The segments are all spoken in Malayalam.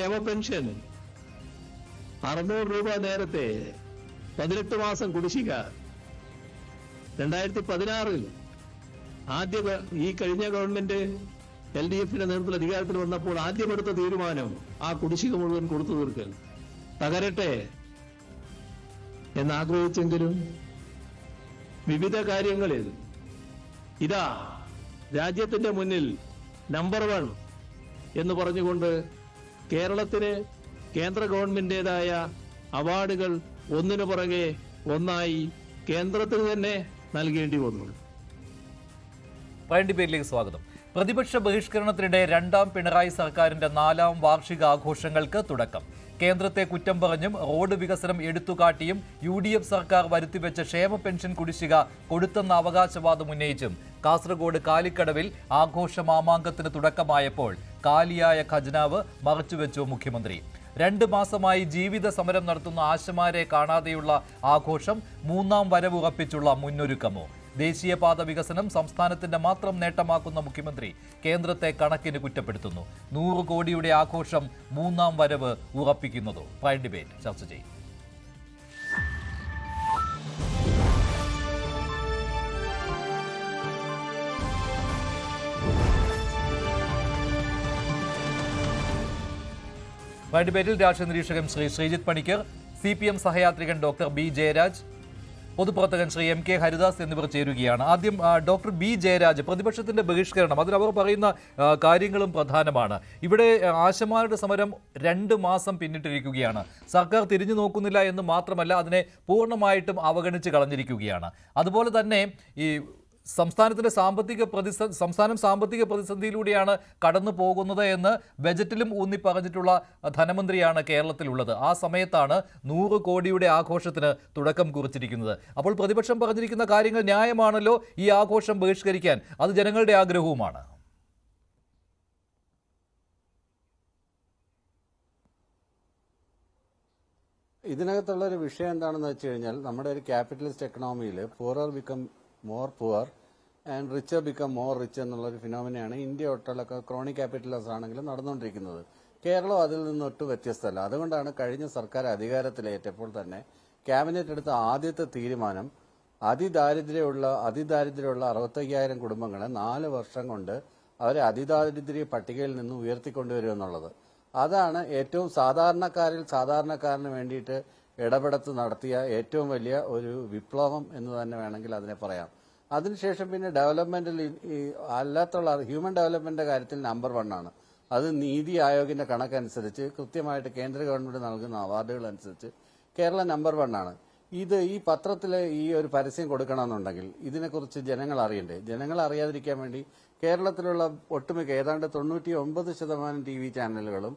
ക്ഷേമ പെൻഷൻ 600 രൂപ നേരത്തെ 18 മാസം കുടിശ്ശിക 2016 ഈ കഴിഞ്ഞ ഗവൺമെന്റ് LDFന്റെ നേതൃത്വത്തിൽ അധികാരത്തിൽ വന്നപ്പോൾ ആദ്യമെടുത്ത തീരുമാനം ആ കുടിശ്ശിക മുഴുവൻ കൊടുത്തു തീർക്കൽ. തകരട്ടെ എന്നാഗ്രഹിച്ചെങ്കിലും വിവിധ കാര്യങ്ങളിൽ ഇതാ രാജ്യത്തിന്റെ മുന്നിൽ നമ്പർ 1 എന്ന് പറഞ്ഞുകൊണ്ട് കേരളത്തിന് കേന്ദ്ര ഗവൺമെന്റിന്റേതായ അവാർഡുകൾ ഒന്നിനു പുറകെ ഒന്നായി കേന്ദ്രത്തിന് തന്നെ നൽകേണ്ടി വന്നു. ഡിബേറ്റിലേക്ക് സ്വാഗതം. പ്രതിപക്ഷ ബഹിഷ്കരണത്തിനിടെ രണ്ടാം പിണറായി സർക്കാരിന്റെ 4ാം വാർഷികാഘോഷങ്ങൾക്ക് തുടക്കം. കേന്ദ്രത്തെ കുറ്റം പറഞ്ഞും റോഡ് വികസനം എടുത്തുകാട്ടിയും UDF സർക്കാർ വരുത്തിവെച്ച ക്ഷേമ പെൻഷൻ കുടിശ്ശിക കൊടുത്തെന്ന അവകാശവാദം ഉന്നയിച്ചും കാസർഗോഡ് കാലിക്കടവിൽ ആഘോഷ മാമാങ്കത്തിന് തുടക്കമായപ്പോൾ കാലിയായ ഖജനാവ് മറച്ചുവെച്ചു മുഖ്യമന്ത്രി. 2 മാസമായി ജീവിത സമരം നടത്തുന്ന ആശമാരെ കാണാതെയുള്ള ആഘോഷം 3ാം വരവ് ഉറപ്പിച്ചുള്ള മുന്നൊരുക്കമോ? ദേശീയപാത വികസനം സംസ്ഥാനത്തിന്റെ മാത്രം നേട്ടമാക്കുന്ന മുഖ്യമന്ത്രി കേന്ദ്രത്തെ കണക്കിന് കുറ്റപ്പെടുത്തുന്നു. 100 കോടിയുടെ ആഘോഷം 3ാം വരവ് ഉറപ്പിക്കുന്നതോ? പ്രൈം ഡിബേറ്റ് ചർച്ച ചെയ്യും. പ്രൈം ഡിബേറ്റിൽ രാഷ്ട്രീയ നിരീക്ഷകൻ ശ്രീ ശ്രീജിത്ത് പണിക്കർ, CPM സഹയാത്രികൻ ഡോക്ടർ B ജയരാജ്, പൊതുപ്രവർത്തകൻ ശ്രീ MK ഹരിദാസ് എന്നിവർ ചേരുകയാണ്. ആദ്യം ഡോക്ടർ B ജയരാജ്, പ്രതിപക്ഷത്തിന്റെ ബഹിഷ്കരണം, അതിലവർ പറയുന്ന കാര്യങ്ങളും പ്രധാനമാണ്. ഇവിടെ ആശമാരുടെ സമരം 2 മാസം പിന്നിട്ടിരിക്കുകയാണ്. സർക്കാർ തിരിഞ്ഞു നോക്കുന്നില്ല എന്ന് മാത്രമല്ല, അതിനെ പൂർണ്ണമായിട്ടും അവഗണിച്ച് കളഞ്ഞിരിക്കുകയാണ്. അതുപോലെ തന്നെ ഈ സംസ്ഥാനം സാമ്പത്തിക പ്രതിസന്ധിയിലൂടെയാണ് കടന്നു പോകുന്നത് എന്ന് ബജറ്റിലും ഊന്നി പറഞ്ഞിട്ടുള്ള ധനമന്ത്രിയാണ് കേരളത്തിലുള്ളത്. ആ സമയത്താണ് 100 കോടിയുടെ ആഘോഷത്തിന് തുടക്കം കുറിച്ചിരിക്കുന്നത്. അപ്പോൾ പ്രതിപക്ഷം പറഞ്ഞിരിക്കുന്ന കാര്യങ്ങൾ ന്യായമാണല്ലോ. ഈ ആഘോഷം ബഹിഷ്കരിക്കാൻ അത് ജനങ്ങളുടെ ആഗ്രഹവുമാണ്. ഇതിനകത്തുള്ളൊരു വിഷയം എന്താണെന്ന് വെച്ച് കഴിഞ്ഞാൽ, നമ്മുടെ ഒരു ക്യാപിറ്റലിസ്റ്റ് എക്കണോമിയിൽ poorer become more poor and richer become more rich എന്നുള്ളൊരു ഫിനോമിനയാണ് ഇന്ത്യ ഒട്ടുള്ള ക്രോണിക് ക്യാപിറ്റലിസ്റ്റ് ആണെങ്കിലും നടന്നുകൊണ്ടിരിക്കുന്നത്. കേരളം അതിൽ നിന്നൊട്ട് വ്യത്യസ്തമല്ല. അതുകൊണ്ടാണ് കഴിഞ്ഞ സർക്കാർ അധികാരത്തിലേറ്റപ്പോൾ തന്നെ ക്യാബിനറ്റ് എടുത്ത ആദ്യത്തെ തീരുമാനം അതിദാരിദ്ര്യമുള്ള 65,000 കുടുംബങ്ങളെ 4 വർഷം കൊണ്ട് അവരെ അതിദാരിദ്ര്യ പട്ടികയിൽ നിന്ന് ഉയർത്തിക്കൊണ്ടുവരും എന്നുള്ളത്. അതാണ് ഏറ്റവും സാധാരണക്കാരന് വേണ്ടിയിട്ട് ഇടപെടത്ത് നടത്തിയ ഏറ്റവും വലിയ ഒരു വിപ്ലവം എന്ന് തന്നെ വേണമെങ്കിൽ അതിനെ പറയാം. അതിനുശേഷം പിന്നെ ഡെവലപ്മെന്റിൽ അല്ലാത്തുള്ള ഹ്യൂമൻ ഡെവലപ്മെന്റിന്റെ കാര്യത്തിൽ നമ്പർ 1 ആണ്. അത് നീതി ആയോഗിന്റെ കണക്കനുസരിച്ച് കൃത്യമായിട്ട് കേന്ദ്ര ഗവൺമെന്റ് നൽകുന്ന അവാർഡുകൾ അനുസരിച്ച് കേരളം നമ്പർ 1 ആണ്. ഈ പത്രത്തിൽ ഈ ഒരു പരസ്യം കൊടുക്കണമെന്നുണ്ടെങ്കിൽ ഇതിനെക്കുറിച്ച് ജനങ്ങൾ അറിയണ്ടേ? ജനങ്ങൾ അറിയാതിരിക്കാൻ വേണ്ടി കേരളത്തിലുള്ള ഒട്ടുമിക്ക ഏതാണ്ട് 99% TV ചാനലുകളും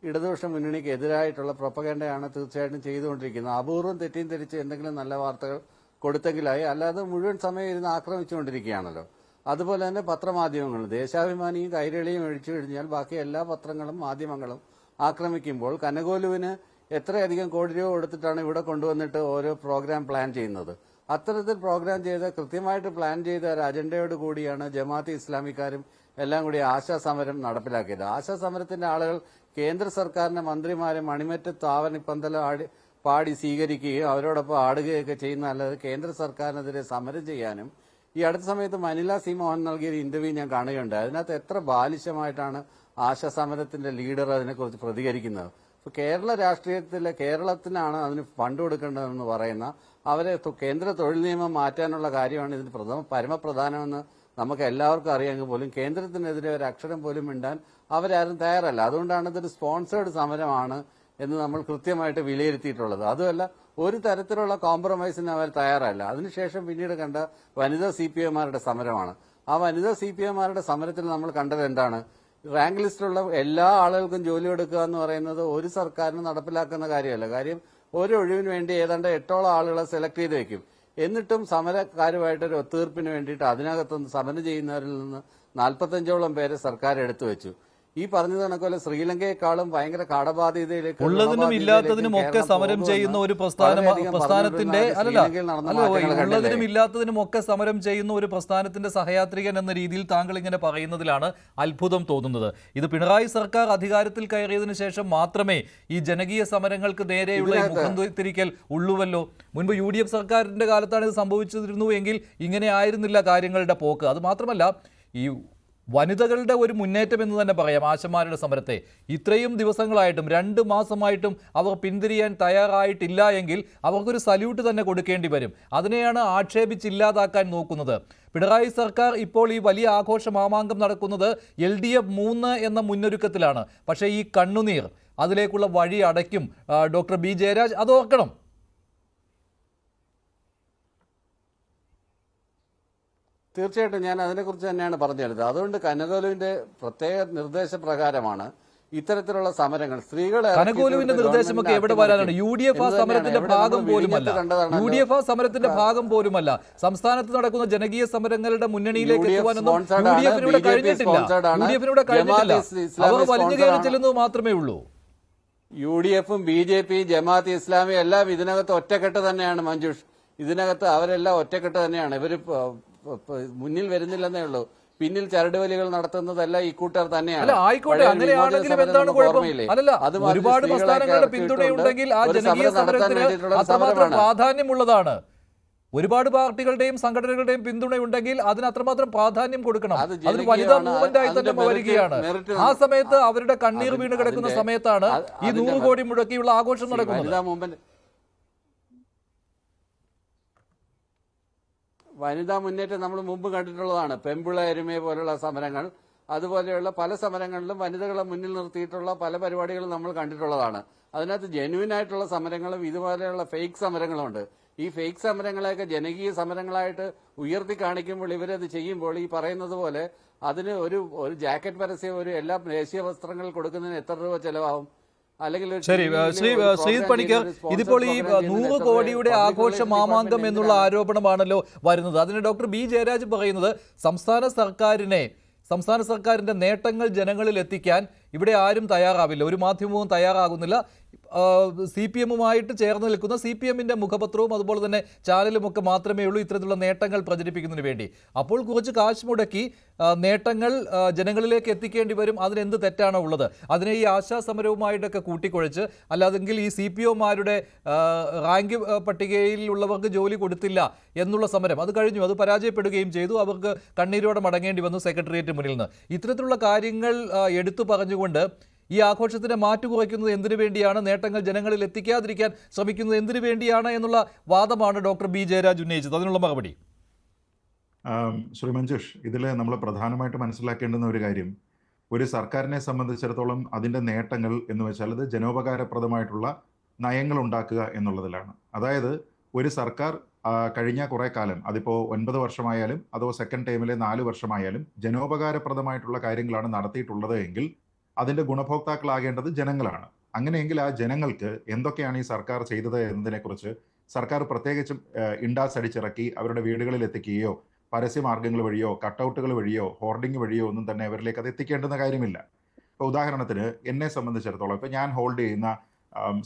ഇടതുപക്ഷ മുന്നണിക്ക് എതിരായിട്ടുള്ള പ്രൊപ്പഗൻഡയാണ് തീർച്ചയായിട്ടും ചെയ്തുകൊണ്ടിരിക്കുന്നത്. അപൂർവം തെറ്റിയും തിരിച്ച് എന്തെങ്കിലും നല്ല വാർത്തകൾ കൊടുത്തെങ്കിലായി, അല്ലാതെ മുഴുവൻ സമയം ഇരുന്ന് ആക്രമിച്ചുകൊണ്ടിരിക്കുകയാണല്ലോ. അതുപോലെ തന്നെ പത്രമാധ്യമങ്ങൾ ദേശാഭിമാനിയും കൈരളിയും ഒഴിച്ചു കഴിഞ്ഞാൽ ബാക്കി എല്ലാ പത്രങ്ങളും മാധ്യമങ്ങളും ആക്രമിക്കുമ്പോൾ കനകോലുവിന് എത്രയധികം കോടി രൂപ കൊടുത്തിട്ടാണ് ഇവിടെ കൊണ്ടുവന്നിട്ട് ഓരോ പ്രോഗ്രാം പ്ലാൻ ചെയ്യുന്നത്. അത്തരത്തിൽ പ്രോഗ്രാം ചെയ്ത് കൃത്യമായിട്ട് പ്ലാൻ ചെയ്ത ഒരു അജണ്ടയോട് കൂടിയാണ് ജമാഅത്തെ ഇസ്ലാമിക്കാരും എല്ലാം കൂടി ആശാസമരം നടപ്പിലാക്കിയത്. ആശാസമരത്തിന്റെ ആളുകൾ കേന്ദ്ര സർക്കാരിന്റെ മന്ത്രിമാരെ മണിമറ്റത്ത് ആവണിപ്പന്തൽ പാടി സ്വീകരിക്കുകയും അവരോടൊപ്പം ആടുകയൊക്കെ ചെയ്യുന്ന, അല്ലാതെ കേന്ദ്ര സർക്കാരിനെതിരെ സമരം ചെയ്യാനും. ഈ അടുത്ത സമയത്ത് മനില സി മോഹൻ നൽകിയ ഇന്റർവ്യൂ ഞാൻ കാണുകയുണ്ടായി. അതിനകത്ത് എത്ര ബാലിശമായിട്ടാണ് ആശാസമരത്തിന്റെ ലീഡർ അതിനെക്കുറിച്ച് പ്രതികരിക്കുന്നത്. കേരള രാഷ്ട്രീയത്തിലെ കേരളത്തിനാണ് അതിന് ഫണ്ട് കൊടുക്കേണ്ടതെന്ന് പറയുന്ന അവരെ കേന്ദ്ര തൊഴിൽ നിയമം മാറ്റാനുള്ള കാര്യമാണ് ഇതിന് പരമപ്രധാനമെന്ന് നമുക്ക് എല്ലാവർക്കും അറിയാമെങ്കിൽ പോലും കേന്ദ്രത്തിനെതിരെ ഒരു അക്ഷരം പോലും മിണ്ടാൻ അവരാരും തയ്യാറല്ല. അതുകൊണ്ടാണ് ഇതൊരു സ്പോൺസേഡ് സമരമാണ് എന്ന് നമ്മൾ കൃത്യമായിട്ട് വിലയിരുത്തിയിട്ടുള്ളത്. അതുമല്ല, ഒരു തരത്തിലുള്ള കോംപ്രമൈസിന് അവർ തയ്യാറല്ല. അതിനുശേഷം പിന്നീട് കണ്ട വനിതാ CPIമാരുടെ സമരമാണ്. ആ വനിതാ CPIമാരുടെ സമരത്തിൽ നമ്മൾ കണ്ടത് എന്താണ്? റാങ്ക് ലിസ്റ്റിലുള്ള എല്ലാ ആളുകൾക്കും ജോലി കൊടുക്കുക എന്ന് പറയുന്നത് ഒരു സർക്കാരിന് നടപ്പിലാക്കുന്ന കാര്യമല്ല. കാര്യം ഒരു ഒഴിവിന് വേണ്ടി ഏതാണ്ട് 8ഓളം ആളുകളെ സെലക്ട് ചെയ്ത് വെക്കും. എന്നിട്ടും സമരക്കാരുമായിട്ടൊരു ഒത്തുതീർപ്പിന് വേണ്ടിയിട്ട് അതിനകത്തുനിന്ന് സമരം ചെയ്യുന്നവരിൽ നിന്ന് 45ഓളം പേരെ സർക്കാർ എടുത്തു വെച്ചു. ഈ പറഞ്ഞത് കണക്കുപോലെ ശ്രീലങ്കയെക്കാളും ഭയങ്കര കടബാധ്യതയിലേക്ക് ഉള്ളതിനും ഇല്ലാത്തതിനും ഒക്കെ സമരം ചെയ്യുന്ന ഒരു പ്രസ്ഥാനത്തിന്റെ ഉള്ളതിനും ഇല്ലാത്തതിനും ഒക്കെ സമരം ചെയ്യുന്ന ഒരു പ്രസ്ഥാനത്തിന്റെ സഹയാത്രികൻ എന്ന രീതിയിൽ താങ്കൾ ഇങ്ങനെ പറയുന്നതിലാണ് അത്ഭുതം തോന്നുന്നത്. ഇത് പിണറായി സർക്കാർ അധികാരത്തിൽ കയറിയതിനു ശേഷം മാത്രമേ ഈ ജനകീയ സമരങ്ങൾക്ക് നേരെയുള്ള മുഖം തിരിക്കൽ ഉള്ളുവല്ലോ. മുൻപ് UDF സർക്കാരിന്റെ കാലത്താണ് ഇത് സംഭവിച്ചിരുന്നു എങ്കിൽ ഇങ്ങനെ ആയിരുന്നില്ല കാര്യങ്ങളുടെ പോക്ക്. അത് മാത്രമല്ല, ഈ വനിതകളുടെ ഒരു മുന്നേറ്റം എന്ന് തന്നെ പറയാം ആശമാരുടെ സമരത്തെ. ഇത്രയും ദിവസങ്ങളായിട്ടും 2 മാസമായിട്ടും അവർ പിന്തിരിയാൻ തയ്യാറായിട്ടില്ല എങ്കിൽ അവർക്കൊരു സല്യൂട്ട് തന്നെ കൊടുക്കേണ്ടി വരും. അതിനെയാണ് ആക്ഷേപിച്ചില്ലാതാക്കാൻ നോക്കുന്നത്. പിണറായി സർക്കാർ ഇപ്പോൾ ഈ വലിയ ആഘോഷ മാമാങ്കം നടക്കുന്നത് LDF 3 എന്ന മുന്നൊരുക്കത്തിലാണ്. പക്ഷേ ഈ കണ്ണുനീർ അതിലേക്കുള്ള വഴി അടയ്ക്കും ഡോക്ടർ B ജയരാജ്, അത് ഓർക്കണം. തീർച്ചയായിട്ടും ഞാൻ അതിനെക്കുറിച്ച് തന്നെയാണ് പറഞ്ഞെടുത്തത്. അതുകൊണ്ട് കനകോലുവിന്റെ പ്രത്യേക നിർദ്ദേശപ്രകാരമാണ് ഇത്തരത്തിലുള്ള സമരങ്ങൾ സ്ത്രീകളെ കനകോലുവിന്റെ നിർദ്ദേശമൊക്കെ എവിടെ വരാനാണ്? UDF ആ സമരത്തിന്റെ ഭാഗം പോലുമല്ല. UDF ആ സമരത്തിന്റെ ഭാഗം പോലുമല്ല. സംസ്ഥാനത്ത് നടക്കുന്ന ജനകീയ സമരങ്ങളുടെ മുന്നണിയിലേക്ക് എത്തുവാനൊന്നും UDF-നൂടെ കഴിഞ്ഞിട്ടില്ല. അവർ വലിഞ്ഞു കയറി ചെല്ലുന്നത് മാത്രമേ ഉള്ളൂ. UDF-ഉം BJP-യും ജമാഅത്ത് ഇസ്ലാമിയും എല്ലാം ഇതിനകത്ത് ഒറ്റക്കെട്ട് തന്നെയാണ് മഞ്ജുഷ്. ഇതിനകത്ത് അവരെല്ലാം ഒറ്റക്കെട്ട് തന്നെയാണ്. ഇവര് മുന്നിൽ വരുന്നില്ലെന്നേ ഉള്ളൂ. പിന്നിൽ ചരടുവലികൾ നടത്തുന്നതല്ല ഈ കൂട്ടർ തന്നെയാണ്. ആയിക്കോട്ടെ, അങ്ങനെയാണെങ്കിലും എന്താണ് കുഴപ്പം? അല്ലല്ല, ഒരുപാട് പ്രസ്ഥാനങ്ങളുടെ പിന്തുണയുണ്ടെങ്കിൽ ആ ജനകീയ സമരത്തിന് അത്രമാത്രം പ്രാധാന്യമുള്ളതാണ്. ഒരുപാട് പാർട്ടികളുടെയും സംഘടനകളുടെയും പിന്തുണയുണ്ടെങ്കിൽ അതിന് അത്രമാത്രം പ്രാധാന്യം കൊടുക്കണം. അതൊരു വനിതാ മൂവ്മെന്റ് ആയി തന്നെ വരികയാണ്. ആ സമയത്ത് അവരുടെ കണ്ണീർ വീണ് കിടക്കുന്ന സമയത്താണ് ഈ 100 കോടി മുടക്കിയുള്ള ആഘോഷം നടക്കുന്നത്. വനിതാ മുന്നേറ്റം നമ്മൾ മുമ്പ് കണ്ടിട്ടുള്ളതാണ്. പെമ്പിള എരുമയെ പോലുള്ള സമരങ്ങൾ, അതുപോലെയുള്ള പല സമരങ്ങളിലും വനിതകളെ മുന്നിൽ നിർത്തിയിട്ടുള്ള പല പരിപാടികളും നമ്മൾ കണ്ടിട്ടുള്ളതാണ്. അതിനകത്ത് ജെന്യൂൻ ആയിട്ടുള്ള സമരങ്ങളും ഇതുപോലെയുള്ള ഫേക്ക് സമരങ്ങളുമുണ്ട്. ഈ ഫേക്ക് സമരങ്ങളെയൊക്കെ ജനകീയ സമരങ്ങളായിട്ട് ഉയർത്തി കാണിക്കുമ്പോൾ ഇവരത് ചെയ്യുമ്പോൾ ഈ പറയുന്നത് പോലെ അതിന് ഒരു ജാക്കറ്റ് പരസ്യം, ഒരു എല്ലാ ദേശീയ വസ്ത്രങ്ങൾ കൊടുക്കുന്നതിന് എത്ര രൂപ ചെലവാകും? ശരി, ശ്രീജിത്ത് പണിക്കർ, ഇതിപ്പോൾ ഈ 100 കോടിയുടെ ആഘോഷ മാമാങ്കം എന്നുള്ള ആരോപണമാണല്ലോ വരുന്നത്. അതിന് ഡോക്ടർ B ജയരാജ് പറയുന്നത് സംസ്ഥാന സർക്കാരിന്റെ നേട്ടങ്ങൾ ജനങ്ങളിൽ എത്തിക്കാൻ ഇവിടെ ആരും തയ്യാറാവില്ല, ഒരു മാധ്യമവും തയ്യാറാകുന്നില്ല. CPM-ഉമായിട്ട് ചേർന്ന് നിൽക്കുന്ന CPM-ന്റെ മുഖപത്രവും അതുപോലെ തന്നെ ചാനലുമൊക്കെ മാത്രമേ ഉള്ളൂ ഇത്തരത്തിലുള്ള നേട്ടങ്ങൾ പ്രചരിപ്പിക്കുന്നതിന് വേണ്ടി. അപ്പോൾ കുറച്ച് കാശ് മുടക്കി നേട്ടങ്ങൾ ജനങ്ങളിലേക്ക് എത്തിക്കേണ്ടി വരും. അതിനെന്ത് തെറ്റാണോ ഉള്ളത്? അതിനെ ഈ ആശാ സമരവുമായിട്ടൊക്കെ കൂട്ടിക്കുഴച്ച്, അല്ലാതെങ്കിൽ ഈ CPO-മാരുടെ റാങ്ക് പട്ടികയിലുള്ളവർക്ക് ജോലി കൊടുത്തില്ല എന്നുള്ള സമരം അത് കഴിഞ്ഞു, അത് പരാജയപ്പെടുകയും ചെയ്തു. അവർക്ക് കണ്ണീരോടെ മടങ്ങേണ്ടി വന്നു സെക്രട്ടേറിയറ്റ് മുന്നിൽ നിന്ന്. ഇത്തരത്തിലുള്ള കാര്യങ്ങൾ എടുത്തു പറഞ്ഞുകൊണ്ട് ഈ ആഘോഷത്തിന് മാറ്റുകുറയ്ക്കുന്നത് എന്തിനു വേണ്ടിയാണ്, നേട്ടങ്ങൾ ജനങ്ങളിൽ എത്തിക്കാതിരിക്കാൻ ശ്രമിക്കുന്നത് എന്തിനു വേണ്ടിയാണ് എന്നുള്ള വാദമാണ് ഡോക്ടർ B ജയരാജ് ഉന്നയിച്ചത്. അതിനുള്ള മറുപടി. ശ്രീ മഞ്ജുഷ്, ഇതിൽ നമ്മൾ പ്രധാനമായിട്ട് മനസ്സിലാക്കേണ്ടുന്ന ഒരു കാര്യം, ഒരു സർക്കാരിനെ സംബന്ധിച്ചിടത്തോളം അതിൻ്റെ നേട്ടങ്ങൾ എന്ന് വെച്ചാൽ അത് ജനോപകാരപ്രദമായിട്ടുള്ള നയങ്ങൾ ഉണ്ടാക്കുക എന്നുള്ളതിലാണ്. അതായത് ഒരു സർക്കാർ കഴിഞ്ഞ കുറേ കാലം, അതിപ്പോൾ 9 വർഷമായാലും അതോ സെക്കൻഡ് ടൈമിലെ 4 വർഷമായാലും ജനോപകാരപ്രദമായിട്ടുള്ള കാര്യങ്ങളാണ് നടത്തിയിട്ടുള്ളത് എങ്കിൽ അതിൻ്റെ ഗുണഭോക്താക്കളാകേണ്ടത് ജനങ്ങളാണ്. അങ്ങനെയെങ്കിൽ ആ ജനങ്ങൾക്ക് എന്തൊക്കെയാണ് ഈ സർക്കാർ ചെയ്തത് എന്നതിനെക്കുറിച്ച് സർക്കാർ പ്രത്യേകിച്ചും ഇൻഡാസ് അടിച്ചിറക്കി അവരുടെ വീടുകളിൽ എത്തിക്കുകയോ പരസ്യമാർഗ്ഗങ്ങൾ വഴിയോ കട്ടൗട്ടുകൾ വഴിയോ ഹോർഡിംഗ് വഴിയോ ഒന്നും തന്നെ അവരിലേക്ക് അത് എത്തിക്കേണ്ടുന്ന കാര്യമില്ല. ഇപ്പോൾ ഉദാഹരണത്തിന് എന്നെ സംബന്ധിച്ചിടത്തോളം ഇപ്പോൾ ഞാൻ ഹോൾഡ് ചെയ്യുന്ന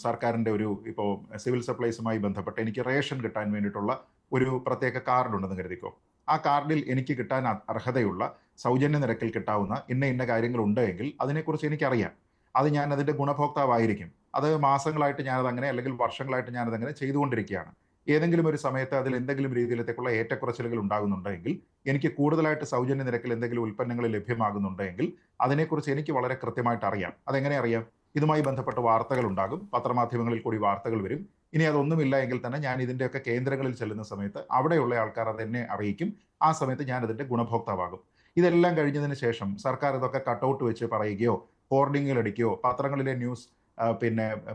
സർക്കാരിൻ്റെ ഇപ്പോൾ സിവിൽ സപ്ലൈസുമായി ബന്ധപ്പെട്ട് എനിക്ക് റേഷൻ കിട്ടാൻ വേണ്ടിയിട്ടുള്ള ഒരു പ്രത്യേക കാർഡ് ഉണ്ടെന്ന് കരുതിക്കോ. ആ കാർഡിൽ എനിക്ക് കിട്ടാൻ അർഹതയുള്ള സൗജന്യ നിരക്കിൽ കിട്ടാവുന്ന ഇന്ന കാര്യങ്ങളുണ്ട് എങ്കിൽ അതിനെക്കുറിച്ച് എനിക്കറിയാം. അത് ഞാൻ അതിൻ്റെ ഗുണഭോക്താവായിരിക്കും. അത് മാസങ്ങളായിട്ട് ഞാനതങ്ങനെ, അല്ലെങ്കിൽ വർഷങ്ങളായിട്ട് ഞാനതങ്ങനെ ചെയ്തുകൊണ്ടിരിക്കുകയാണ്. ഏതെങ്കിലും ഒരു സമയത്ത് അതിൽ എന്തെങ്കിലും രീതിയിലത്തേക്കുള്ള ഏറ്റക്കുറച്ചിലുകൾ ഉണ്ടാകുന്നുണ്ടെങ്കിൽ, എനിക്ക് കൂടുതലായിട്ട് സൗജന്യ നിരക്കിൽ എന്തെങ്കിലും ഉൽപ്പന്നങ്ങൾ ലഭ്യമാകുന്നുണ്ടെങ്കിൽ അതിനെക്കുറിച്ച് എനിക്ക് വളരെ കൃത്യമായിട്ട് അറിയാം. അതെങ്ങനെ അറിയാം? ഇതുമായി ബന്ധപ്പെട്ട് വാർത്തകൾ ഉണ്ടാകും, പത്രമാധ്യമങ്ങളിൽ കൂടി വാർത്തകൾ വരും. ഇനി അതൊന്നുമില്ല എങ്കിൽ തന്നെ ഞാൻ ഇതിൻ്റെയൊക്കെ കേന്ദ്രങ്ങളിൽ ചെല്ലുന്ന സമയത്ത് അവിടെയുള്ള ആൾക്കാർ അതെന്നെ അറിയിക്കും. ആ സമയത്ത് ഞാൻ അതിൻ്റെ ഗുണഭോക്താവാകും. ഇതെല്ലാം കഴിഞ്ഞതിന് ശേഷം സർക്കാർ ഇതൊക്കെ കട്ടൗട്ട് വെച്ച് പറയുകയോ ഹോർഡിങ്ങിൽ അടിക്കുകയോ പത്രങ്ങളിലെ ന്യൂസ്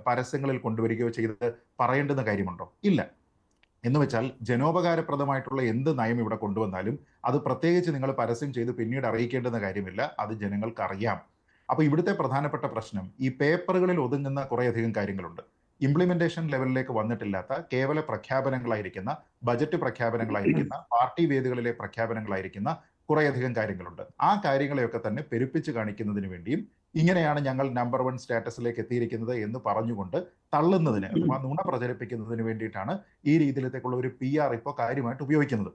പരസ്യങ്ങളിൽ കൊണ്ടുവരികയോ ചെയ്ത് പറയേണ്ടുന്ന കാര്യമുണ്ടോ? ഇല്ല. എന്ന് വെച്ചാൽ ജനോപകാരപ്രദമായിട്ടുള്ള എന്ത് നയം ഇവിടെ കൊണ്ടുവന്നാലും അത് പ്രത്യേകിച്ച് നിങ്ങൾ പരസ്യം ചെയ്ത് പിന്നീട് അറിയിക്കേണ്ടുന്ന കാര്യമില്ല. അത് ജനങ്ങൾക്ക് അറിയാം. അപ്പോൾ ഇവിടുത്തെ പ്രധാനപ്പെട്ട പ്രശ്നം ഈ പേപ്പറുകളിൽ ഒതുങ്ങുന്ന കുറേയധികം കാര്യങ്ങളുണ്ട്. ഇംപ്ലിമെന്റേഷൻ ലെവലിലേക്ക് വന്നിട്ടില്ലാത്ത കേവല പ്രഖ്യാപനങ്ങളായിരിക്കുന്ന, ബജറ്റ് പ്രഖ്യാപനങ്ങളായിരിക്കുന്ന, പാർട്ടി വേദികളിലെ പ്രഖ്യാപനങ്ങളായിരിക്കുന്ന കുറേയധികം കാര്യങ്ങളുണ്ട്. ആ കാര്യങ്ങളെയൊക്കെ തന്നെ പെരുപ്പിച്ച് കാണിക്കുന്നതിന് വേണ്ടിയും ഇങ്ങനെയാണ് ഞങ്ങൾ നമ്പർ 1 സ്റ്റാറ്റസിലേക്ക് എത്തിയിരിക്കുന്നത് എന്ന് പറഞ്ഞുകൊണ്ട് തള്ളുന്നതിന് അഥവാ നുണ പ്രചരിപ്പിക്കുന്നതിന് വേണ്ടിയിട്ടാണ് ഈ രീതിയിലത്തേക്കുള്ള ഒരു PR ഇപ്പോൾ കാര്യമായിട്ട് ഉപയോഗിക്കുന്നത്.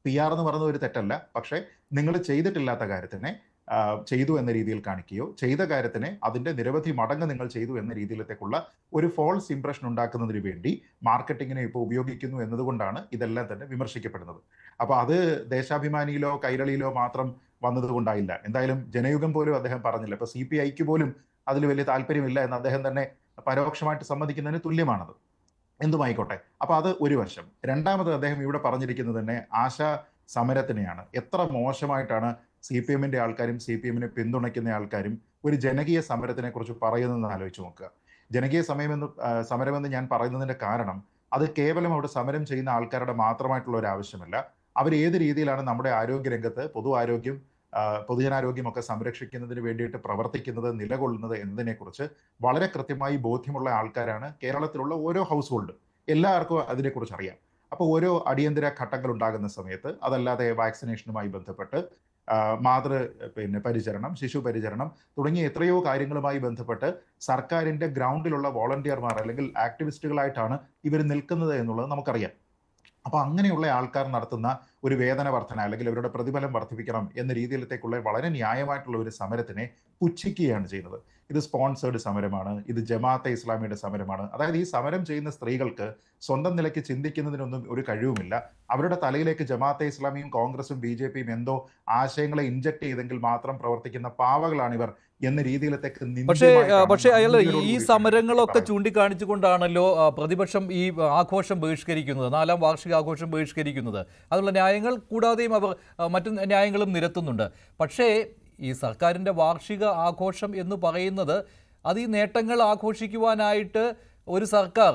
PR എന്ന് പറയുന്നത് ഒരു തെറ്റല്ല, പക്ഷേ നിങ്ങൾ ചെയ്തിട്ടില്ലാത്ത കാര്യത്തിനെ ചെയ്തു എന്ന രീതിയിൽ കാണിക്കുകയോ ചെയ്ത കാര്യത്തിനെ അതിന്റെ നിരവധി മടങ്ങ് നിങ്ങൾ ചെയ്തു എന്ന രീതിയിലത്തേക്കുള്ള ഒരു ഫോൾസ് ഇംപ്രഷൻ ഉണ്ടാക്കുന്നതിന് വേണ്ടി മാർക്കറ്റിങ്ങിനെ ഇപ്പോൾ ഉപയോഗിക്കുന്നു എന്നതുകൊണ്ടാണ് ഇതെല്ലാം തന്നെ വിമർശിക്കപ്പെടുന്നത്. അപ്പോൾ അത് ദേശാഭിമാനിയിലോ കൈരളിയിലോ മാത്രം വന്നതുകൊണ്ടായില്ല. എന്തായാലും ജനയുഗം പോലും അദ്ദേഹം പറഞ്ഞില്ല. ഇപ്പൊ CPIക്ക് പോലും അതിൽ വലിയ താല്പര്യമില്ല എന്ന് അദ്ദേഹം തന്നെ പരോക്ഷമായിട്ട് സമ്മതിക്കുന്നതിന് തുല്യമാണത്. എന്തുമായിക്കോട്ടെ. അപ്പൊ അത് ഒരു വശം. രണ്ടാമത് അദ്ദേഹം ഇവിടെ പറഞ്ഞിരിക്കുന്നത് തന്നെ ആശാ സമരത്തിനെയാണ്. എത്ര മോശമായിട്ടാണ് CPMന്റെ ആൾക്കാരും CPMനെ പിന്തുണയ്ക്കുന്ന ആൾക്കാരും ഒരു ജനകീയ സമരത്തിനെ കുറിച്ച് പറയുന്നതെന്ന് ആലോചിച്ച് നോക്കുക. ജനകീയ സമരമെന്ന് ഞാൻ പറയുന്നതിന്റെ കാരണം അത് കേവലം അവിടെ സമരം ചെയ്യുന്ന ആൾക്കാരുടെ മാത്രമായിട്ടുള്ള ഒരു ആവശ്യമല്ല. അവർ ഏത് രീതിയിലാണ് നമ്മുടെ ആരോഗ്യരംഗത്ത് പൊതുആരോഗ്യം പൊതുജനാരോഗ്യമൊക്കെ സംരക്ഷിക്കുന്നതിന് വേണ്ടിയിട്ട് പ്രവർത്തിക്കുന്നത്, നിലകൊള്ളുന്നത് എന്നതിനെക്കുറിച്ച് വളരെ കൃത്യമായി ബോധ്യമുള്ള ആൾക്കാരാണ് കേരളത്തിലുള്ള ഓരോ ഹൗസ് ഹോൾഡ്. എല്ലാവർക്കും അതിനെക്കുറിച്ച് അറിയാം. അപ്പോൾ ഓരോ അടിയന്തര ഘട്ടങ്ങൾ ഉണ്ടാകുന്ന സമയത്ത്, അതല്ലാതെ വാക്സിനേഷനുമായി ബന്ധപ്പെട്ട് പരിചരണം, ശിശു പരിചരണം തുടങ്ങിയ എത്രയോ കാര്യങ്ങളുമായി ബന്ധപ്പെട്ട് സർക്കാരിന്റെ ഗ്രൗണ്ടിലുള്ള വോളണ്ടിയർമാർ അല്ലെങ്കിൽ ആക്ടിവിസ്റ്റുകളായിട്ടാണ് ഇവർ നിൽക്കുന്നത് എന്നുള്ളത് നമുക്കറിയാം. അപ്പൊ അങ്ങനെയുള്ള ആൾക്കാർ നടത്തുന്ന ഒരു വേതന വർധന അല്ലെങ്കിൽ അവരുടെ പ്രതിഫലം വർദ്ധിപ്പിക്കണം എന്ന രീതിയിലത്തേക്കുള്ള വളരെ ന്യായമായിട്ടുള്ള ഒരു സമരത്തിനെ പുച്ഛിക്കുകയാണ് ചെയ്യുന്നത്. ഇത് സ്പോൺസേർഡ് സമരമാണ്, ഇത് ജമാഅത്തെ ഇസ്ലാമിയുടെ സമരമാണ്. അതായത് ഈ സമരം ചെയ്യുന്ന സ്ത്രീകൾക്ക് സ്വന്തം നിലയ്ക്ക് ചിന്തിക്കുന്നതിനൊന്നും ഒരു കഴിവുമില്ല. അവരുടെ തലയിലേക്ക് ജമാഅത്തെ ഇസ്ലാമിയും കോൺഗ്രസും BJPയും എന്തോ ആശയങ്ങളെ ഇൻജക്ട് ചെയ്തെങ്കിൽ മാത്രം പ്രവർത്തിക്കുന്ന പാവകളാണിവർ എന്ന രീതിയിലത്തേക്ക് പക്ഷേ അയാൾ ഈ സമരങ്ങളൊക്കെ ചൂണ്ടിക്കാണിച്ചുകൊണ്ടാണല്ലോ പ്രതിപക്ഷം ഈ ആഘോഷം ബഹിഷ്കരിക്കുന്നത്, 4ാം വാർഷികാഘോഷം ബഹിഷ്കരിക്കുന്നത്. അതിനുള്ള ന്യായങ്ങൾ കൂടാതെയും അവർ മറ്റു ന്യായങ്ങളും നിരത്തുന്നുണ്ട്. പക്ഷേ ഈ സർക്കാരിൻ്റെ വാർഷിക ആഘോഷം എന്ന് പറയുന്നത് അത് ഈ നേട്ടങ്ങൾ ആഘോഷിക്കുവാനായിട്ട് ഒരു സർക്കാർ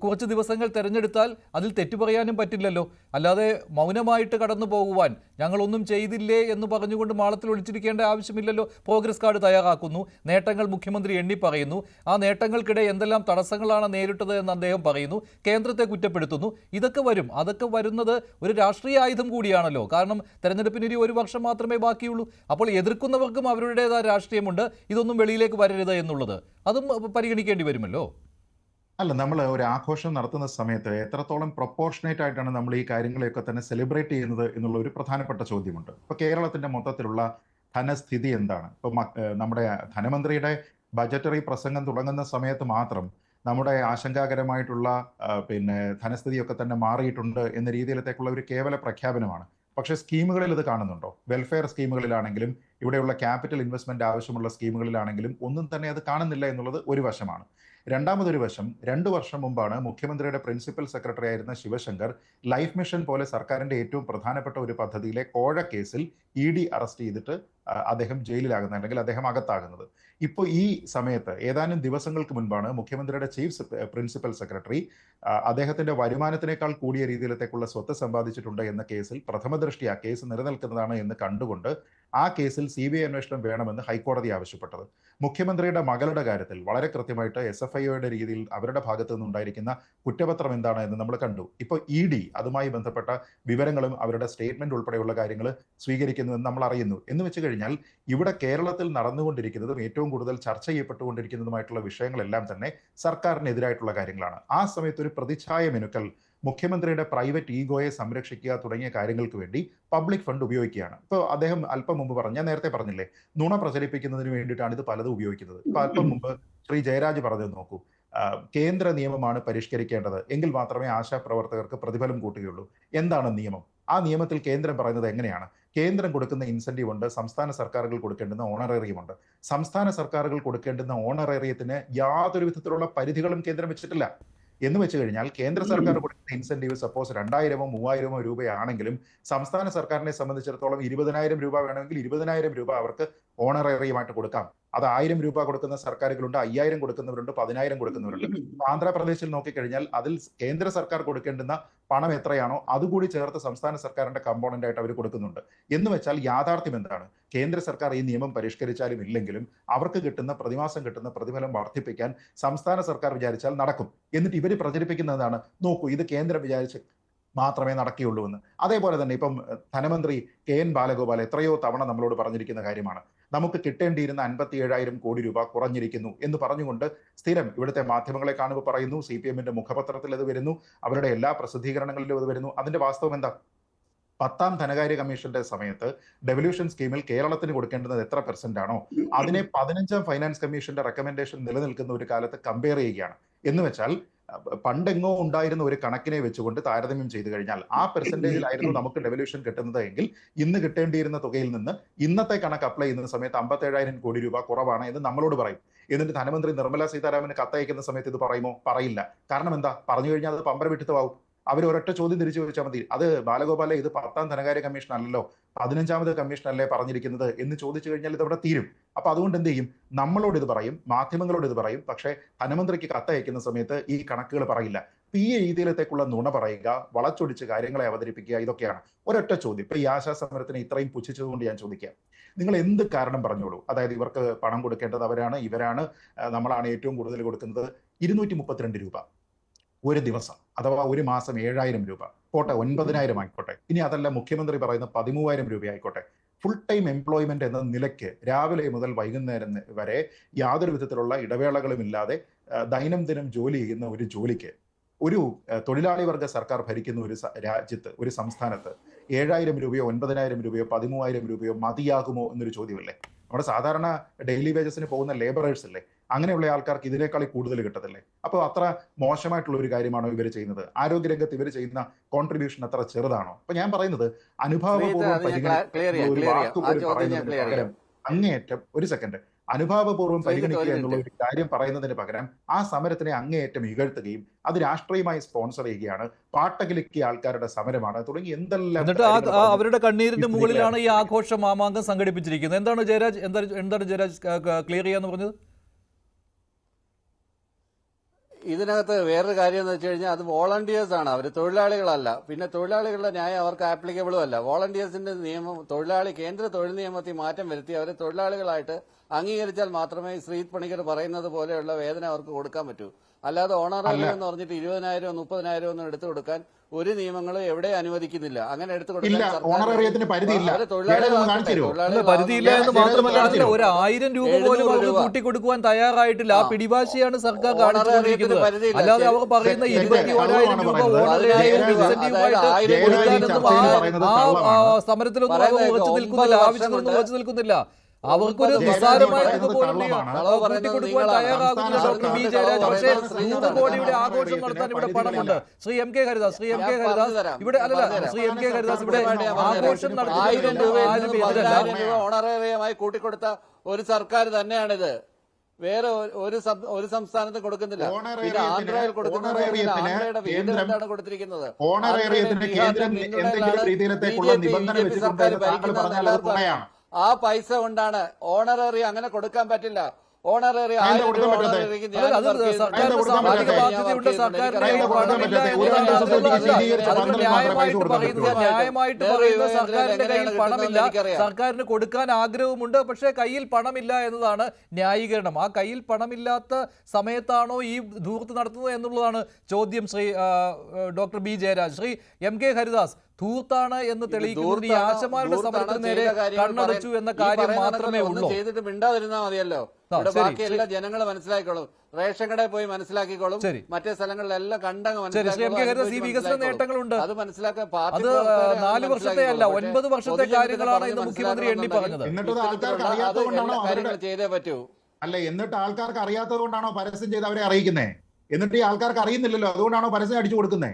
കുറച്ച് ദിവസങ്ങൾ തിരഞ്ഞെടുത്താൽ അതിൽ തെറ്റു പറയാനും പറ്റില്ലല്ലോ. അല്ലാതെ മൗനമായിട്ട് കടന്നു പോകുവാൻ ഞങ്ങളൊന്നും ചെയ്തില്ലേ എന്ന് പറഞ്ഞുകൊണ്ട് മാളത്തിൽ ഒളിച്ചിരിക്കേണ്ട ആവശ്യമില്ലല്ലോ. പ്രോഗ്രസ് കാർഡ് തയ്യാറാക്കുന്നു, നേട്ടങ്ങൾ മുഖ്യമന്ത്രി എണ്ണി പറയുന്നു, ആ നേട്ടങ്ങൾക്കിടെ എന്തെല്ലാം തടസ്സങ്ങളാണ് നേരിട്ടത് എന്ന് അദ്ദേഹം പറയുന്നു, കേന്ദ്രത്തെ കുറ്റപ്പെടുത്തുന്നു. ഇതൊക്കെ വരും. അതൊക്കെ വരുന്നത് ഒരു രാഷ്ട്രീയ ആയുധം കൂടിയാണല്ലോ. കാരണം തെരഞ്ഞെടുപ്പിന് ഇനി 1 വർഷം മാത്രമേ ബാക്കിയുള്ളൂ. അപ്പോൾ എതിർക്കുന്നവർക്കും അവരുടേതായ രാഷ്ട്രീയമുണ്ട്. ഇതൊന്നും വെളിയിലേക്ക് വരരുത് എന്നുള്ളത് അതും പരിഗണിക്കേണ്ടി വരുമല്ലോ. അല്ല, നമ്മൾ ഒരു ആഘോഷം നടത്തുന്ന സമയത്ത് എത്രത്തോളം പ്രൊപ്പോർഷനേറ്റ് ആയിട്ടാണ് നമ്മൾ ഈ കാര്യങ്ങളെയൊക്കെ തന്നെ സെലിബ്രേറ്റ് ചെയ്യുന്നത് എന്നുള്ള ഒരു പ്രധാനപ്പെട്ട ചോദ്യമുണ്ട്. ഇപ്പൊ കേരളത്തിന്റെ മൊത്തത്തിലുള്ള ധനസ്ഥിതി എന്താണ്? ഇപ്പൊ നമ്മുടെ ധനമന്ത്രിയുടെ ബജറ്ററി പ്രസംഗം തുടങ്ങുന്ന സമയത്ത് മാത്രം നമ്മുടെ ആശങ്കാകരമായിട്ടുള്ള ധനസ്ഥിതിയൊക്കെ തന്നെ മാറിയിട്ടുണ്ട് എന്ന രീതിയിലത്തേക്കുള്ള ഒരു കേവല പ്രഖ്യാപനമാണ്. പക്ഷേ സ്കീമുകളിൽ ഇത് കാണുന്നുണ്ടോ? വെൽഫെയർ സ്കീമുകളിലാണെങ്കിലും ഇവിടെയുള്ള ക്യാപിറ്റൽ ഇൻവെസ്റ്റ്മെന്റ് ആവശ്യമുള്ള സ്കീമുകളിലാണെങ്കിലും ഒന്നും തന്നെ അത് കാണുന്നില്ല എന്നുള്ളത് ഒരു വശമാണ്. രണ്ടാമതൊരു വശം, 2 വർഷം മുമ്പാണ് മുഖ്യമന്ത്രിയുടെ പ്രിൻസിപ്പൽ സെക്രട്ടറി ആയിരുന്ന ശിവശങ്കർ ലൈഫ് മിഷൻ പോലെ സർക്കാരിന്റെ ഏറ്റവും പ്രധാനപ്പെട്ട ഒരു പദ്ധതിയിലെ കോഴ കേസിൽ ED അറസ്റ്റ് ചെയ്തിട്ട് അദ്ദേഹം ജയിലിലാകുന്നത് അല്ലെങ്കിൽ അദ്ദേഹം അകത്താകുന്നത്. ഇപ്പോൾ ഈ സമയത്ത് ഏതാനും ദിവസങ്ങൾക്ക് മുൻപാണ് മുഖ്യമന്ത്രിയുടെ ചീഫ് പ്രിൻസിപ്പൽ സെക്രട്ടറി അദ്ദേഹത്തിന്റെ വരുമാനത്തിനേക്കാൾ കൂടിയ രീതിയിലത്തേക്കുള്ള സ്വത്ത് സമ്പാദിച്ചിട്ടുണ്ട് എന്ന കേസിൽ പ്രഥമ ദൃഷ്ടിയ കേസ് നിലനിൽക്കുന്നതാണ് എന്ന് കണ്ടുകൊണ്ട് ആ കേസിൽ CBI അന്വേഷണം വേണമെന്ന് ഹൈക്കോടതി ആവശ്യപ്പെട്ടത്. മുഖ്യമന്ത്രിയുടെ മകളുടെ കാര്യത്തിൽ വളരെ കൃത്യമായിട്ട് SFIOയുടെ രീതിയിൽ അവരുടെ ഭാഗത്തു നിന്നുണ്ടായിരിക്കുന്ന കുറ്റപത്രം എന്താണ് എന്ന് നമ്മൾ കണ്ടു. ഇപ്പോൾ ED അതുമായി ബന്ധപ്പെട്ട വിവരങ്ങളും അവരുടെ സ്റ്റേറ്റ്മെന്റ് ഉൾപ്പെടെയുള്ള കാര്യങ്ങൾ സ്വീകരിക്കുന്നുവെന്ന് നമ്മൾ അറിയുന്നു. എന്ന് വെച്ച് കഴിഞ്ഞാൽ ഇവിടെ കേരളത്തിൽ നടന്നുകൊണ്ടിരിക്കുന്നതും ഏറ്റവും കൂടുതൽ ചർച്ച ചെയ്യപ്പെട്ടുകൊണ്ടിരിക്കുന്നതുമായിട്ടുള്ള വിഷയങ്ങളെല്ലാം തന്നെ സർക്കാരിനെതിരായിട്ടുള്ള കാര്യങ്ങളാണ്. ആ സമയത്ത് ഒരു പ്രതിച്ഛായ മിനുക്കൽ മുഖ്യമന്ത്രിയുടെ പ്രൈവറ്റ് ഈഗോയെ സംരക്ഷിക്കുക തുടങ്ങിയ കാര്യങ്ങൾക്ക് വേണ്ടി പബ്ലിക് ഫണ്ട് ഉപയോഗിക്കുകയാണ്. ഇപ്പോൾ അദ്ദേഹം അല്പം മുമ്പ് ഞാൻ നേരത്തെ പറഞ്ഞില്ലേ, നുണ പ്രചരിപ്പിക്കുന്നതിന് വേണ്ടിയിട്ടാണ് ഇത് പലതും ഉപയോഗിക്കുന്നത്. ഇപ്പൊ അല്പം മുമ്പ് ശ്രീ ജയരാജ് പറഞ്ഞത് നോക്കൂ, കേന്ദ്ര നിയമമാണ് പരിഷ്കരിക്കേണ്ടത്, എങ്കിൽ മാത്രമേ ആശാപ്രവർത്തകർക്ക് പ്രതിഫലം കൂട്ടുകയുള്ളൂ. എന്താണ് നിയമം? ആ നിയമത്തിൽ കേന്ദ്രം പറയുന്നത് എങ്ങനെയാണ്? കേന്ദ്രം കൊടുക്കുന്ന ഇൻസെന്റീവ് ഉണ്ട്, സംസ്ഥാന സർക്കാരുകൾ കൊടുക്കേണ്ടുന്ന ഓണറേറിയം ഉണ്ട്. സംസ്ഥാന സർക്കാരുകൾ കൊടുക്കേണ്ടുന്ന ഓണറേറിയത്തിന് യാതൊരു വിധത്തിലുള്ള പരിധികളും കേന്ദ്രം വെച്ചിട്ടില്ല. എന്ന് വെച്ച് കഴിഞ്ഞാൽ കേന്ദ്ര സർക്കാർ കൊടുക്കുന്ന ഇൻസെന്റീവ് സപ്പോസ് 2000-ഓ 3000-ഓ രൂപയാണെങ്കിലും സംസ്ഥാന സർക്കാരിനെ സംബന്ധിച്ചിടത്തോളം 20,000 രൂപ വേണമെങ്കിൽ 20,000 രൂപ അവർക്ക് ഓണറേറിയമായിട്ട് കൊടുക്കാം. അത് 1000 രൂപ കൊടുക്കുന്ന സർക്കാരുകളുണ്ട്, 5000 കൊടുക്കുന്നവരുണ്ട്, 10,000 കൊടുക്കുന്നവരുണ്ട്. ആന്ധ്രാപ്രദേശിൽ നോക്കിക്കഴിഞ്ഞാൽ അതിൽ കേന്ദ്ര സർക്കാർ കൊടുക്കേണ്ടുന്ന പണം എത്രയാണോ അതുകൂടി ചേർത്ത് സംസ്ഥാന സർക്കാരിന്റെ കമ്പോണന്റ് ആയിട്ട് അവർ കൊടുക്കുന്നുണ്ട്. എന്ന് വെച്ചാൽ യാഥാർത്ഥ്യം എന്താണ്? കേന്ദ്ര സർക്കാർ ഈ നിയമം പരിഷ്കരിച്ചാലും ഇല്ലെങ്കിലും അവർക്ക് കിട്ടുന്ന പ്രതിമാസം കിട്ടുന്ന പ്രതിഫലം വർദ്ധിപ്പിക്കാൻ സംസ്ഥാന സർക്കാർ വിചാരിച്ചാൽ നടക്കും. എന്നിട്ട് ഇവർ പ്രചരിപ്പിക്കുന്നതാണ്, നോക്കൂ ഇത് കേന്ദ്രം വിചാരിച്ച് മാത്രമേ നടക്കുകയുള്ളൂ എന്ന്. അതേപോലെ തന്നെ ഇപ്പം ധനമന്ത്രി KN ബാലഗോപാൽ എത്രയോ തവണ നമ്മളോട് പറഞ്ഞിരിക്കുന്ന കാര്യമാണ്, നമുക്ക് കിട്ടേണ്ടിയിരുന്ന 57,000 കോടി രൂപ കുറഞ്ഞിരിക്കുന്നു എന്ന് പറഞ്ഞുകൊണ്ട് സ്ഥിരം ഇവിടുത്തെ മാധ്യമങ്ങളെ കാണുമ്പോൾ പറയുന്നു, CPM-ന്റെ മുഖപത്രത്തിൽ അത് വരുന്നു, അവരുടെ എല്ലാ പ്രസിദ്ധീകരണങ്ങളിലും അത് വരുന്നു. അതിന്റെ വാസ്തവം എന്താ? 10ാം ധനകാര്യ കമ്മീഷന്റെ സമയത്ത് ഡെവല്യൂഷൻ സ്കീമിൽ കേരളത്തിന് കൊടുക്കേണ്ടത് എത്ര % അതിനെ 15ാം ഫൈനാൻസ് കമ്മീഷന്റെ റെക്കമെൻഡേഷൻ നിലനിൽക്കുന്ന ഒരു കാലത്ത് കമ്പയർ ചെയ്യുകയാണ്. എന്ന് വെച്ചാൽ പണ്ടെങ്ങോ ഉണ്ടായിരുന്ന ഒരു കണക്കിനെ വെച്ചുകൊണ്ട് താരതമ്യം ചെയ്തു കഴിഞ്ഞാൽ ആ പെർസെന്റേജിലായിരുന്നു നമുക്ക് ഡെവല്യൂഷൻ കിട്ടുന്നത് എങ്കിൽ ഇന്ന് കിട്ടേണ്ടിയിരുന്ന തുകയിൽ നിന്ന് ഇന്നത്തെ കണക്ക് അപ്ലൈ ചെയ്യുന്ന സമയത്ത് 57,000 കോടി രൂപ കുറവാണ് എന്ന് നമ്മളോട് പറയും. എന്നിട്ട് ധനമന്ത്രി നിർമ്മല സീതാരാമന് കത്തയക്കുന്ന സമയത്ത് ഇത് പറയുമോ? പറയില്ല. കാരണം എന്താ? പറഞ്ഞു കഴിഞ്ഞാൽ അത് പമ്പര വിട്ടുവാകും. അവർ ഒരൊറ്റ ചോദ്യം തിരിച്ചു ചോദിച്ചാൽ മതി, അത് ബാലഗോപാലെ ഇത് 10ാം ധനകാര്യ കമ്മീഷൻ അല്ലല്ലോ, 15ാമത് കമ്മീഷൻ അല്ലേ പറഞ്ഞിരിക്കുന്നത് എന്ന് ചോദിച്ചു കഴിഞ്ഞാൽ ഇതവിടെ തീരും. അപ്പൊ അതുകൊണ്ട് എന്ത് ചെയ്യും? നമ്മളോട് ഇത് പറയും, മാധ്യമങ്ങളോട് ഇത് പറയും, പക്ഷേ ധനമന്ത്രിക്ക് കത്തയക്കുന്ന സമയത്ത് ഈ കണക്കുകൾ പറയില്ല. ഈ രീതിയിലത്തേക്കുള്ള നുണ പറയുക, വളച്ചൊടിച്ച് കാര്യങ്ങളെ അവതരിപ്പിക്കുക, ഇതൊക്കെയാണ്. ഒരൊറ്റ ചോദ്യം, ഇപ്പൊ ഈ ആശാസമരത്തിനെ ഇത്രയും പുച്ഛിച്ചതുകൊണ്ട് ഞാൻ ചോദിക്കാം, നിങ്ങൾ എന്ത് കാരണം പറഞ്ഞോളൂ, അതായത് ഇവർക്ക് പണം കൊടുക്കേണ്ടത് അവരാണ്, ഇവരാണ്, നമ്മളാണ് ഏറ്റവും കൂടുതൽ കൊടുക്കുന്നത്. 232 രൂപ ഒരു ദിവസം, അഥവാ ഒരു മാസം 7,000 രൂപ പോട്ടെ, 9,000 ആയിക്കോട്ടെ, ഇനി അതല്ല മുഖ്യമന്ത്രി പറയുന്ന 13,000 രൂപ ആയിക്കോട്ടെ. ഫുൾ ടൈം എംപ്ലോയ്മെന്റ് എന്ന നിലയ്ക്ക് രാവിലെ മുതൽ വൈകുന്നേരം വരെ യാതൊരു വിധത്തിലുള്ള ഇടവേളകളും ഇല്ലാതെ ദൈനംദിനം ജോലി ചെയ്യുന്ന ഒരു ജോലിക്ക് ഒരു തൊഴിലാളി വർഗ സർക്കാർ ഭരിക്കുന്ന ഒരു രാജ്യത്ത്, ഒരു സംസ്ഥാനത്ത് 7,000 രൂപയോ 9,000 രൂപയോ 13,000 രൂപയോ മതിയാകുമോ എന്നൊരു ചോദ്യമല്ലേ? നമ്മുടെ സാധാരണ ഡെയിലി വേജസിന് പോകുന്ന ലേബറേഴ്സ് അല്ലേ, അങ്ങനെയുള്ള ആൾക്കാർക്ക് ഇതിനേക്കാൾ കൂടുതൽ കിട്ടത്തില്ലേ? അപ്പോൾ അത്ര മോശമായിട്ടുള്ള ഒരു കാര്യമാണോ ഇവർ ചെയ്യുന്നത്? ആരോഗ്യരംഗത്ത് ഇവർ ചെയ്യുന്ന കോൺട്രിബ്യൂഷൻ അത്ര ചെറുതാണോ? അപ്പൊ ഞാൻ പറയുന്നത് അനുഭാവപൂർവ്വം അങ്ങേയറ്റം ഒരു സെക്കൻഡ് അനുഭാവപൂർവ്വം പരിഗണിക്കുക എന്നുള്ള ഒരു കാര്യം പറയുന്നതിന് പകരം ആ സമരത്തിനെ അങ്ങേയറ്റം ഇകഴ്ത്തുകയും അത് രാഷ്ട്രീയമായി സ്പോൺസർ ചെയ്യുകയാണ്, പാട്ടകിലിക്കിയ ആൾക്കാരുടെ സമരമാണ് തുടങ്ങി എന്തെല്ലാം. എന്നിട്ട് അവരുടെ കണ്ണീരിന്റെ മുകളിലാണ് ഈ ആഘോഷ മാമാങ്കം സംഘടിപ്പിച്ചിരിക്കുന്നത്. എന്താണ് ജയരാജ് ക്ലിയർ ചെയ്യാന്ന് പറഞ്ഞത്? ഇതിനകത്ത് വേറൊരു കാര്യം എന്ന് വെച്ച് കഴിഞ്ഞാൽ അത് വോളണ്ടിയേഴ്സ് ആണ്, അവർ തൊഴിലാളികളല്ല. പിന്നെ തൊഴിലാളികളുടെ ന്യായം അവർക്ക് ആപ്ലിക്കബിളും അല്ല. വോളണ്ടിയേഴ്സിന്റെ നിയമം കേന്ദ്ര തൊഴിൽ നിയമത്തിൽ മാറ്റം വരുത്തി അവരെ തൊഴിലാളികളായിട്ട് അംഗീകരിച്ചാൽ മാത്രമേ ശ്രീജിത്ത് പണിക്കർ പറയുന്നത് പോലെയുള്ള വേതനം അവർക്ക് കൊടുക്കാൻ പറ്റൂ. അല്ലാതെ ഓണററി എന്ന് പറഞ്ഞിട്ട് 20,000 30,000 ഒന്നും എടുത്തു കൊടുക്കാൻ ഒരു നിയമങ്ങളും എവിടെ അനുവദിക്കുന്നില്ല. അങ്ങനെ എടുത്തു പരിധിയില്ല എന്ന് മാത്രമല്ല, 1,000 രൂപ പോലും അവർക്ക് കൂട്ടിക്കൊടുക്കുവാൻ തയ്യാറായിട്ടില്ല. ആ പിടിവാശിയാണ് സർക്കാർ കാണിച്ചുകൊണ്ടിരിക്കുന്നത്. അല്ലാതെ അവർ പറയുന്ന 21,000 രൂപ സമരത്തിലൊന്നും അവർ ഉറച്ചു നിൽക്കുന്നില്ല, ആവശ്യത്തിനൊന്നും ഉറച്ചു നിൽക്കുന്നില്ല. അവർക്കൊരു നിസ്സാരമായ കൂട്ടിക്കൊടുക്കുവാൻ തയ്യാറാകുന്നില്ല ഡോക്ടർ ബി ജയരാജ്. പക്ഷേ 100 കോടിയുടെ ആഘോഷം നടത്താൻ ഇവിടെ പണമുണ്ട്. ശ്രീ എം കെ ഹരിദാസ് ഇവിടെ ഇവിടെ ആഘോഷം നടത്തുന്ന ഓണറേറിയമായി കൂട്ടിക്കൊടുത്ത ഒരു സർക്കാർ തന്നെയാണിത്. വേറെ ഒരു സംസ്ഥാനത്ത് കൊടുക്കുന്നില്ല. പിന്നെ ആന്ധ്രയിൽ കൊടുക്കുന്നത് ആന്ധ്രയുടെ വീണ്ടും എന്താണ് കൊടുത്തിരിക്കുന്നത്? സർക്കാർ ഭരിക്കുന്ന ആ പൈസ കൊണ്ടാണ് ഓണററി അങ്ങനെ കൊടുക്കാൻ പറ്റില്ല. ഓണററി ന്യായമായിട്ട് പറയുന്ന സർക്കാരിന്റെ കയ്യിൽ പണമില്ല, സർക്കാരിന് കൊടുക്കാൻ ആഗ്രഹമുണ്ട്, പക്ഷേ കയ്യിൽ പണമില്ല എന്നതാണ് ന്യായീകരണം. ആ കയ്യിൽ പണമില്ലാത്ത സമയത്താണോ ഈ ധൂർത്ത് നടത്തുന്നത് എന്നുള്ളതാണ് ചോദ്യം. Shri doctor B Jayaraj, Shri M K Haridas, ധൂർത്താണ് എന്ന് തെളിയിക്കുന്നത് ഈ ആശമാരുടെ സമരത്തിന് നേരെ കണ്ണടച്ചു എന്ന കാര്യം മാത്രമേ ഉള്ളൂ. ചെയ്തിട്ട് മിണ്ടാതിരുന്നാ മതിയല്ലോ. ബാക്കി എല്ലാ ജനങ്ങളും മനസ്സിലാക്കിക്കോളും, റേഷൻ കടയിൽ പോയി മനസ്സിലാക്കിക്കോളും, മറ്റേ സ്ഥലങ്ങളിലെല്ലാം കണ്ടങ്ങ് നേട്ടങ്ങളുണ്ട്. അത് മനസ്സിലാക്കാൻ അത് 4 വർഷത്തെ അല്ല 9 വർഷത്തെ കാര്യങ്ങളാണ് ഇന്ന് മുഖ്യമന്ത്രി എണ്ണി പറഞ്ഞത്. കാര്യങ്ങൾ ചെയ്തേ പറ്റൂ. അല്ല, എന്നിട്ട് ആൾക്കാർക്ക് അറിയാത്തത് കൊണ്ടാണോ പരസ്യം ചെയ്ത് അവരെ അറിയിക്കുന്നേ? എന്നിട്ട് ഈ ആൾക്കാർക്ക് അറിയുന്നില്ലല്ലോ, അതുകൊണ്ടാണോ പരസ്യം അടിച്ചു കൊടുക്കുന്നേ?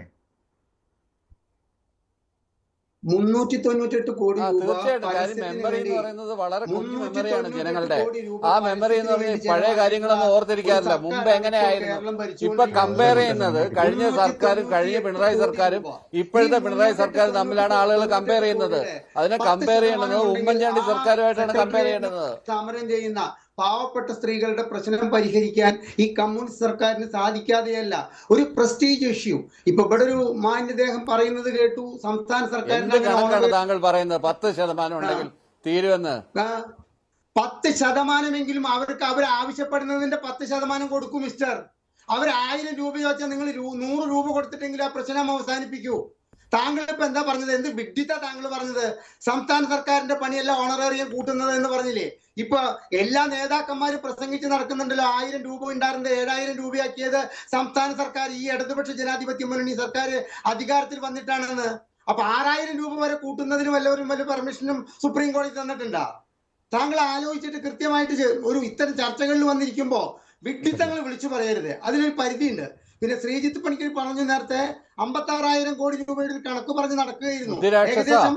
398 കോടി തീർച്ചയായിട്ടും മെമ്മറി എന്ന് പറയുന്നത് വളരെ കുഞ്ഞു മെമ്മറിയാണ് ജനങ്ങളുടെ. ആ മെമ്മറി എന്ന് പറഞ്ഞാൽ പഴയ കാര്യങ്ങളൊന്നും ഓർത്തിരിക്കാറില്ല. മുമ്പ് എങ്ങനെയായിരുന്നു ഇപ്പൊ കമ്പയർ ചെയ്യുന്നത് കഴിഞ്ഞ സർക്കാരും കഴിഞ്ഞ പിണറായി സർക്കാരും ഇപ്പോഴത്തെ പിണറായി സർക്കാരും തമ്മിലാണ് ആളുകൾ കമ്പയർ ചെയ്യുന്നത്. അതിനെ കമ്പയർ ചെയ്യേണ്ടത് ഉമ്മൻചാണ്ടി സർക്കാരുമായിട്ടാണ് കമ്പയർ ചെയ്യേണ്ടത്. സമരം ചെയ്യുന്ന പാവപ്പെട്ട സ്ത്രീകളുടെ പ്രശ്നം പരിഹരിക്കാൻ ഈ കമ്മ്യൂണിസ്റ്റ് സർക്കാരിന് സാധിക്കാതെയല്ല, ഒരു പ്രസ്റ്റീജ് ഇഷ്യൂ. ഇപ്പൊ ഇവിടെ ഒരു മാന്യദേഹം പറയുന്നത് കേട്ടു, സംസ്ഥാന സർക്കാരിന്റെ താങ്കൾ പറയുന്നത് 10% ഉണ്ടെങ്കിൽ തീരുവെന്ന്. 10% അവർ ആവശ്യപ്പെടുന്നതിന്റെ 10% കൊടുക്കും മിസ്റ്റർ. അവർ 1000 രൂപ ചോദിച്ചാൽ നിങ്ങൾ 100 രൂപ കൊടുത്തിട്ടെങ്കിൽ ആ പ്രശ്നം അവസാനിപ്പിക്കൂ. താങ്കൾ ഇപ്പൊ എന്താ പറഞ്ഞത്? എന്ത് വിഡ്ഢിത്ത താങ്കൾ പറഞ്ഞത്? സംസ്ഥാന സർക്കാരിന്റെ പണിയല്ല ഓണറേറിയം കൂട്ടുന്നത് എന്ന് പറഞ്ഞില്ലേ? ഇപ്പൊ എല്ലാ നേതാക്കന്മാരും പ്രസംഗിച്ച് നടക്കുന്നുണ്ടല്ലോ, 1000 രൂപ ഉണ്ടായിരുന്നത് 7000 രൂപയാക്കിയത് സംസ്ഥാന സർക്കാർ, ഈ ഇടതുപക്ഷ ജനാധിപത്യ മുന്നണി സർക്കാർ അധികാരത്തിൽ വന്നിട്ടാണെന്ന്. അപ്പൊ 6000 രൂപ വരെ കൂട്ടുന്നതിന് വല്ല പെർമിഷനും സുപ്രീം കോടതി തന്നിട്ടുണ്ടോ? താങ്കൾ ആലോചിച്ചിട്ട് കൃത്യമായിട്ട് ഒരു ഇത്തരം ചർച്ചകളിൽ വന്നിരിക്കുമ്പോ വിഡ്ഢിത്തങ്ങൾ വിളിച്ചു പറയരുത്, അതിനൊരു പരിധിയുണ്ട്. പിന്നെ ശ്രീജിത്ത് പണിക്കർ പറഞ്ഞു നേരത്തെ 56,000 കോടി രൂപയുടെ ഒരു കണക്ക് പറഞ്ഞ് നടക്കുകയായിരുന്നു. ഏകദേശം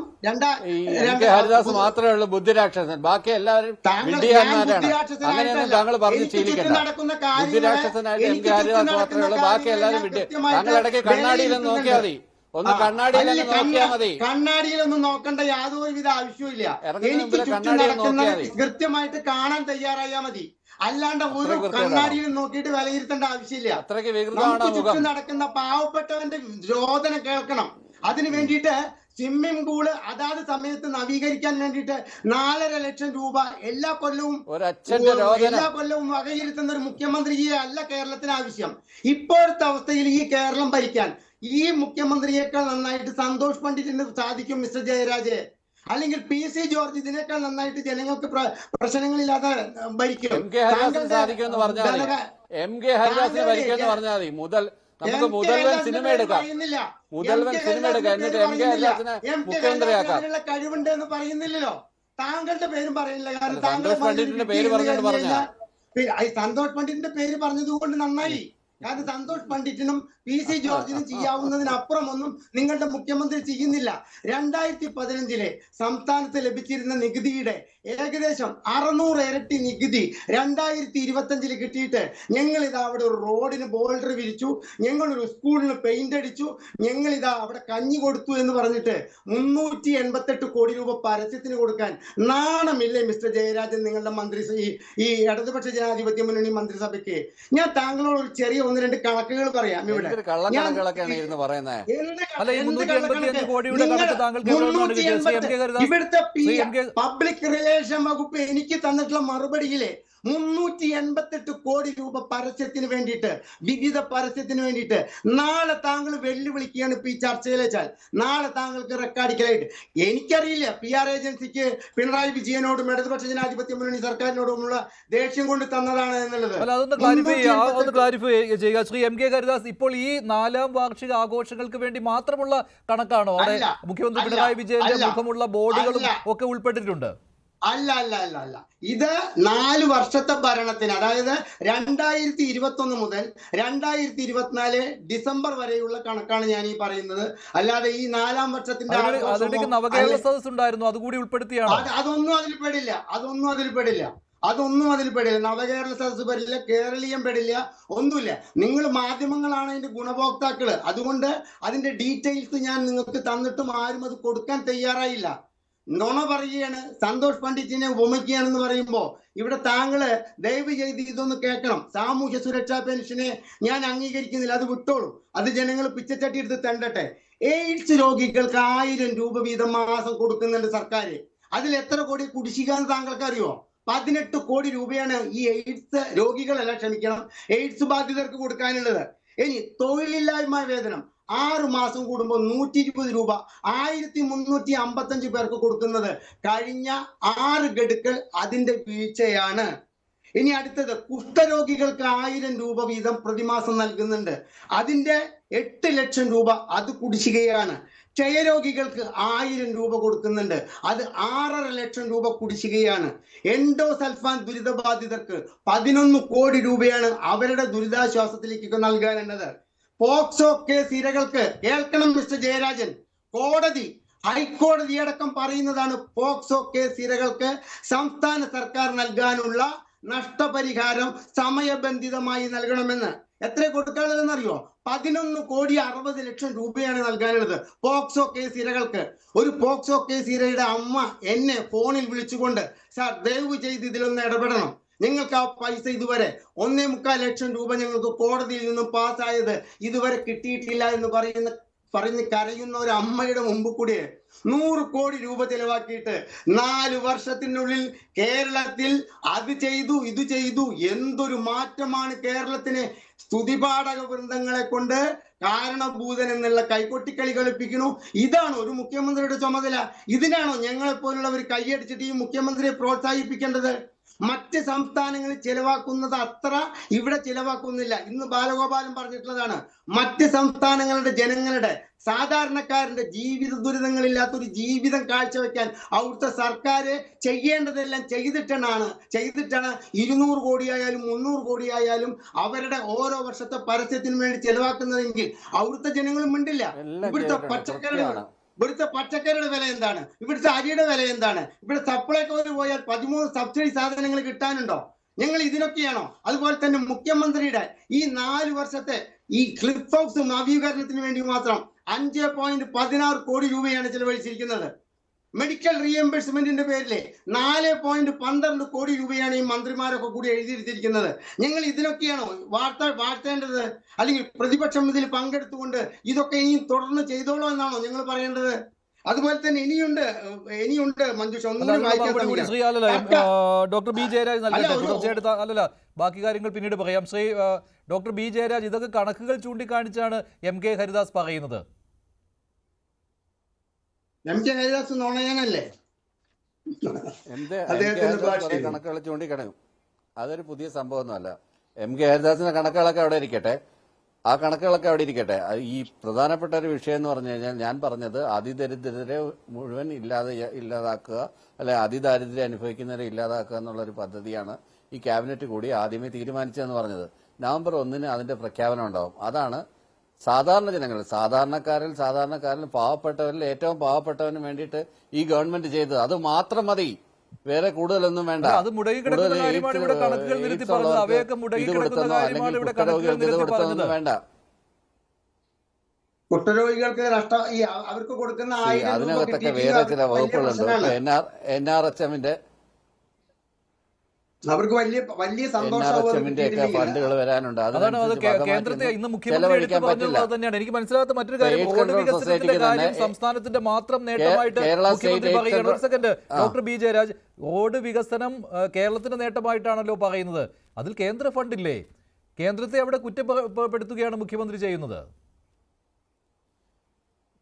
ഹരിദാസ് മാത്രമേ ഉള്ളൂ ബുദ്ധിരാക്ഷസൻ, ബാക്കി എല്ലാവരും താങ്കൾ പറഞ്ഞു ശീലിക്കണ്ട. ബുദ്ധിരാക്ഷസനായിട്ട് എം കെ ഹരിദാസ് മാത്രമേ ഉള്ളൂ, ബാക്കി എല്ലാവരും താങ്കൾ ഇടയ്ക്ക് കണ്ണാടിയിലൊന്ന് നോക്കിയാൽ മതി, ഒന്ന് കണ്ണാടിയിലൊന്ന് നോക്കിയാൽ മതി. കണ്ണാടിയിലൊന്നും നോക്കേണ്ട യാതൊരുവിധ ആവശ്യമില്ല. എനിക്ക് ചുറ്റും നടക്കുന്ന കൃത്യമായിട്ട് കാണാൻ തയ്യാറായാൽ മതി, അല്ലാണ്ട് ഒരു കണ്ണാടിയിൽ നോക്കിയിട്ട് വിലയിരുത്തേണ്ട ആവശ്യമില്ല. നമുക്ക് ചുറ്റും നടക്കുന്ന പാവപ്പെട്ടവന്റെ രോദന കേൾക്കണം. അതിനു വേണ്ടിയിട്ട് സ്വിമ്മിംഗ് പൂള് അതാത് സമയത്ത് നവീകരിക്കാൻ വേണ്ടിയിട്ട് 4.5 ലക്ഷം രൂപ എല്ലാ കൊല്ലവും വകയിരുത്തുന്ന ഒരു മുഖ്യമന്ത്രിയെ അല്ല കേരളത്തിന് ആവശ്യം. ഇപ്പോഴത്തെ അവസ്ഥയിൽ ഈ കേരളം ഭരിക്കാൻ ഈ മുഖ്യമന്ത്രിയേക്കാൾ നന്നായിട്ട് സന്തോഷ് പണ്ഡിറ്റിന് സാധിക്കും മിസ്റ്റർ ജയരാജ്, അല്ലെങ്കിൽ PC ജോർജ് ഇതിനേക്കാൾ നന്നായിട്ട് ജനങ്ങൾക്ക് പ്രശ്നങ്ങളില്ലാതെ ഭരിക്കും. എം കെ ഹരിദാസിന് സാധിക്കുമെന്ന് പറഞ്ഞാൽ മതി. നമുക്ക് മുതൽവൻ സിനിമ എടുക്കാം, എന്നിട്ട് എം കെ ഹരിദാസിനെ മുഖ്യമന്ത്രിയാക്കാം. കഴിവുണ്ട് എന്ന് പറയുന്നില്ലല്ലോ, താങ്കളുടെ പേരും പറയുന്നില്ല. കാരണം സന്തോഷ് പണ്ഡിറ്റിന്റെ പേര് പറഞ്ഞത് സന്തോഷ് പണ്ഡിറ്റിന്റെ പേര് പറഞ്ഞത് കൊണ്ട് നന്നായി. കാരണം സന്തോഷ് പണ്ഡിറ്റിനും PC ജോർജിനും ചെയ്യാവുന്നതിനപ്പുറം ഒന്നും നിങ്ങളുടെ മുഖ്യമന്ത്രി ചെയ്യുന്നില്ല. 2015 സംസ്ഥാനത്ത് ലഭിച്ചിരുന്ന നികുതിയുടെ ഏകദേശം 600 ഇരട്ടി നികുതി 2025 കിട്ടിയിട്ട് ഞങ്ങൾ ഇതാ അവിടെ ഒരു റോഡിന് ബോൾഡർ വിരിച്ചു, ഞങ്ങളൊരു സ്കൂളിന് പെയിന്റ് അടിച്ചു, ഞങ്ങൾ ഇതാ അവിടെ കഞ്ഞി കൊടുത്തു എന്ന് പറഞ്ഞിട്ട് 388 കോടി രൂപ പരസ്യത്തിന് കൊടുക്കാൻ നാണമില്ലേ മിസ്റ്റർ ജയരാജൻ നിങ്ങളുടെ മന്ത്രി ഈ ഇടതുപക്ഷ ജനാധിപത്യ മുന്നണി മന്ത്രിസഭയ്ക്ക്? ഞാൻ താങ്കളോട് ഒരു ചെറിയ 1-2 കണക്കുകൾ പറയാം. ഇവിടെ ഇവിടുത്തെ പബ്ലിക് റിലേഷൻ വകുപ്പ് എനിക്ക് തന്നിട്ടുള്ള മറുപടിയിലെ 388 കോടി രൂപ പരസ്യത്തിന് വേണ്ടിയിട്ട്, വിവിധ പരസ്യത്തിന് വേണ്ടിയിട്ട് നാളെ താങ്കൾ വെല്ലുവിളിക്കുകയാണ് ഇപ്പൊ ഈ ചർച്ചയിൽ വെച്ചാൽ. നാളെ താങ്കൾക്ക് റെക്കോർഡിക്കലായിട്ട് എനിക്കറിയില്ല PR ഏജൻസിക്ക് പിണറായി വിജയനോടും ഇടതുപക്ഷ ജനാധിപത്യ മുന്നണി സർക്കാരിനോടുമുള്ള ദേഷ്യം കൊണ്ട് തന്നതാണ് എന്നുള്ളത്. ശ്രീ എം കെ ഹരിദാസ്, ഇപ്പോൾ ഈ 4ാം വാർഷിക ആഘോഷങ്ങൾക്ക് വേണ്ടി മാത്രമുള്ള കണക്കാണോ? അവിടെ മുഖ്യമന്ത്രി പിണറായി വിജയന്റെ മുഖമുള്ള ബോർഡുകളും ഒക്കെ ഉൾപ്പെട്ടിട്ടുണ്ട്? അല്ല. ഇത് 4 വർഷത്തെ ഭരണത്തിന്, അതായത് 2021 മുതൽ 2024 ഡിസംബർ വരെയുള്ള കണക്കാണ് ഞാൻ ഈ പറയുന്നത്. അല്ലാതെ ഈ 4ാം വർഷത്തിന്റെ നവകേരള സദസ് ഉണ്ടായിരുന്നു, അതുകൂടി ഉൾപ്പെടുത്തിയാണ്. അതൊന്നും അതിൽ പെടില്ല. നവകേരള സദസ് പെടില്ല, കേരളീയം പെടില്ല, ഒന്നുമില്ല. നിങ്ങൾ മാധ്യമങ്ങളാണ് അതിന്റെ ഗുണഭോക്താക്കള്. അതുകൊണ്ട് അതിന്റെ ഡീറ്റെയിൽസ് ഞാൻ നിങ്ങൾക്ക് തന്നിട്ടും ആരും അത് കൊടുക്കാൻ തയ്യാറായില്ല. നുണ പറയുകയാണ്, സന്തോഷ് പണ്ഡിറ്റിനെ ഉപമിക്കുകയാണെന്ന് പറയുമ്പോ ഇവിടെ താങ്കള് ദയവ് ചെയ്ത് ഇതൊന്ന് കേൾക്കണം. സാമൂഹ്യ സുരക്ഷാ പെൻഷനെ ഞാൻ അംഗീകരിക്കുന്നില്ല, അത് വിട്ടോളൂ, അത് ജനങ്ങൾ പിച്ചച്ചട്ടി എടുത്ത് തണ്ടട്ടെ. എയ്ഡ്സ് രോഗികൾക്ക് 1000 രൂപ വീതം മാസം കൊടുക്കുന്നുണ്ട് സർക്കാർ. അതിൽ എത്ര കോടി കുടിശ്ശികാന്ന് താങ്കൾക്ക് അറിയോ? 18 കോടി രൂപയാണ് ഈ എയ്ഡ്സ് രോഗികളല്ല, ക്ഷമിക്കണം, എയ്ഡ്സ് ബാധിതർക്ക് കൊടുക്കാനുള്ളത്. ഇനി തൊഴിലില്ലായ്മ വേതനം 6 മാസം കൂടുമ്പോൾ 120 രൂപ 1355 പേർക്ക് കൊടുക്കുന്നത് കഴിഞ്ഞ 6 ഗഡുക്കൾ അതിന്റെ വീഴ്ചയാണ്. ഇനി അടുത്തത് കുഷ്ഠരോഗികൾക്ക് 1000 രൂപ വീതം പ്രതിമാസം നൽകുന്നുണ്ട്, അതിന്റെ 8 ലക്ഷം രൂപ അത് കുടിശ്ശികയാണ്. ക്ഷയരോഗികൾക്ക് 1000 രൂപ കൊടുക്കുന്നുണ്ട്, അത് 6.5 ലക്ഷം രൂപ കുടിശ്ശികയാണ്. എൻഡോസൾഫാൻ ദുരിതബാധിതർക്ക് 11 കോടി രൂപയാണ് അവരുടെ ദുരിതാശ്വാസത്തിലേക്ക് നൽകാനുള്ളത്. പോക്സോ കേസ് ഇരകൾക്ക് കേൾക്കണം മിസ്റ്റർ ജയരാജൻ, കോടതി ഹൈക്കോടതി അടക്കം പറയുന്നതാണ് പോക്സോ കേസ് ഇരകൾക്ക് സംസ്ഥാന സർക്കാർ നൽകാനുള്ള നഷ്ടപരിഹാരം സമയബന്ധിതമായി നൽകണമെന്ന്. എത്ര കൊടുക്കാനുള്ളതെന്നറിയോ? 11 കോടി 60 ലക്ഷം രൂപയാണ് നൽകാനുള്ളത് പോക്സോ കേസ് ഇരകൾക്ക്. ഒരു പോക്സോ കേസ് ഇരയുടെ അമ്മ എന്നെ ഫോണിൽ വിളിച്ചുകൊണ്ട്, സാർ ദയവ് ചെയ്ത് ഇതിലൊന്ന് ഇടപെടണം, നിങ്ങൾക്ക് ആ പൈസ ഇതുവരെ 1.25 ലക്ഷം രൂപ ഞങ്ങൾക്ക് കോടതിയിൽ നിന്നും പാസ്സായത് ഇതുവരെ കിട്ടിയിട്ടില്ല എന്ന് പറഞ്ഞ് കരയുന്ന ഒരു അമ്മയുടെ മുമ്പ് കൂടി 100 കോടി രൂപ ചെലവാക്കിയിട്ട് 4 വർഷത്തിനുള്ളിൽ കേരളത്തിൽ അത് ചെയ്തു ഇത് ചെയ്തു. എന്തൊരു മാറ്റമാണ് കേരളത്തിന്. സ്തുതിപാഠക വൃന്ദങ്ങളെ കൊണ്ട് കാരണഭൂതൻ എന്നുള്ള കൈകൊട്ടിക്കളി കളിപ്പിക്കുന്നു. ഇതാണ് ഒരു മുഖ്യമന്ത്രിയുടെ ചുമതല. ഇതിനാണോ ഞങ്ങളെപ്പോലുള്ളവർ കൈയടിച്ചിട്ട് ഈ മുഖ്യമന്ത്രിയെ പ്രോത്സാഹിപ്പിക്കേണ്ടത്? മറ്റ് സംസ്ഥാനങ്ങളിൽ ചിലവാക്കുന്നത് അത്ര ഇവിടെ ചിലവാക്കുന്നില്ല. ഇന്ന് ബാലഗോപാലൻ പറഞ്ഞിട്ടുള്ളതാണ്, മറ്റ് സംസ്ഥാനങ്ങളുടെ ജനങ്ങളുടെ സാധാരണക്കാരന്റെ ജീവിത ദുരിതങ്ങളില്ലാത്തൊരു ജീവിതം കാഴ്ചവെക്കാൻ അവിടുത്തെ സർക്കാർ ചെയ്യേണ്ടതെല്ലാം ചെയ്തിട്ടാണ് 200 കോടിയായാലും 300 കോടിയായാലും അവരുടെ ഓരോ വർഷത്തെ പരസ്യത്തിന് വേണ്ടി ചെലവാക്കുന്നതെങ്കിൽ അവിടുത്തെ ജനങ്ങളും മിണ്ടില്ല. ഇവിടുത്തെ പച്ചക്കറിയുടെ വില എന്താണ്? ഇവിടുത്തെ അരിയുടെ വില എന്താണ്? ഇവിടെ സപ്ലൈകോയിൽ പോയാൽ 13 സബ്സിഡി സാധനങ്ങൾ കിട്ടാനുണ്ടോ? ഞങ്ങൾ ഇതിനൊക്കെയാണോ? അതുപോലെ തന്നെ മുഖ്യമന്ത്രിയുടെ ഈ 4 വർഷത്തെ ഈ ക്ലിഫ് ഹൗസ് നവീകരണത്തിന് വേണ്ടി മാത്രം 5.16 കോടി രൂപയാണ് ചെലവഴിച്ചിരിക്കുന്നത്. മെഡിക്കൽ റീഎംബേഴ്സ്മെന്റിന്റെ പേരിൽ 4.12 കോടി രൂപയാണ് ഈ മന്ത്രിമാരൊക്കെ കൂടി എഴുതിയിരിക്കുന്നത്. ഞങ്ങൾ ഇതിനൊക്കെയാണോ വാഴ്ത്തേണ്ടത്? അല്ലെങ്കിൽ പ്രതിപക്ഷം ഇതിൽ പങ്കെടുത്തുകൊണ്ട് ഇതൊക്കെ ഇനിയും തുടർന്ന് ചെയ്തോളൂ എന്നാണോ ഞങ്ങൾ പറയേണ്ടത്? അതുപോലെ തന്നെ ഇനിയുണ്ട് മഞ്ജുഷ, ഡോക്ടർ ബി ജയരാജ് അല്ലല്ല, ബാക്കി കാര്യങ്ങൾ പിന്നീട് പറയാം. ശ്രീ ഡോക്ടർ ബി ജയരാജ്, ഇതൊക്കെ കണക്കുകൾ ചൂണ്ടിക്കാണിച്ചാണ് MK ഹരിദാസ് പറയുന്നത്. MK ഹരിദാസ് നുണയനല്ലേ? കണക്കുകൾ ചൂണ്ടിക്കിടക്കും. അതൊരു പുതിയ സംഭവമൊന്നുമല്ല. MK ഹരിദാസിന്റെ കണക്കുകളൊക്കെ അവിടെ ഇരിക്കട്ടെ, ആ കണക്കുകളൊക്കെ അവിടെ ഇരിക്കട്ടെ. ഈ പ്രധാനപ്പെട്ട ഒരു വിഷയം എന്ന് പറഞ്ഞു കഴിഞ്ഞാൽ, ഞാൻ പറഞ്ഞത് അതിദരിദ്രരെ മുഴുവൻ ഇല്ലാതാക്കുക, അല്ലെ അതിദാരിദ്ര്യം അനുഭവിക്കുന്നവരെ ഇല്ലാതാക്കുക എന്നുള്ളൊരു പദ്ധതിയാണ് ഈ ക്യാബിനറ്റ് കൂടി ആദ്യമേ തീരുമാനിച്ചതെന്ന് പറഞ്ഞത്. നവംബർ 1 അതിന്റെ പ്രഖ്യാപനം ഉണ്ടാവും. അതാണ് സാധാരണ ജനങ്ങൾ, സാധാരണക്കാരിൽ പാവപ്പെട്ടവരിൽ ഏറ്റവും പാവപ്പെട്ടവന് വേണ്ടിയിട്ട് ഈ ഗവൺമെന്റ് ചെയ്തത്. അത് മാത്രം മതി, വേറെ കൂടുതലൊന്നും വേണ്ട. അത് മുടങ്ങിക്കിടക്കുന്ന കാര്യമാണ് ഇവിടെ കണക്കുകൾ നിരത്തി പറഞ്ഞത്. അവയൊക്കെ മുടങ്ങിക്കിടക്കുന്ന കാര്യമാണ് ഇവിടെ കണക്കുകൾ നിരത്തി പറഞ്ഞത്. വേണ്ട, കുഷ്ഠരോഗികൾക്ക് അവർക്ക് കൊടുക്കുന്ന അതിനകത്തൊക്കെ വേറെ ചില വകുപ്പുകളുണ്ട്. NRHMന്റെ അവർക്ക് വലിയ NRHMന്റെ ഒക്കെ ഫണ്ടുകൾ വരാനുണ്ട്. അതാണ് അത് കേന്ദ്രത്തെ ഇന്ന് മുഖ്യമന്ത്രി എടുത്തു പറഞ്ഞത് തന്നെയാണ്. എനിക്ക് മനസ്സിലാത്ത മറ്റൊരു കാര്യം, റോഡ് വികസനത്തിന്റെ കാര്യം സംസ്ഥാനത്തിന്റെ മാത്രം നേട്ടമായിട്ട് മുഖ്യമന്ത്രി പറയുകയാണ്. ഒരു second doctor B Jayaraj, road വികസനം കേരളത്തിന്റെ നേട്ടമായിട്ടാണല്ലോ പറയുന്നത്. അതിൽ കേന്ദ്ര ഫണ്ടില്ലേ? കേന്ദ്രത്തെ അവിടെ കുറ്റപ്പെടുത്തുകയാണ് മുഖ്യമന്ത്രി ചെയ്യുന്നത്.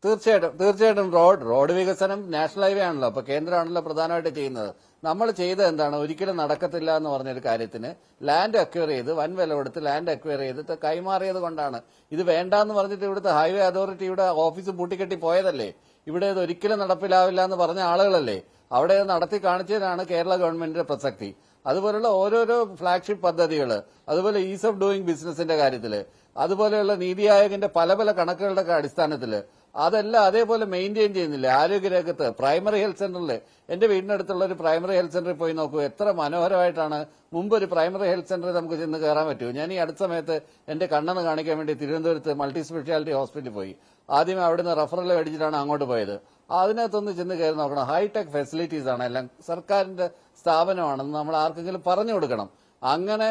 തീർച്ചയായിട്ടും റോഡ് വികസനം നാഷണൽ ഹൈവേ ആണല്ലോ, അപ്പൊ കേന്ദ്രമാണല്ലോ പ്രധാനമായിട്ട് ചെയ്യുന്നത്. നമ്മൾ ചെയ്തത് എന്താണ്? ഒരിക്കലും നടക്കത്തില്ല എന്ന് പറഞ്ഞൊരു കാര്യത്തിന് ലാൻഡ് അക്വയർ ചെയ്ത് വൻ വില കൊടുത്ത് ലാൻഡ് അക്വയർ ചെയ്തിട്ട് കൈമാറിയത് കൊണ്ടാണ്. ഇത് വേണ്ടാന്ന് പറഞ്ഞിട്ട് ഇവിടുത്തെ ഹൈവേ അതോറിറ്റിയുടെ ഓഫീസ് പൂട്ടിക്കെട്ടി പോയതല്ലേ? ഇവിടെ ഇത് ഒരിക്കലും നടപ്പിലാവില്ല എന്ന് പറഞ്ഞ ആളുകളല്ലേ? അവിടെ നടത്തി കാണിച്ചതിനാണ് കേരള ഗവൺമെന്റിന്റെ പ്രസക്തി. അതുപോലുള്ള ഓരോരോ ഫ്ളാഗ്ഷിപ്പ് പദ്ധതികൾ, അതുപോലെ ഈസ് ഓഫ് ഡൂയിങ് ബിസിനസിന്റെ കാര്യത്തില്, അതുപോലെയുള്ള നീതി ആയോഗിന്റെ പല കണക്കുകളുടെ അടിസ്ഥാനത്തില് അതെല്ലാം അതേപോലെ മെയിൻറ്റെയിൻ ചെയ്യുന്നില്ല. ആരോഗ്യരംഗത്ത് പ്രൈമറി ഹെൽത്ത് സെന്ററിൽ, എന്റെ വീടിനടുത്തുള്ള ഒരു പ്രൈമറി ഹെൽത്ത് സെന്ററിൽ പോയി നോക്കൂ, എത്ര മനോഹരമായിട്ടാണ്. മുമ്പ് ഒരു പ്രൈമറി ഹെൽത്ത് സെന്ററിൽ നമുക്ക് ചെന്ന് കയറാൻ പറ്റുമോ? ഞാൻ ഈ അടുത്ത സമയത്ത് എന്റെ കണ്ണെന്ന് കാണിക്കാൻ വേണ്ടി തിരുവനന്തപുരത്ത് മൾട്ടി സ്പെഷ്യാലിറ്റി ഹോസ്പിറ്റലിൽ പോയി. ആദ്യമേ അവിടുന്ന് റെഫറൽ മേടിച്ചിട്ടാണ് അങ്ങോട്ട് പോയത്. അതിനകത്തൊന്ന് ചെന്ന് കയറി നോക്കണം. ഹൈടെക് ഫെസിലിറ്റീസ് ആണ്, എല്ലാം സർക്കാരിന്റെ സ്ഥാപനമാണെന്ന് നമ്മൾ ആർക്കെങ്കിലും പറഞ്ഞു കൊടുക്കണം. അങ്ങനെ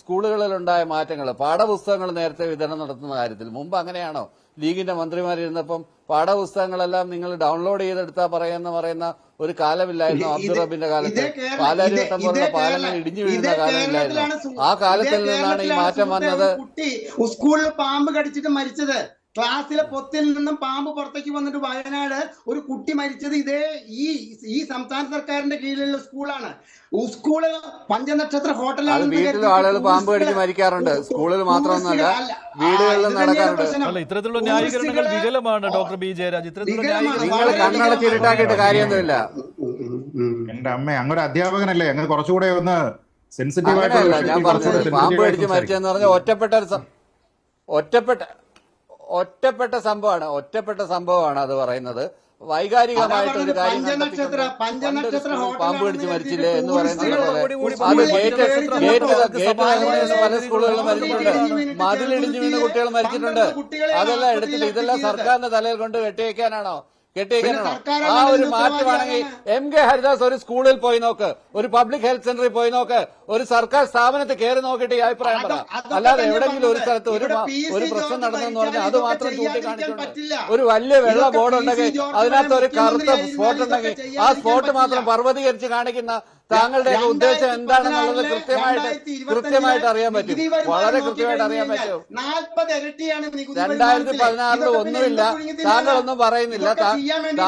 സ്കൂളുകളിലുണ്ടായ മാറ്റങ്ങൾ, പാഠപുസ്തകങ്ങൾ നേരത്തെ വിതരണം നടത്തുന്ന കാര്യത്തിൽ മുമ്പ് അങ്ങനെയാണോ? ലീഗിന്റെ മന്ത്രിമാരിരുന്നപ്പം പാഠപുസ്തകങ്ങളെല്ലാം നിങ്ങൾ ഡൗൺലോഡ് ചെയ്തെടുത്താ പറയുന്ന ഒരു കാലമില്ലായിരുന്നു. അബ്ദുൾ റബ്ബിന്റെ കാലത്ത് പാലാരിവട്ടം പോലുള്ള പാലങ്ങൾ ഇടിഞ്ഞു വീഴുന്ന കാലമില്ലായിരുന്നു. ആ കാലത്തിൽ നിന്നാണ് ഈ മാറ്റം വന്നത്. സ്കൂളിൽ പാമ്പ് കടിച്ചിട്ട് മരിച്ചത്, ക്ലാസ്സിലെ പൊത്തിൽ നിന്നും പാമ്പ് പുറത്തേക്ക് വന്നിട്ട് വയനാട് ഒരു കുട്ടി മരിച്ചത് ഈ സംസ്ഥാന സർക്കാരിന്റെ കീഴിലുള്ള സ്കൂളാണ്. സ്കൂള് പഞ്ചനക്ഷത്ര ഹോട്ടലാണ്. വീട്ടിലും ആളുകൾ പാമ്പ് കടിച്ച് മരിക്കാറുണ്ട്, സ്കൂളിൽ മാത്രമൊന്നുമല്ല വീടുകളിലും നടക്കാറുണ്ട്. ഇത്തരത്തിലുള്ള ന്യായീകരണങ്ങൾ വികലമാണ് ഡോക്ടർ ബി ജയരാജ്. നിങ്ങൾ കണ്ണടച്ചിരുട്ടാക്കിയിട്ട് കാര്യമൊന്നുമില്ല. എന്റെ അമ്മ, അങ്ങൊരു അധ്യാപകനല്ലേ, അങ്ങ് കുറച്ചുകൂടെ ഒന്ന് സെൻസിറ്റീവ് ആയിട്ട്. ഞാൻ പറഞ്ഞത് പാമ്പ് കടിച്ച് മരിച്ചെന്ന് പറഞ്ഞാൽ ഒറ്റപ്പെട്ട സംഭവമാണ് അത് പറയുന്നത്. വൈകാരികമായിട്ട് ഒരു കാര്യം പാമ്പ് കടിച്ച് മരിച്ചില്ലേ എന്ന് പറയുന്നത് പോലെ അത് പല സ്കൂളുകളിലും മരിച്ചിട്ടുണ്ട്, മതിലിടിഞ്ഞു വീണ കുട്ടികൾ മരിച്ചിട്ടുണ്ട്. അതെല്ലാം എടുത്തിട്ട് ഇതെല്ലാം സർക്കാരിന്റെ തലയിൽ കൊണ്ട് കെട്ടിവെക്കാനാണോ? ആ ഒരു മാറ്റമാണെങ്കിൽ MK ഹരിദാസ് ഒരു സ്കൂളിൽ പോയി നോക്ക്, ഒരു പബ്ലിക് ഹെൽത്ത് സെന്ററിൽ പോയി നോക്ക്, ഒരു സർക്കാർ സ്ഥാപനത്തിൽ കയറി നോക്കിയിട്ട് ഈ അഭിപ്രായം പറ. അല്ലാതെ എവിടെയെങ്കിലും ഒരു സ്ഥലത്ത് ഒരു പ്രശ്നം നടന്നെന്ന് പറഞ്ഞാൽ അത് മാത്രം ചൂണ്ടിക്കാണിച്ചുണ്ട്. ഒരു വലിയ വെള്ള ബോർഡ് ഉണ്ടെങ്കിൽ അതിനകത്ത് ഒരു കറുത്ത സ്പോട്ട് ഉണ്ടെങ്കിൽ ആ സ്പോട്ട് മാത്രം പർവ്വതീകരിച്ച് കാണിക്കുന്ന താങ്കളുടെ ഉദ്ദേശം എന്താണെന്നുള്ളത് കൃത്യമായിട്ട് അറിയാൻ പറ്റും, വളരെ കൃത്യമായിട്ട് അറിയാൻ പറ്റും. 40 ഇരട്ടിയാണ് 2016 ഒന്നുമില്ല, താങ്കളൊന്നും പറയുന്നില്ല.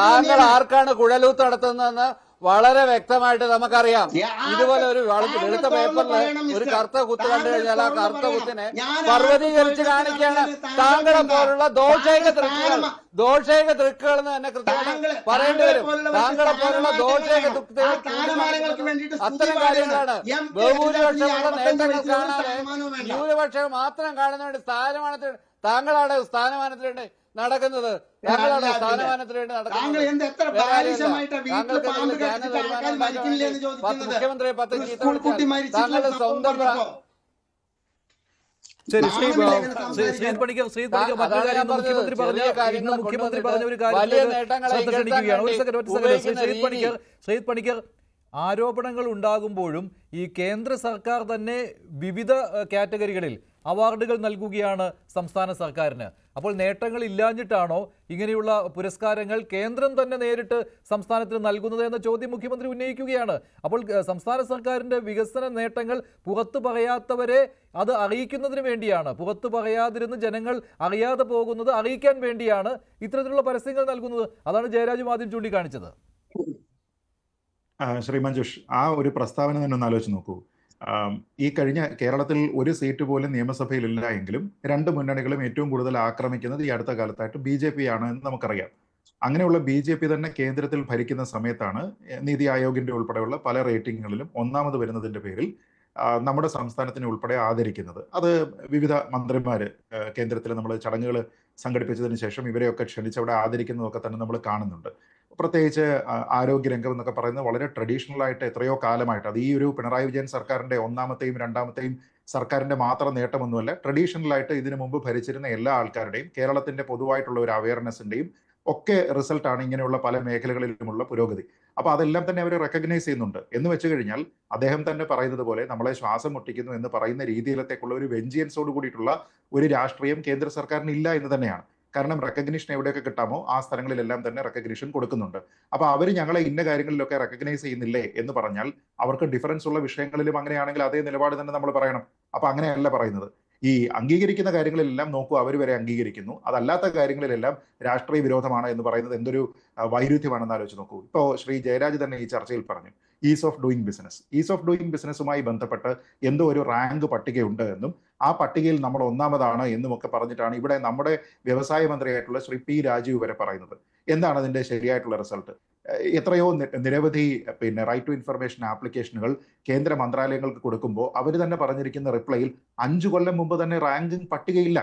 താങ്കൾ ആർക്കാണ് കുഴലൂത്ത് നടത്തുന്നതെന്ന് വളരെ വ്യക്തമായിട്ട് നമുക്കറിയാം. ഇതുപോലെ ഒരു വെളുത്ത പേപ്പറിൽ ഒരു കറുത്ത കുത്ത് കണ്ടു കഴിഞ്ഞാൽ ആ കറുത്ത കുത്തിനെ പർവ്വതീകരിച്ച് കാണിക്കുകയാണ് താങ്കളെ പോലുള്ള ദോഷൈക ദൃക്കുകൾ എന്ന് തന്നെ കൃത്യമായിട്ട് പറയേണ്ടി വരും. താങ്കളെ പോലുള്ള ദോഷൈക അത്തരം കാര്യങ്ങളാണ് ബഹുഭൂരിപക്ഷമുള്ള നേട്ടങ്ങൾ കാണാതെ ന്യൂനപക്ഷം മാത്രം കാണുന്നതുകൊണ്ട് സ്ഥാനമാനത്തിൽ താങ്കളാണ് സ്ഥാനമാനത്തിലുണ്ട് നടക്കുന്നത്. മുഖ്യമന്ത്രി താങ്കളുടെ സ്വന്തം ശരി, ശ്രീജിത്ത് പണിക്കർ മറ്റൊരു കാര്യം മുഖ്യമന്ത്രി പറഞ്ഞ ഒരു കാര്യം ശ്രീജിത്ത് പണിക്കർ ആരോപണങ്ങൾ ഉണ്ടാകുമ്പോഴും ഈ കേന്ദ്ര സർക്കാർ തന്നെ വിവിധ കാറ്റഗറികളിൽ അവാർഡുകൾ നൽകുകയാണ് സംസ്ഥാന സർക്കാരിന്. അപ്പോൾ നേട്ടങ്ങൾ ഇല്ലാഞ്ഞിട്ടാണോ ഇങ്ങനെയുള്ള പുരസ്കാരങ്ങൾ കേന്ദ്രം തന്നെ നേരിട്ട് സംസ്ഥാനത്തിന് നൽകുന്നത് എന്ന ചോദ്യം മുഖ്യമന്ത്രി ഉന്നയിക്കുകയാണ്. അപ്പോൾ സംസ്ഥാന സർക്കാരിൻ്റെ വികസന നേട്ടങ്ങൾ പുറത്തു പറയാത്തവരെ അത് അറിയിക്കുന്നതിന് വേണ്ടിയാണ്, പുറത്തു പറയാതിരുന്ന് ജനങ്ങൾ അറിയാതെ പോകുന്നത് അറിയിക്കാൻ വേണ്ടിയാണ് ഇത്തരത്തിലുള്ള പരസ്യങ്ങൾ നൽകുന്നത്. അതാണ് ജയരാജ് ആദ്യം ചൂണ്ടിക്കാണിച്ചത്. ശ്രീ മഞ്ജുഷ്, ആ ഒരു പ്രസ്താവന തന്നെ ഒന്ന് ആലോചിച്ച് നോക്കൂ. ഈ കഴിഞ്ഞ കേരളത്തിൽ ഒരു സീറ്റ് പോലും നിയമസഭയിൽ ഇല്ല എങ്കിലും രണ്ട് മുന്നണികളും ഏറ്റവും കൂടുതൽ ആക്രമിക്കുന്നത് ഈ അടുത്ത കാലത്തായിട്ട് BJP ആണ് എന്ന് നമുക്കറിയാം. അങ്ങനെയുള്ള BJP തന്നെ കേന്ദ്രത്തിൽ ഭരിക്കുന്ന സമയത്താണ് നീതി ആയോഗിന്റെ ഉൾപ്പെടെയുള്ള പല റേറ്റിംഗുകളിലും ഒന്നാമത് വരുന്നതിന്റെ പേരിൽ നമ്മുടെ സംസ്ഥാനത്തിനെ ഉൾപ്പെടെ ആദരിക്കുന്നത്. അത് വിവിധ മന്ത്രിമാര് കേന്ദ്രത്തിൽ നമ്മൾ ചടങ്ങുകൾ സംഘടിപ്പിച്ചതിന് ശേഷം ഇവരെയൊക്കെ ക്ഷണിച്ച് അവിടെ ആദരിക്കുന്നതൊക്കെ തന്നെ നമ്മൾ കാണുന്നുണ്ട്. പ്രത്യേകിച്ച് ആരോഗ്യരംഗം എന്നൊക്കെ പറയുന്നത് വളരെ ട്രഡീഷണൽ ആയിട്ട് എത്രയോ കാലമായിട്ട്, അത് ഈ ഒരു പിണറായി വിജയൻ സർക്കാരിന്റെ ഒന്നാമത്തെയും രണ്ടാമത്തെയും സർക്കാരിന്റെ മാത്രം നേട്ടമൊന്നുമല്ല, ട്രഡീഷണൽ ആയിട്ട് ഇതിനു മുമ്പ് ഭരിച്ചിരുന്ന എല്ലാ ആൾക്കാരുടെയും കേരളത്തിന്റെ പൊതുവായിട്ടുള്ള ഒരു അവയർനെസിന്റെയും ഒക്കെ റിസൾട്ടാണ് ഇങ്ങനെയുള്ള പല മേഖലകളിലുമുള്ള പുരോഗതി. അപ്പൊ അതെല്ലാം തന്നെ അവർ റെക്കഗ്നൈസ് ചെയ്യുന്നുണ്ട്. എന്ന് വെച്ച് കഴിഞ്ഞാൽ അദ്ദേഹം തന്നെ പറയുന്നത് പോലെ നമ്മളെ ശ്വാസം മുട്ടിക്കുന്നു എന്ന് പറയുന്ന രീതിയിലത്തേക്കുള്ള ഒരു വെഞ്ചിയൻസോട് കൂടിയിട്ടുള്ള ഒരു രാഷ്ട്രീയം കേന്ദ്ര സർക്കാരിന് ഇല്ല എന്ന് തന്നെയാണ്. കാരണം റെക്കഗ്നീഷൻ എവിടെയൊക്കെ കിട്ടാമോ ആ സ്ഥലങ്ങളിലെല്ലാം തന്നെ റെക്കഗ്നീഷൻ കൊടുക്കുന്നുണ്ട്. അപ്പൊ അവർ ഞങ്ങളെ ഇന്ന കാര്യങ്ങളിലൊക്കെ റെക്കഗ്നൈസ് ചെയ്യുന്നില്ലേ എന്ന് പറഞ്ഞാൽ അവർക്ക് ഡിഫറൻസ് ഉള്ള വിഷയങ്ങളിലും അങ്ങനെയാണെങ്കിൽ അതേ നിലപാട് തന്നെ നമ്മൾ പറയണം. അപ്പൊ അങ്ങനെയല്ല പറയുന്നത്. ഈ അംഗീകരിക്കുന്ന കാര്യങ്ങളിലെല്ലാം നോക്കൂ, അവർ വരെ അംഗീകരിക്കുന്നു, അതല്ലാത്ത കാര്യങ്ങളിലെല്ലാം രാഷ്ട്രീയ വിരോധമാണ് എന്ന് പറയുന്നത് എന്തൊരു വൈരുദ്ധ്യമാണെന്ന് ആലോചിച്ച് നോക്കൂ. ഇപ്പോൾ ശ്രീ ജയരാജ് തന്നെ ഈ ചർച്ചയിൽ പറഞ്ഞു ഈസ് ഓഫ് ഡൂയിങ് ബിസിനസ്സുമായി ബന്ധപ്പെട്ട് എന്തോ ഒരു റാങ്ക് പട്ടികയുണ്ട് എന്നും ആ പട്ടികയിൽ നമ്മൾ ഒന്നാമതാണ് എന്നും ഒക്കെ പറഞ്ഞിട്ടാണ് ഇവിടെ നമ്മുടെ വ്യവസായ മന്ത്രിയായിട്ടുള്ള ശ്രീ P. രാജീവ് വരെ പറയുന്നത്. എന്താണ് അതിന്റെ ശരിയായിട്ടുള്ള റിസൾട്ട്? എത്രയോ നിരവധി റൈറ്റ് ടു ഇൻഫർമേഷൻ ആപ്ലിക്കേഷനുകൾ കേന്ദ്ര മന്ത്രാലയങ്ങൾക്ക് കൊടുക്കുമ്പോൾ അവർ തന്നെ പറഞ്ഞിരിക്കുന്ന റിപ്ലൈയിൽ 5 കൊല്ലം മുമ്പ് തന്നെ റാങ്കിങ് പട്ടികയില്ല,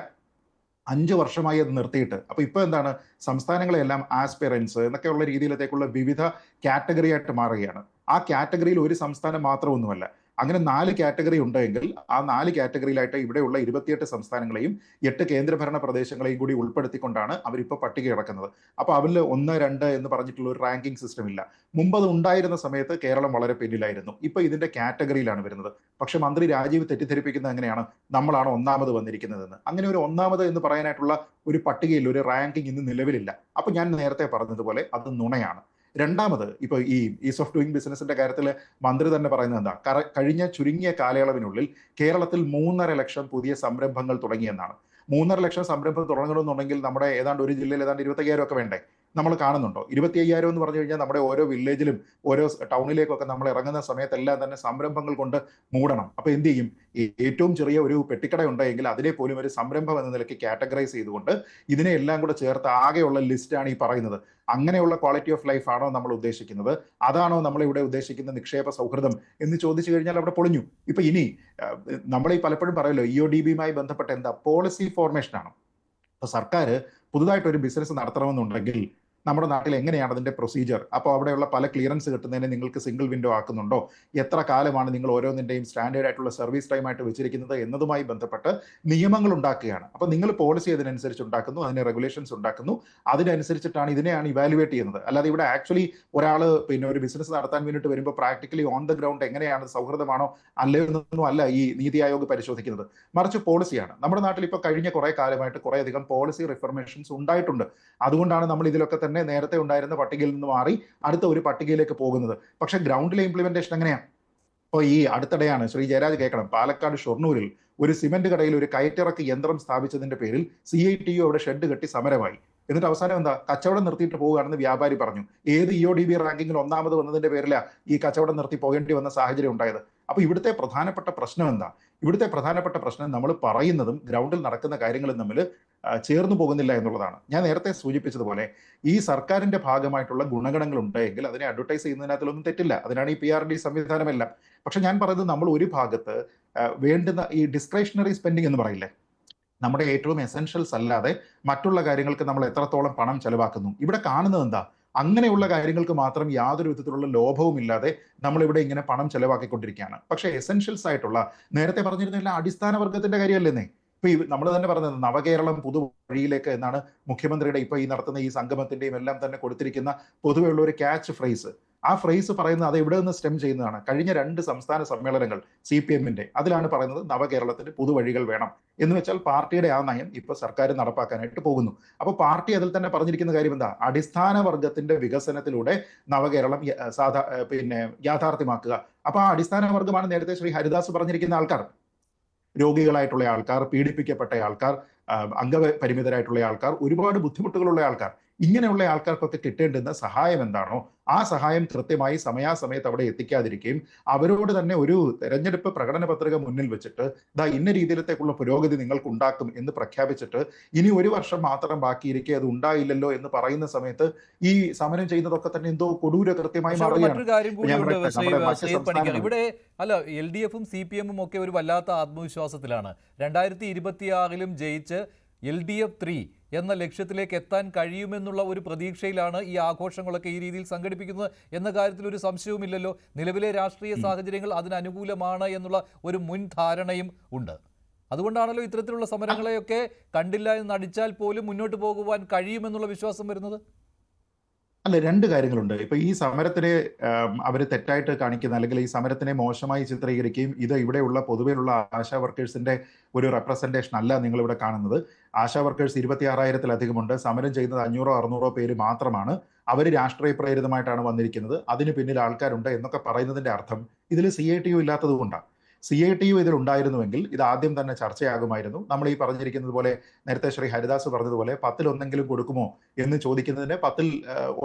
5 വർഷമായി അത് നിർത്തിയിട്ട്. അപ്പൊ ഇപ്പൊ എന്താണ്, സംസ്ഥാനങ്ങളെല്ലാം ആസ്പിറൻസ് എന്നൊക്കെയുള്ള രീതിയിലത്തേക്കുള്ള വിവിധ കാറ്റഗറി ആയിട്ട് മാറുകയാണ്. ആ കാറ്റഗറിയിൽ ഒരു സംസ്ഥാനം മാത്രമൊന്നുമല്ല, അങ്ങനെ 4 കാറ്റഗറി ഉണ്ടെങ്കിൽ ആ 4 കാറ്റഗറിയിലായിട്ട് ഇവിടെയുള്ള 28 സംസ്ഥാനങ്ങളെയും 8 കേന്ദ്രഭരണ പ്രദേശങ്ങളെയും കൂടി ഉൾപ്പെടുത്തിക്കൊണ്ടാണ് അവരിപ്പോൾ പട്ടിക ഇറക്കുന്നത്. അപ്പൊ അവരിൽ 1, 2 എന്ന് പറഞ്ഞിട്ടുള്ള ഒരു റാങ്കിങ് സിസ്റ്റം ഇല്ല. മുമ്പ് അത് ഉണ്ടായിരുന്ന സമയത്ത് കേരളം വളരെ പിന്നിലായിരുന്നു. ഇപ്പൊ ഇതിന്റെ കാറ്റഗറിയിലാണ് വരുന്നത്. പക്ഷെ മന്ത്രി രാജീവ് തെറ്റിദ്ധരിപ്പിക്കുന്നത് എങ്ങനെയാണ്, നമ്മളാണ് ഒന്നാമത് വന്നിരിക്കുന്നതെന്ന്. അങ്ങനെ ഒരു ഒന്നാമത് എന്ന് പറയാനായിട്ടുള്ള ഒരു പട്ടികയിൽ ഒരു റാങ്കിങ് ഇന്ന് നിലവിലില്ല. അപ്പൊ ഞാൻ നേരത്തെ പറഞ്ഞതുപോലെ അത് നുണയാണ്. രണ്ടാമത്, ഇപ്പൊ ഈ ഈസ് ഓഫ് ഡൂയിങ് ബിസിനസിന്റെ കാര്യത്തിൽ മന്ത്രി തന്നെ പറയുന്നത് എന്താ, കഴിഞ്ഞ ചുരുങ്ങിയ കാലയളവിനുള്ളിൽ കേരളത്തിൽ 3.5 ലക്ഷം പുതിയ സംരംഭങ്ങൾ തുടങ്ങിയെന്നാണ്. 3.5 ലക്ഷം സംരംഭം തുടങ്ങണമെന്നുണ്ടെങ്കിൽ നമ്മുടെ ഏതാണ്ട് ഒരു ജില്ലയിൽ ഏതാണ്ട് 25,000 ഒക്കെ വേണ്ടേ? നമ്മൾ കാണുന്നുണ്ടോ? 25,000 എന്ന് പറഞ്ഞു കഴിഞ്ഞാൽ നമ്മുടെ ഓരോ വില്ലേജിലും ഓരോ ടൗണിലേക്കൊക്കെ നമ്മൾ ഇറങ്ങുന്ന സമയത്തെല്ലാം തന്നെ സംരംഭങ്ങൾ കൊണ്ട് മൂടണം. അപ്പൊ എന്ത് ചെയ്യും? ഏറ്റവും ചെറിയ ഒരു പെട്ടിക്കട ഉണ്ടെങ്കിൽ അതിനെ പോലും ഒരു സംരംഭം എന്ന നിലയ്ക്ക് കാറ്റഗറൈസ് ചെയ്തുകൊണ്ട് ഇതിനെ എല്ലാം കൂടെ ചേർത്ത് ആകെയുള്ള ലിസ്റ്റാണ് ഈ പറയുന്നത്. അങ്ങനെയുള്ള ക്വാളിറ്റി ഓഫ് ലൈഫ് ആണോ നമ്മൾ ഉദ്ദേശിക്കുന്നത്? അതാണോ നമ്മളിവിടെ ഉദ്ദേശിക്കുന്ന നിക്ഷേപ സൗഹൃദം എന്ന് ചോദിച്ചു കഴിഞ്ഞാൽ അവിടെ പൊളിഞ്ഞു. ഇപ്പൊ ഇനി നമ്മൾ ഈ പലപ്പോഴും പറയല്ലോ EODBയുമായി ബന്ധപ്പെട്ട എന്താ പോളിസി ഫോർമേഷൻ ആണ്. അപ്പൊ സർക്കാർ പുതുതായിട്ട് ഒരു ബിസിനസ് നടത്തണമെന്നുണ്ടെങ്കിൽ നമ്മുടെ നാട്ടിൽ എങ്ങനെയാണ് അതിന്റെ പ്രൊസീജിയർ? അപ്പോൾ അവിടെയുള്ള പല ക്ലിയറൻസ് കിട്ടുന്നതിന് നിങ്ങൾക്ക് സിംഗിൾ വിൻഡോ ആക്കുന്നുണ്ടോ? എത്ര കാലമാണ് നിങ്ങൾ ഓരോന്നിന്റെയും സ്റ്റാൻഡേർഡ് ആയിട്ടുള്ള സർവീസ് ടൈം ആയിട്ട് വെച്ചിരിക്കുന്നത് എന്നതുമായി ബന്ധപ്പെട്ട് നിയമങ്ങൾ ഉണ്ടാക്കുകയാണ്. അപ്പൊ നിങ്ങൾ പോളിസി അതിനനുസരിച്ച് ഉണ്ടാക്കുന്നു, അതിന് റെഗുലേഷൻസ് ഉണ്ടാക്കുന്നു, അതിനനുസരിച്ചിട്ടാണ് ഇതിനെയാണ് ഇവാലുവേറ്റ് ചെയ്യുന്നത്. അല്ലാതെ ഇവിടെ ആക്ച്വലി ഒരാൾ ഒരു ബിസിനസ് നടത്താൻ വേണ്ടിയിട്ട് വരുമ്പോൾ പ്രാക്ടിക്കലി ഓൺ ദ ഗ്രൗണ്ട് എങ്ങനെയാണ്, സൗഹൃദമാണോ അല്ലയോ എന്നൊന്നും അല്ല ഈ നീതി ആയോഗ് പരിശോധിക്കുന്നത്, മറിച്ച് പോളിസിയാണ്. നമ്മുടെ നാട്ടിൽ ഇപ്പോൾ കഴിഞ്ഞ കുറെ കാലമായിട്ട് കുറേയധികം പോളിസി റിഫർമേഷൻസ് ഉണ്ടായിട്ടുണ്ട്. അതുകൊണ്ടാണ് നമ്മൾ ഇതിലൊക്കെ തന്നെ നേരത്തെ ഉണ്ടായിരുന്ന പട്ടികയിൽ നിന്ന് മാറി അടുത്ത ഒരു പട്ടികയിലേക്ക് പോകുന്നത്. പക്ഷെ ഗ്രൗണ്ടിലെ ഇംപ്ലിമെന്റേഷൻ എങ്ങനെയാണ്? ഇപ്പോൾ ഈ അടുത്തിടെയാണ് ശ്രീ ജയരാജ് കേൾക്കണം, പാലക്കാട് ഷൊർണൂരിൽ ഒരു സിമന്റ് കടയിൽ ഒരു കയറ്റിറക്ക് യന്ത്രം സ്ഥാപിച്ചതിന്റെ പേരിൽ CITU അവിടെ ഷെഡ് കെട്ടി സമരമായി. എന്നിട്ട് അവസാനം എന്താ, കച്ചവടം നിർത്തിയിട്ട് പോവുകയാണെന്ന് വ്യാപാരി പറഞ്ഞു. ഏത് EODB റാങ്കിങ്ങിൽ ഒന്നാമത് വന്നതിന്റെ പേരിലാണ് ഈ കച്ചവടം നിർത്തി പോകേണ്ടി വന്ന സാഹചര്യം ഉണ്ടായത്. അപ്പൊ ഇവിടുത്തെ പ്രധാനപ്പെട്ട പ്രശ്നം എന്താ? ഇവിടുത്തെ പ്രധാനപ്പെട്ട പ്രശ്നം നമ്മൾ പറയുന്നതും ഗ്രൗണ്ടിൽ നടക്കുന്ന കാര്യങ്ങളും തമ്മിൽ ചേർന്നു പോകുന്നില്ല എന്നുള്ളതാണ്. ഞാൻ നേരത്തെ സൂചിപ്പിച്ചതുപോലെ ഈ സർക്കാരിന്റെ ഭാഗമായിട്ടുള്ള ഗുണഗണങ്ങൾ ഉണ്ടെങ്കിൽ അതിനെ അഡ്വർടൈസ് ചെയ്യുന്നതിനകത്തൊന്നും തെറ്റില്ല. അതിനാണ് ഈ PRD സംവിധാനമെല്ലാം. പക്ഷെ ഞാൻ പറയുന്നത്, നമ്മൾ ഒരു ഭാഗത്ത് വേണ്ടുന്ന ഈ ഡിസ്ക്രിഷണറി സ്പെൻഡിങ് എന്ന് പറയില്ലേ, നമ്മുടെ ഏറ്റവും എസെൻഷ്യൽസ് അല്ലാതെ മറ്റുള്ള കാര്യങ്ങൾക്ക് നമ്മൾ എത്രത്തോളം പണം ചെലവാക്കുന്നു. ഇവിടെ കാണുന്നത് എന്താ, അങ്ങനെയുള്ള കാര്യങ്ങൾക്ക് മാത്രം യാതൊരു വിധത്തിലുള്ള ലോഭവും ഇല്ലാതെ നമ്മളിവിടെ ഇങ്ങനെ പണം ചെലവാക്കിക്കൊണ്ടിരിക്കുകയാണ്. പക്ഷേ എസെൻഷ്യൽസ് ആയിട്ടുള്ള, നേരത്തെ പറഞ്ഞിരുന്നില്ല, അടിസ്ഥാന വർഗത്തിന്റെ കാര്യമല്ലെന്നേ. ഇപ്പൊ നമ്മൾ തന്നെ പറഞ്ഞത് നവകേരളം പുതുവഴിയിലേക്ക് എന്നാണ് മുഖ്യമന്ത്രിയുടെ ഇപ്പൊ ഈ നടത്തുന്ന ഈ സംഗമത്തിന്റെയും എല്ലാം തന്നെ കൊടുത്തിരിക്കുന്ന പൊതുവെയുള്ള ഒരു ക്യാച്ച് ഫ്രേസ്. ആ ഫ്രേസ് പറയുന്നത് അത് ഇവിടെ നിന്ന് സ്റ്റെം ചെയ്യുന്നതാണ്. കഴിഞ്ഞ 2 സംസ്ഥാന സമ്മേളനങ്ങൾ CPM-ന്റെ അതിലാണ് പറയുന്നത് നവകേരളത്തിന് പുതുവഴികൾ വേണം എന്ന് വെച്ചാൽ പാർട്ടിയുടെ ആ നയം ഇപ്പൊ സർക്കാർ നടപ്പാക്കാനായിട്ട് പോകുന്നു. അപ്പൊ പാർട്ടി അതിൽ തന്നെ പറഞ്ഞിരിക്കുന്ന കാര്യം എന്താ, അടിസ്ഥാന വർഗത്തിന്റെ വികസനത്തിലൂടെ നവകേരളം യാഥാർത്ഥ്യമാക്കുക. അപ്പൊ ആ അടിസ്ഥാന വർഗമാണ് നേരത്തെ ശ്രീ ഹരിദാസ് പറഞ്ഞിരിക്കുന്ന ആൾക്കാർ. രോഗികളായിട്ടുള്ള ആൾക്കാർ, പീഡിപ്പിക്കപ്പെട്ട ആൾക്കാർ, അംഗപരിമിതരായിട്ടുള്ള ആൾക്കാർ, ഒരുപാട് ബുദ്ധിമുട്ടുകളുള്ള ആൾക്കാർ, ഇങ്ങനെയുള്ള ആൾക്കാർക്കൊക്കെ കിട്ടേണ്ടുന്ന സഹായം എന്താണോ ആ സഹായം കൃത്യമായി സമയാസമയത്ത് അവിടെ എത്തിക്കാതിരിക്കുകയും അവരോട് തന്നെ ഒരു തെരഞ്ഞെടുപ്പ് പ്രകടന പത്രിക മുന്നിൽ വെച്ചിട്ട് ഇന്ന രീതിയിലത്തേക്കുള്ള പുരോഗതി നിങ്ങൾക്ക് ഉണ്ടാക്കും എന്ന് പ്രഖ്യാപിച്ചിട്ട് ഇനി 1 വർഷം മാത്രം ബാക്കിയിരിക്കെ അത് ഉണ്ടായില്ലല്ലോ എന്ന് പറയുന്ന സമയത്ത് ഈ സമരം ചെയ്യുന്നതൊക്കെ തന്നെ എന്തോ കൊടൂര കൃത്യമായി മാറുകയാണ്. ഇവിടെ LDF-ഉം CPM-ഉം ഒക്കെ ഒരു വല്ലാത്ത ആത്മവിശ്വാസത്തിലാണ്. 2026-ലും ജയിച്ച് LDF 3 എന്ന ലക്ഷ്യത്തിലേക്ക് എത്താൻ കഴിയുമെന്നുള്ള ഒരു പ്രതീക്ഷയിലാണ് ഈ ആഘോഷങ്ങളൊക്കെ ഈ രീതിയിൽ സംഘടിപ്പിക്കുന്നത് എന്ന കാര്യത്തിൽ ഒരു സംശയവുമില്ലല്ലോ. നിലവിലെ രാഷ്ട്രീയ സാഹചര്യങ്ങൾ അതിനനുകൂലമാണ് എന്നുള്ള ഒരു മുൻധാരണയും ഉണ്ട്. അതുകൊണ്ടാണല്ലോ ഇത്തരത്തിലുള്ള സമരങ്ങളെയൊക്കെ കണ്ടില്ല എന്ന് നടിച്ചാൽ പോലും മുന്നോട്ട് പോകുവാൻ കഴിയുമെന്നുള്ള വിശ്വാസം വരുന്നത്. അല്ല, 2 കാര്യങ്ങളുണ്ട്. ഇപ്പൊ ഈ സമരത്തിനെ അവർ തെറ്റായിട്ട് കാണിക്കുന്ന, അല്ലെങ്കിൽ ഈ സമരത്തിനെ മോശമായി ചിത്രീകരിക്കുകയും ഇത് ഇവിടെയുള്ള പൊതുവെയുള്ള ആശാ വർക്കേഴ്സിന്റെ ഒരു റെപ്രസെന്റേഷൻ അല്ല നിങ്ങളിവിടെ കാണുന്നത്. ആശാ വർക്കേഴ്സ് 26,000-ലധികമുണ്ട്. സമരം ചെയ്യുന്നത് 500-600 പേര് മാത്രമാണ്. അവർ രാഷ്ട്രീയ പ്രേരിതമായിട്ടാണ് വന്നിരിക്കുന്നത്, അതിന് പിന്നിൽ ആൾക്കാരുണ്ട് എന്നൊക്കെ പറയുന്നതിന്റെ അർത്ഥം ഇതിൽ CITU ഇല്ലാത്തത് കൊണ്ടാണ്. CITU ഇതിൽ ഉണ്ടായിരുന്നുവെങ്കിൽ ഇത് ആദ്യം തന്നെ ചർച്ചയാകുമായിരുന്നു. നമ്മൾ ഈ പറഞ്ഞിരിക്കുന്നത് പോലെ, നേരത്തെ ശ്രീ ഹരിദാസ് പറഞ്ഞതുപോലെ 10-ൽ 1 കൊടുക്കുമോ എന്ന് ചോദിക്കുന്നതിന് 10-ൽ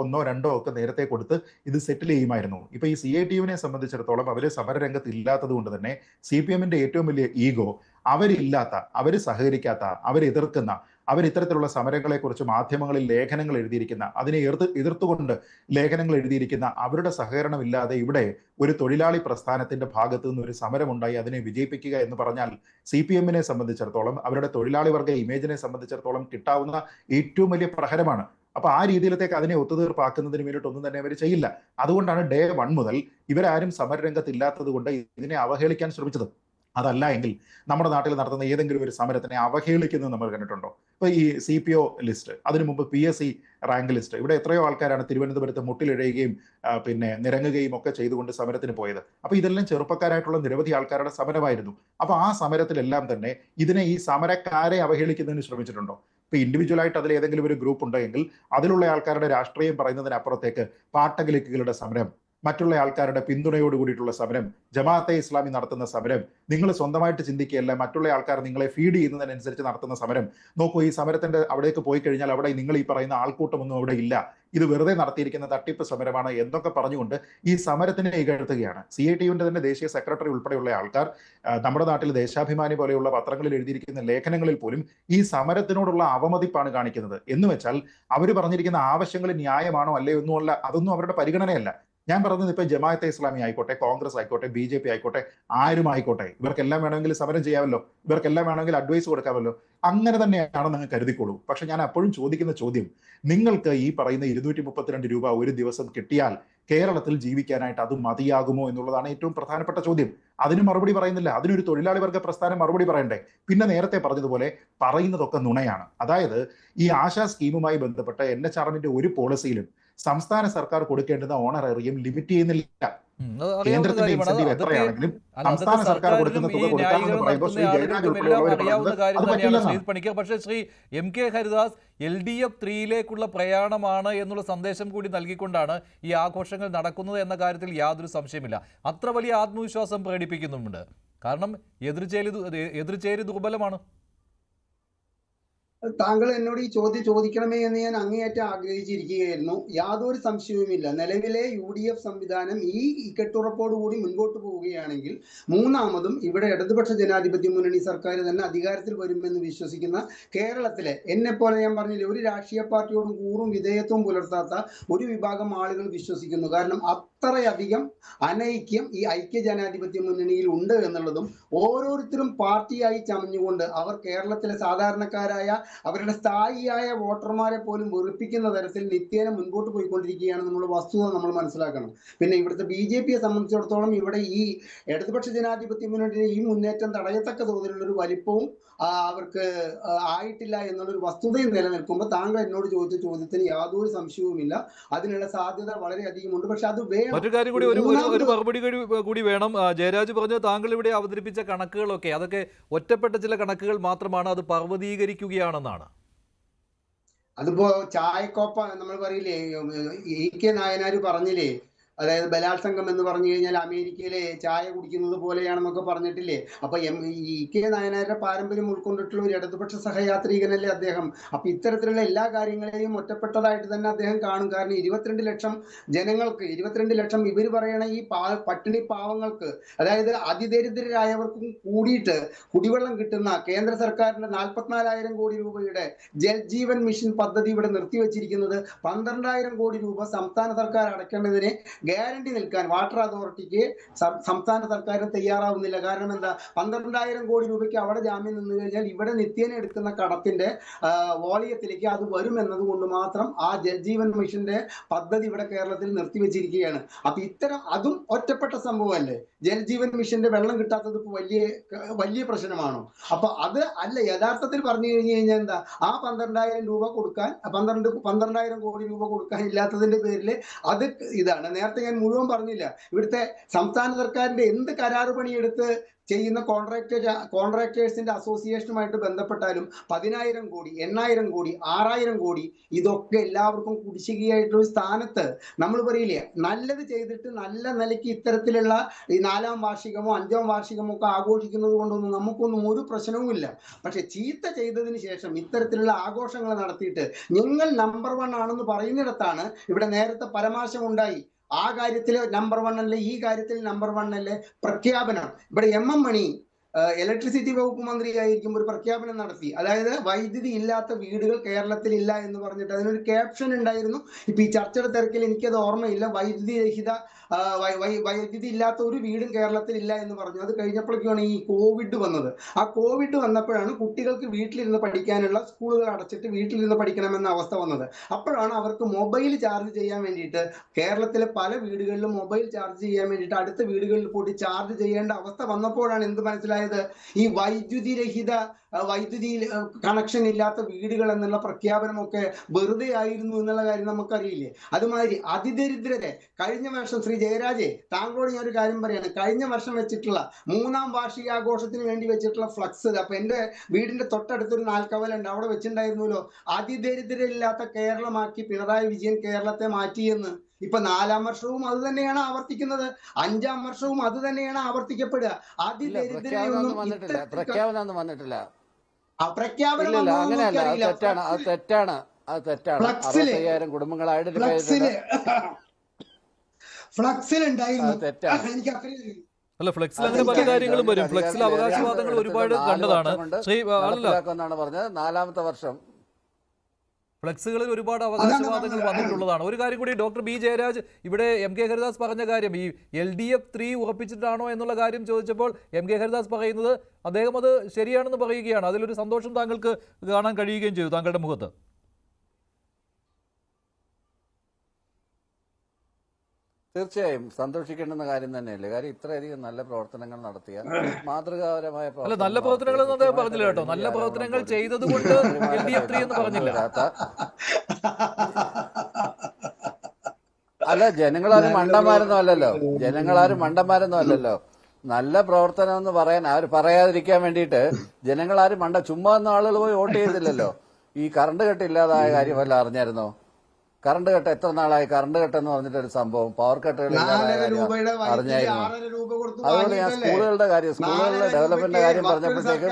1-ഓ 2-ഓ ഒക്കെ നേരത്തെ കൊടുത്ത് ഇത് സെറ്റിൽ ചെയ്യുമായിരുന്നു. ഇപ്പൊ ഈ CITU-വിനെ സംബന്ധിച്ചിടത്തോളം അവർ സമരരംഗത്ത് ഇല്ലാത്തത് കൊണ്ട് തന്നെ CPM-ന്റെ ഏറ്റവും വലിയ ഈഗോ, അവരില്ലാത്ത, അവർ സഹകരിക്കാത്ത, അവരെതിർക്കുന്ന, അവരിത്തരത്തിലുള്ള സമരങ്ങളെക്കുറിച്ച് മാധ്യമങ്ങളിൽ ലേഖനങ്ങൾ എഴുതിയിരിക്കുന്ന, അതിനെ എതിർത്തുകൊണ്ട് ലേഖനങ്ങൾ എഴുതിയിരിക്കുന്ന അവരുടെ സഹകരണമില്ലാതെ ഇവിടെ ഒരു തൊഴിലാളി പ്രസ്ഥാനത്തിന്റെ ഭാഗത്തു നിന്ന് ഒരു സമരമുണ്ടായി അതിനെ വിജയിപ്പിക്കുക എന്ന് പറഞ്ഞാൽ CPM-നെ സംബന്ധിച്ചിടത്തോളം, അവരുടെ തൊഴിലാളി വർഗ ഇമേജിനെ സംബന്ധിച്ചിടത്തോളം കിട്ടാവുന്ന ഏറ്റവും വലിയ പ്രഹരമാണ്. അപ്പൊ ആ രീതിയിലത്തേക്ക് അതിനെ ഒത്തുതീർപ്പാക്കുന്നതിന് വേണ്ടിയിട്ട് ഒന്നും തന്നെ അവർ ചെയ്യില്ല. അതുകൊണ്ടാണ് Day 1 മുതൽ ഇവരാരും സമരരംഗത്തില്ലാത്തത് കൊണ്ട് ഇതിനെ അവഹേളിക്കാൻ ശ്രമിച്ചത്. അതല്ല എങ്കിൽ നമ്മുടെ നാട്ടിൽ നടത്തുന്ന ഏതെങ്കിലും ഒരു സമരത്തിനെ അവഹേളിക്കുന്നത് നമ്മൾ കണ്ടിട്ടുണ്ടോ? ഇപ്പൊ ഈ CPO ലിസ്റ്റ്, അതിനു മുമ്പ് PSC റാങ്ക് ലിസ്റ്റ്, ഇവിടെ എത്രയോ ആൾക്കാരാണ് തിരുവനന്തപുരത്ത് മുട്ടിലിഴയുകയും നിരങ്ങുകയും ഒക്കെ ചെയ്തുകൊണ്ട് സമരത്തിന് പോയത്. അപ്പൊ ഇതെല്ലാം ചെറുപ്പക്കാരായിട്ടുള്ള നിരവധി ആൾക്കാരുടെ സമരമായിരുന്നു. അപ്പൊ ആ സമരത്തിലെല്ലാം തന്നെ ഇതിനെ, ഈ സമരക്കാരെ അവഹേളിക്കുന്നതിന് ശ്രമിച്ചിട്ടുണ്ടോ? ഇപ്പൊ ഇൻഡിവിജ്വൽ ആയിട്ട് അതിൽ ഏതെങ്കിലും ഒരു ഗ്രൂപ്പ് ഉണ്ടെങ്കിൽ അതിലുള്ള ആൾക്കാരുടെ രാഷ്ട്രീയം പറയുന്നതിനപ്പുറത്തേക്ക് പാട്ടകലിക്കുകളുടെ സമരം, മറ്റുള്ള ആൾക്കാരുടെ പിന്തുണയോട് കൂടിയിട്ടുള്ള സമരം, ജമാഅത്തെ ഇസ്ലാമി നടത്തുന്ന സമരം, നിങ്ങൾ സ്വന്തമായിട്ട് ചിന്തിക്കുകയല്ല, മറ്റുള്ള ആൾക്കാർ നിങ്ങളെ ഫീഡ് ചെയ്യുന്നതിനനുസരിച്ച് നടത്തുന്ന സമരം. നോക്കൂ, ഈ സമരത്തിന്റെ അവിടേക്ക് പോയി കഴിഞ്ഞാൽ അവിടെ നിങ്ങൾ ഈ പറയുന്ന ആൾക്കൂട്ടമൊന്നും അവിടെ ഇല്ല, ഇത് വെറുതെ നടത്തിയിരിക്കുന്ന തട്ടിപ്പ് സമരമാണ് എന്നൊക്കെ പറഞ്ഞുകൊണ്ട് ഈ സമരത്തിനെ ഇകഴ്ത്തുകയാണ്. CITU-വിന്റെ തന്നെ ദേശീയ സെക്രട്ടറി ഉൾപ്പെടെയുള്ള ആൾക്കാർ നമ്മുടെ നാട്ടിൽ ദേശാഭിമാനി പോലെയുള്ള പത്രങ്ങളിൽ എഴുതിയിരിക്കുന്ന ലേഖനങ്ങളിൽ പോലും ഈ സമരത്തിനോടുള്ള അവമതിപ്പാണ് കാണിക്കുന്നത്. എന്ന് വെച്ചാൽ അവർ പറഞ്ഞിരിക്കുന്ന ആവശ്യങ്ങൾ ന്യായമാണോ അല്ലയോ ഒന്നുമല്ല, അതൊന്നും അവരുടെ പരിഗണനയല്ല. ഞാൻ പറഞ്ഞത് ഇപ്പൊ ജമാഅത്തെ ഇസ്ലാമി ആയിക്കോട്ടെ, കോൺഗ്രസ് ആയിക്കോട്ടെ, BJP ആയിക്കോട്ടെ, ആരും ആയിക്കോട്ടെ, ഇവർക്കെല്ലാം വേണമെങ്കിൽ സമരം ചെയ്യാമല്ലോ, ഇവർക്കെല്ലാം വേണമെങ്കിൽ അഡ്വൈസ് കൊടുക്കാമല്ലോ. അങ്ങനെ തന്നെയാണെന്ന് നിങ്ങൾ കരുതിക്കോളൂ. പക്ഷെ ഞാൻ അപ്പോഴും ചോദിക്കുന്ന ചോദ്യം, നിങ്ങൾക്ക് ഈ പറയുന്ന 232 രൂപ ഒരു ദിവസം കിട്ടിയാൽ കേരളത്തിൽ ജീവിക്കാനായിട്ട് അത് മതിയാകുമോ എന്നുള്ളതാണ് ഏറ്റവും പ്രധാനപ്പെട്ട ചോദ്യം. അതിന് മറുപടി പറയുന്നില്ല. അതിനൊരു തൊഴിലാളി വർഗ പ്രസ്ഥാനം മറുപടി പറയണ്ടേ? പിന്നെ നേരത്തെ പറഞ്ഞതുപോലെ പറയുന്നതൊക്കെ നുണയാണ്. അതായത് ഈ ആശാ സ്കീമുമായി ബന്ധപ്പെട്ട NHRM-ന്റെ ഒരു പോളിസിയിലും സംസ്ഥാന സർക്കാർ കൊടുക്കേണ്ടുന്ന ഓണറേറിയം ലിമിറ്റ് ചെയ്യുന്നില്ല. അറിയാവുന്ന കേന്ദ്രത്തിന്റെ കാര്യമാണ്. ഇൻസെന്റീവ് അതൊക്കെ എത്രയാണെങ്കിലും അല്ല, സംസ്ഥാന അതൊക്കെ സർക്കാർ കൊടുക്കുന്ന സർക്കാരിനും ഈ തുക കൊടുക്കാമെന്ന് ന്യായീകരണം പറയുമ്പോൾ ശ്രീ നടത്തുന്ന ജയരാജ് ആളുകൾക്കും എല്ലാം ഉൾപ്പെടെയുള്ളവർ അറിയാവുന്ന പറയുന്നത് കാര്യം അത് തന്നെയാണ് പറ്റില്ലെന്നാണ്. ശ്രീജിത്ത് പണിക്കർ. പക്ഷേ ശ്രീ MK ഹരിദാസ് LDF 3-ലേക്കുള്ള പ്രയാണമാണ് എന്നുള്ള സന്ദേശം കൂടി നൽകിക്കൊണ്ടാണ് ഈ ആഘോഷങ്ങൾ നടക്കുന്നത് എന്ന കാര്യത്തിൽ യാതൊരു സംശയമില്ല. അത്ര വലിയ ആത്മവിശ്വാസം പ്രകടിപ്പിക്കുന്നുമുണ്ട്. കാരണം എതിർചേരി ദുർബലമാണ്. താങ്കൾ എന്നോട് ഈ ചോദ്യം ചോദിക്കണമേ എന്ന് ഞാൻ അങ്ങേയറ്റം ആഗ്രഹിച്ചിരിക്കുകയായിരുന്നു. യാതൊരു സംശയവുമില്ല. നിലവിലെ UDF സംവിധാനം ഈ കെട്ടുറപ്പോടുകൂടി മുൻപോട്ട് പോവുകയാണെങ്കിൽ മൂന്നാമതും ഇവിടെ ഇടതുപക്ഷ ജനാധിപത്യ മുന്നണി സർക്കാർ തന്നെ അധികാരത്തിൽ വരുമെന്ന് വിശ്വസിക്കുന്ന കേരളത്തിലെ എന്നെപ്പോലെ, ഞാൻ പറഞ്ഞില്ലേ, ഒരു രാഷ്ട്രീയ പാർട്ടിയോടും കൂറും വിധേയത്വം പുലർത്താത്ത ഒരു വിഭാഗം ആളുകൾ വിശ്വസിക്കുന്നു. കാരണം അത്രയധികം അനൈക്യം ഈ ഐക്യ ജനാധിപത്യ മുന്നണിയിൽ ഉണ്ട് എന്നുള്ളതും ഓരോരുത്തരും പാർട്ടിയായി ചമഞ്ഞുകൊണ്ട് അവർ കേരളത്തിലെ സാധാരണക്കാരായ അവരുടെ സ്ഥായിയായ വോട്ടർമാരെ പോലും വെറുപ്പിക്കുന്ന തരത്തിൽ നിത്യേന മുൻപോട്ട് പോയിക്കൊണ്ടിരിക്കുകയാണ് എന്നുള്ള വസ്തുത നമ്മൾ മനസ്സിലാക്കണം. പിന്നെ ഇവിടുത്തെ BJPയെ സംബന്ധിച്ചിടത്തോളം ഇവിടെ ഈ ഇടതുപക്ഷ ജനാധിപത്യ മുന്നണിയുടെ ഈ മുന്നേറ്റം തടയത്തക്ക തോതിലുള്ള ഒരു വലിപ്പവും അവർക്ക് ആയിട്ടില്ല എന്നുള്ളൊരു വസ്തുതയും നിലനിൽക്കുമ്പോൾ താങ്കൾ എന്നോട് ചോദിച്ച ചോദ്യത്തിന് യാതൊരു സംശയവുമില്ല, അതിനുള്ള സാധ്യത വളരെയധികമുണ്ട്. പക്ഷെ അത് മറ്റൊരു കാര്യം കൂടി, ഒരു മറുപടി കൂടി വേണം. ജയരാജ് പറഞ്ഞു താങ്കൾ ഇവിടെ അവതരിപ്പിച്ച കണക്കുകളൊക്കെ അതൊക്കെ ഒറ്റപ്പെട്ട ചില കണക്കുകൾ മാത്രമാണ്, അത് പർവ്വതീകരിക്കുകയാണെന്നാണ്. അതിപ്പോ ചായക്കോപ്പ നമ്മൾ പറയില്ലേ, EK നായനാർ പറഞ്ഞില്ലേ, അതായത് ബലാത്സംഗം എന്ന് പറഞ്ഞു കഴിഞ്ഞാൽ അമേരിക്കയിലെ ചായ കുടിക്കുന്നത് പോലെയാണെന്നൊക്കെ പറഞ്ഞിട്ടില്ലേ. അപ്പൊ EK നായനാരുടെ പാരമ്പര്യം ഉൾക്കൊണ്ടിട്ടുള്ള ഒരു ഇടതുപക്ഷ സഹയാത്രികനല്ലേ അദ്ദേഹം. അപ്പൊ ഇത്തരത്തിലുള്ള എല്ലാ കാര്യങ്ങളെയും ഒറ്റപ്പെട്ടതായിട്ട് തന്നെ അദ്ദേഹം കാണും. കാരണം 22 ലക്ഷം ജനങ്ങൾക്ക്, 22 ലക്ഷം ഇവർ പറയണ ഈ പട്ടിണി പാവങ്ങൾക്ക്, അതായത് അതിദരിദ്രരായവർക്കും കൂടിയിട്ട് കുടിവെള്ളം കിട്ടുന്ന കേന്ദ്ര സർക്കാരിന്റെ 44,000 കോടി രൂപയുടെ ജൽജീവൻ മിഷൻ പദ്ധതി ഇവിടെ നിർത്തിവെച്ചിരിക്കുന്നത് 12,000 കോടി രൂപ സംസ്ഥാന സർക്കാർ അടയ്ക്കേണ്ടതിനെ ഗ്യാരണ്ടി നിൽക്കാൻ വാട്ടർ അതോറിറ്റിക്ക് സംസ്ഥാന സർക്കാരിന് തയ്യാറാവുന്നില്ല. കാരണം എന്താ, 12,000 കോടി രൂപയ്ക്ക് അവിടെ ജാമ്യം നിന്ന് കഴിഞ്ഞാൽ ഇവിടെ നിത്യേന എടുക്കുന്ന കടത്തിന്റെ വോളിയത്തിലേക്ക് അത് വരും എന്നതുകൊണ്ട് മാത്രം ആ ജൽജീവൻ മിഷന്റെ പദ്ധതി ഇവിടെ കേരളത്തിൽ നിർത്തിവെച്ചിരിക്കുകയാണ്. അപ്പൊ ഇത്തരം അതും ഒറ്റപ്പെട്ട സംഭവമല്ലേ. ജൽജീവൻ മിഷന്റെ വെള്ളം കിട്ടാത്തത് വലിയ പ്രശ്നമാണോ? അപ്പൊ അത് അല്ല, യഥാർത്ഥത്തിൽ പറഞ്ഞു കഴിഞ്ഞു കഴിഞ്ഞാൽ എന്താ, ആ 12,000 രൂപ കൊടുക്കാൻ 12,000 കോടി രൂപ കൊടുക്കാൻ ഇല്ലാത്തതിന്റെ പേരിൽ അത് ഇതാണ്. നേരത്തെ ഞാൻ മുഴുവൻ പറഞ്ഞില്ല, ഇവിടുത്തെ സംസ്ഥാന സർക്കാരിന്റെ എന്ത് കരാറ് പണിയെടുത്ത് ചെയ്യുന്ന കോൺട്രാക്ടേഴ്സിന്റെ അസോസിയേഷനുമായിട്ട് ബന്ധപ്പെട്ടാലും 10,000 കോടി, 8,000 കോടി, 6,000 കോടി ഇതൊക്കെ എല്ലാവർക്കും കുടിശ്ശികയായിട്ടൊരു സ്ഥാനത്ത് നമ്മൾ പറയില്ലേ, നല്ലത് ചെയ്തിട്ട് നല്ല നിലയ്ക്ക് ഇത്തരത്തിലുള്ള ഈ 4ാം വാർഷികമോ 5ാം വാർഷികമോ ഒക്കെ ആഘോഷിക്കുന്നത് കൊണ്ടൊന്നും നമുക്കൊന്നും ഒരു പ്രശ്നവുമില്ല. പക്ഷെ ചീത്ത ചെയ്തതിന് ശേഷം ഇത്തരത്തിലുള്ള ആഘോഷങ്ങൾ നടത്തിയിട്ട് ഞങ്ങൾ നമ്പർ 1 ആണെന്ന് പറയുന്നിടത്താണ് ഇവിടെ നേരത്തെ പരാമർശം ഉണ്ടായി. ആ കാര്യത്തിൽ നമ്പർ 1 അല്ലേ, ഈ കാര്യത്തിൽ നമ്പർ 1 അല്ലേ പ്രഖ്യാപനം. ഇവിടെ MM മണി ഇലക്ട്രിസിറ്റി വകുപ്പ് മന്ത്രിയായിരിക്കും ഒരു പ്രഖ്യാപനം നടത്തി. അതായത് വൈദ്യുതി ഇല്ലാത്ത വീടുകൾ കേരളത്തിൽ ഇല്ല എന്ന് പറഞ്ഞിട്ട് അതിനൊരു ക്യാപ്ഷൻ ഉണ്ടായിരുന്നു. ഇപ്പൊ ഈ ചർച്ചയുടെ തിരക്കിൽ എനിക്കത് ഓർമ്മയില്ല. വൈദ്യുതി ഇല്ലാത്ത ഒരു വീടും കേരളത്തിൽ ഇല്ല എന്ന് പറഞ്ഞു. അത് കഴിഞ്ഞപ്പോഴേക്കാണ് ഈ കോവിഡ് വന്നത്. ആ കോവിഡ് വന്നപ്പോഴാണ് കുട്ടികൾക്ക് വീട്ടിലിരുന്ന് പഠിക്കാനുള്ള, സ്കൂളുകൾ അടച്ചിട്ട് വീട്ടിലിരുന്ന് പഠിക്കണമെന്ന അവസ്ഥ വന്നത്. അപ്പോഴാണ് അവർക്ക് മൊബൈൽ ചാർജ് ചെയ്യാൻ വേണ്ടിയിട്ട് കേരളത്തിലെ പല വീടുകളിലും മൊബൈൽ ചാർജ് ചെയ്യാൻ വേണ്ടിയിട്ട് അടുത്ത വീടുകളിൽ പോയിട്ട് ചാർജ് ചെയ്യേണ്ട അവസ്ഥ വന്നപ്പോഴാണ് എന്ത് മനസ്സിലായത്, ഈ വൈദ്യുതി കണക്ഷൻ ഇല്ലാത്ത വീടുകൾ എന്നുള്ള പ്രഖ്യാപനമൊക്കെ വെറുതെ ആയിരുന്നു എന്നുള്ള കാര്യം നമുക്കറിയില്ലേ. അതുമാതിരി അതിദരിദ്രരെ കഴിഞ്ഞ വർഷം, ശ്രീ ജയരാജെ താങ്കളോട് ഞാൻ ഒരു കാര്യം പറയാണ്, കഴിഞ്ഞ വർഷം വെച്ചിട്ടുള്ള 3ാം വാർഷികാഘോഷത്തിന് വേണ്ടി വെച്ചിട്ടുള്ള ഫ്ലക്സ്, അപ്പൊ എന്റെ വീടിന്റെ തൊട്ടടുത്തൊരു നാൽക്കവലുണ്ട്, അവിടെ വെച്ചിട്ടുണ്ടായിരുന്നല്ലോ, അതിദരിദ്രരില്ലാത്ത കേരളമാക്കി പിണറായി വിജയൻ കേരളത്തെ മാറ്റിയെന്ന്. ഇപ്പൊ 4ാം വർഷവും അത് തന്നെയാണ് ആവർത്തിക്കുന്നത്, 5ാം വർഷവും അത് തന്നെയാണ് ആവർത്തിക്കപ്പെടുക. പ്രഖ്യാപനം വന്നിട്ടില്ല. അങ്ങനെയല്ല, അത് തെറ്റാണ്. 65,000 കുടുംബങ്ങൾ ഐഡന്റിഫൈ ഫ്ലക്സിൽ ഉണ്ടായിരുന്നു. അല്ല, ഫ്ലെക്സിൽ അങ്ങനെ പല കാര്യങ്ങളും വരും. ഫ്ലെക്സിൽ അവകാശവാദങ്ങൾ ഒരുപാട് കണ്ടതാണ്. എന്നാണ് പറഞ്ഞത്. 4ാമത്തെ വർഷം ഫ്ലെക്സുകളിൽ ഒരുപാട് അവകാശവാദങ്ങൾ വന്നിട്ടുള്ളതാണ്. ഒരു കാര്യം കൂടി, ഡോക്ടർ B ജയരാജ് ഇവിടെ MK ഹരിദാസ് പറഞ്ഞ കാര്യം, ഈ LDF 3 ഉറപ്പിച്ചിട്ടാണോ എന്നുള്ള കാര്യം ചോദിച്ചപ്പോൾ MK ഹരിദാസ് പറയുന്നത് അദ്ദേഹം അത് ശരിയാണെന്ന് പറയുകയാണ്. അതിലൊരു സന്തോഷം താങ്കൾക്ക് കാണാൻ കഴിയുകയും ചെയ്തു താങ്കളുടെ മുഖത്ത്. തീർച്ചയായും സന്തോഷിക്കേണ്ടുന്ന കാര്യം തന്നെയല്ലേ. കാര്യം ഇത്രയധികം നല്ല പ്രവർത്തനങ്ങൾ നടത്തിയ മാതൃകാപരമായ നല്ല പ്രവർത്തനങ്ങൾ എന്ന് അദ്ദേഹം പറഞ്ഞില്ല കേട്ടോ. നല്ല പ്രവർത്തനങ്ങൾ ചെയ്തതുകൊണ്ട് LDF 3 എന്ന് പറഞ്ഞില്ല. അല്ല, ജനങ്ങളാരും മണ്ടന്മാരൊന്നും അല്ലല്ലോ, ജനങ്ങളാരും മണ്ടന്മാരൊന്നും അല്ലല്ലോ. നല്ല പ്രവർത്തനം എന്ന് പറയാൻ അവർ പറയാതിരിക്കാൻ വേണ്ടിയിട്ട് ജനങ്ങളാരും ചുമ്മാ ഒന്നും ആളുകൾ പോയി വോട്ട് ചെയ്തില്ലല്ലോ. ഈ കറണ്ട് കട്ട് ഇല്ലാതായ കാര്യം വല്ല അറിഞ്ഞായിരുന്നോ? കറണ്ട് കട്ട് എത്ര നാളായി? കറണ്ട് കട്ട് എന്ന് പറഞ്ഞിട്ടൊരു സംഭവം, പവർ കട്ടുകൾ ഇല്ലാതായ കാര്യം അറിഞ്ഞായിരുന്നു. അതുപോലെ ഞാൻ സ്കൂളുകളുടെ സ്കൂളുകളുടെ ഡെവലപ്മെന്റിന്റെ കാര്യം പറഞ്ഞപ്പോഴത്തേക്കും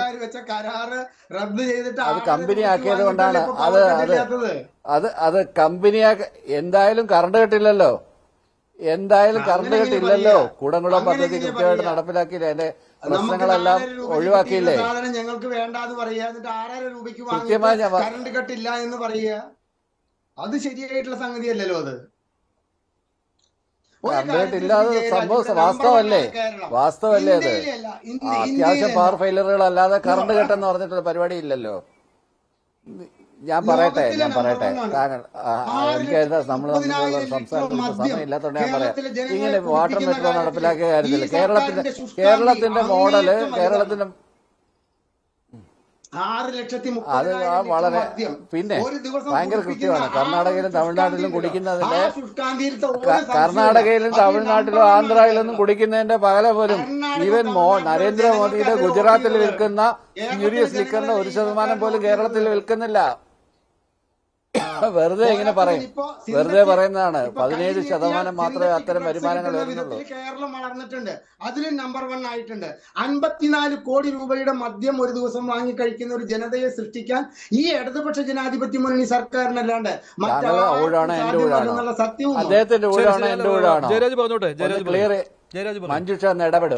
അത് കമ്പനി ആക്കിയത് കൊണ്ടാണ്. അത് കമ്പനിയാക്കി. എന്തായാലും കറണ്ട് കട്ടില്ലല്ലോ, കറണ്ട് കട്ടില്ലല്ലോ. കൂടംകുളം പദ്ധതി കൃത്യമായിട്ട് നടപ്പിലാക്കിയില്ലേ? അതിന്റെ പ്രശ്നങ്ങളെല്ലാം ഒഴിവാക്കിയില്ലേ? ഞങ്ങൾക്ക് വേണ്ടാന്ന് പറയാ, എന്നിട്ട് 6,500 രൂപയ്ക്ക് കൃത്യമായി ഞാൻ കറണ്ട് കട്ടില്ല എന്ന് പറയുക, അത് ശരിയായിട്ടുള്ള സംഗതിയല്ലല്ലോ. അത് കറണ്ട് ഇല്ലാതെ സംഭവം വാസ്തവല്ലേ? അത് അത്യാവശ്യം പവർ ഫെയിലറുകൾ അല്ലാതെ കറണ്ട് കട്ടെന്ന് പറഞ്ഞിട്ടുള്ള പരിപാടി ഇല്ലല്ലോ. ഞാൻ പറയട്ടെ എനിക്ക് നമ്മൾ സംസാരിക്കുന്ന സമയം ഇല്ലാത്തതുകൊണ്ട് ഞാൻ പറയാം. ഇങ്ങനെ വാട്ടർ മെട്രോ നടപ്പിലാക്കിയ കാര്യത്തിൽ കേരളത്തിന്റെ മോഡല്, കേരളത്തിന്റെ അത് വളരെ പിന്നെ ഭയങ്കര കൃത്യമാണ്. കർണാടകയിലും തമിഴ്നാട്ടിലും കുടിക്കുന്നതിന്റെ, കർണാടകയിലും തമിഴ്നാട്ടിലും ആന്ധ്രയിലൊന്നും കുടിക്കുന്നതിന്റെ പകല പോലും ഈവൻ നരേന്ദ്രമോദിയുടെ ഗുജറാത്തിൽ വിൽക്കുന്ന ഫ്യൂരിയസ് ലിക്കറിന്റെ 1% പോലും കേരളത്തിൽ വിൽക്കുന്നില്ല. വെറുതെ ഇങ്ങനെ പറയും, വെറുതെ പറയുന്നതാണ്. 17% മാത്രമേ അത്തരം വരുമാനങ്ങൾ വരുന്നുള്ളൂ. കേരളം വളർന്നിട്ടുണ്ട്, അതിലും നമ്പർ 1 ആയിട്ടുണ്ട്. 54 കോടി രൂപയുടെ മദ്യം ഒരു ദിവസം വാങ്ങി കഴിക്കുന്ന ഒരു ജനതയെ സൃഷ്ടിക്കാൻ ഈ ഇടതുപക്ഷ ജനാധിപത്യ മുന്നണി സർക്കാരിനല്ലാണ്ട് ഊഴാണ് സത്യവും അദ്ദേഹത്തിന്റെ ഊഴാണ്, എന്റെ ഊഴാണോ? ക്ലിയർ മഞ്ജുഷ ഒന്ന് ഇടപെടും.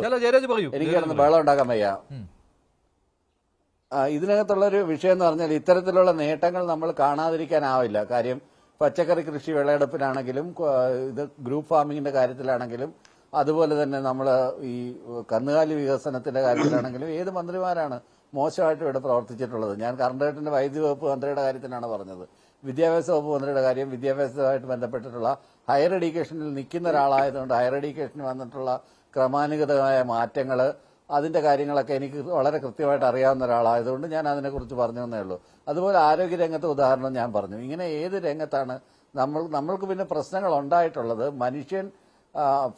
എനിക്കൊന്ന് ബഹളം ഉണ്ടാക്കാൻ വയ്യ. ഇതിനകത്തുള്ളൊരു വിഷയം എന്ന് പറഞ്ഞാൽ ഇത്തരത്തിലുള്ള നേട്ടങ്ങൾ നമ്മൾ കാണാതിരിക്കാനാവില്ല. കാര്യം പച്ചക്കറി കൃഷി വിളയെടുപ്പിനാണെങ്കിലും ഇത് ഗ്രൂപ്പ് ഫാമിങ്ങിന്റെ കാര്യത്തിലാണെങ്കിലും അതുപോലെ തന്നെ നമ്മൾ ഈ കന്നുകാലി വികസനത്തിന്റെ കാര്യത്തിലാണെങ്കിലും ഏത് മന്ത്രിമാരാണ് മോശമായിട്ട് ഇവിടെ പ്രവർത്തിച്ചിട്ടുള്ളത്? ഞാൻ കറണ്ട് വൈദ്യുതി വകുപ്പ് മന്ത്രിയുടെ കാര്യത്തിലാണ് പറഞ്ഞത്. വിദ്യാഭ്യാസ വകുപ്പ് മന്ത്രിയുടെ കാര്യം, വിദ്യാഭ്യാസവുമായിട്ട് ബന്ധപ്പെട്ടിട്ടുള്ള ഹയർ എഡ്യൂക്കേഷനിൽ നിൽക്കുന്ന ഒരാളായതുകൊണ്ട് ഹയർ എഡ്യൂക്കേഷന് വന്നിട്ടുള്ള ക്രമാനുഗതമായ മാറ്റങ്ങൾ, അതിന്റെ കാര്യങ്ങളൊക്കെ എനിക്ക് വളരെ കൃത്യമായിട്ട് അറിയാവുന്ന ഒരാളായതുകൊണ്ട് ഞാൻ അതിനെക്കുറിച്ച് പറഞ്ഞു തന്നേ ഉള്ളൂ. അതുപോലെ ആരോഗ്യരംഗത്തെ ഉദാഹരണം ഞാൻ പറഞ്ഞു. ഇങ്ങനെ ഏത് രംഗത്താണ് നമ്മൾക്ക് പിന്നെ പ്രശ്നങ്ങൾ ഉണ്ടായിട്ടുള്ളത്? മനുഷ്യൻ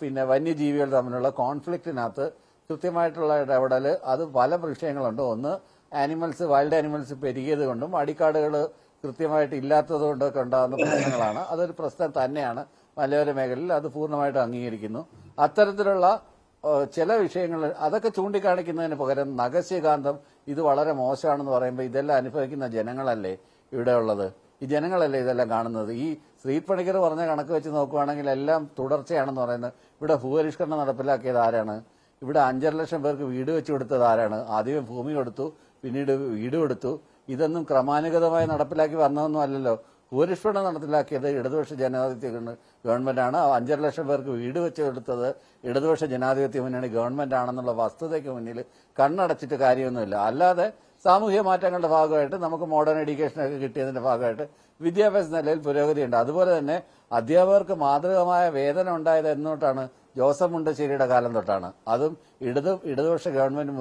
പിന്നെ വന്യജീവികൾ തമ്മിലുള്ള കോൺഫ്ലിക്റ്റിനകത്ത് കൃത്യമായിട്ടുള്ള ഇടപെടൽ, അത് പല വിഷയങ്ങളുണ്ട്. ഒന്ന്, വൈൽഡ് ആനിമൽസ് പെരുകിയത് കൊണ്ടും അടിക്കാടുകൾ കൃത്യമായിട്ട് ഇല്ലാത്തത് കൊണ്ടൊക്കെ ഉണ്ടാകുന്ന പ്രശ്നങ്ങളാണ്. അതൊരു പ്രശ്നം തന്നെയാണ് മലയോര മേഖലയിൽ, അത് പൂർണ്ണമായിട്ട് അംഗീകരിക്കുന്നു. അത്തരത്തിലുള്ള ചില വിഷയങ്ങൾ അതൊക്കെ ചൂണ്ടിക്കാണിക്കുന്നതിന് പകരം നഖശികാന്തം ഇത് വളരെ മോശമാണെന്ന് പറയുമ്പോൾ ഇതെല്ലാം അനുഭവിക്കുന്ന ജനങ്ങളല്ലേ ഇവിടെ ഉള്ളത്? ഈ ജനങ്ങളല്ലേ ഇതെല്ലാം കാണുന്നത്? ഈ ശ്രീജിത്ത് പണിക്കർ പറഞ്ഞ കണക്ക് വെച്ച് നോക്കുകയാണെങ്കിൽ എല്ലാം തുടർച്ചയാണെന്ന് പറയുന്നത്. ഇവിടെ ഭൂപരിഷ്കരണം നടപ്പിലാക്കിയത് ആരാണ്? ഇവിടെ 5.5 ലക്ഷം പേർക്ക് വീട് വെച്ച് കൊടുത്തത് ആരാണ്? ആദ്യം ഭൂമി കൊടുത്തു, പിന്നീട് വീട് കൊടുത്തു. ഇതൊന്നും ക്രമാനുഗതമായി നടപ്പിലാക്കി വന്നതൊന്നും അല്ലല്ലോ. ഭൂരിഷ്കരണം നടപ്പിലാക്കിയത് ഇടതുപക്ഷ ജനാധിപത്യ ഗവൺമെന്റാണ്. 5.5 ലക്ഷം പേർക്ക് വീട് വെച്ച് കൊടുത്തത് ഇടതുപക്ഷ ജനാധിപത്യ മുന്നണി ഗവൺമെന്റ് ആണെന്നുള്ള വസ്തുതയ്ക്ക് മുന്നിൽ കണ്ണടച്ചിട്ട് കാര്യമൊന്നുമില്ല. അല്ലാതെ സാമൂഹ്യ മാറ്റങ്ങളുടെ ഭാഗമായിട്ട് നമുക്ക് മോഡേൺ എഡ്യൂക്കേഷനൊക്കെ കിട്ടിയതിന്റെ ഭാഗമായിട്ട് വിദ്യാഭ്യാസ നിലയിൽ പുരോഗതിയുണ്ട്. അതുപോലെ തന്നെ അധ്യാപകർക്ക് മാതൃകമായ വേതനം ഉണ്ടായത് എന്നോട്ടാണ്? ജോസഫ് മുണ്ടശ്ശേരിയുടെ കാലം തൊട്ടാണ്. അതും ഇടതുപക്ഷ ഗവൺമെന്റ്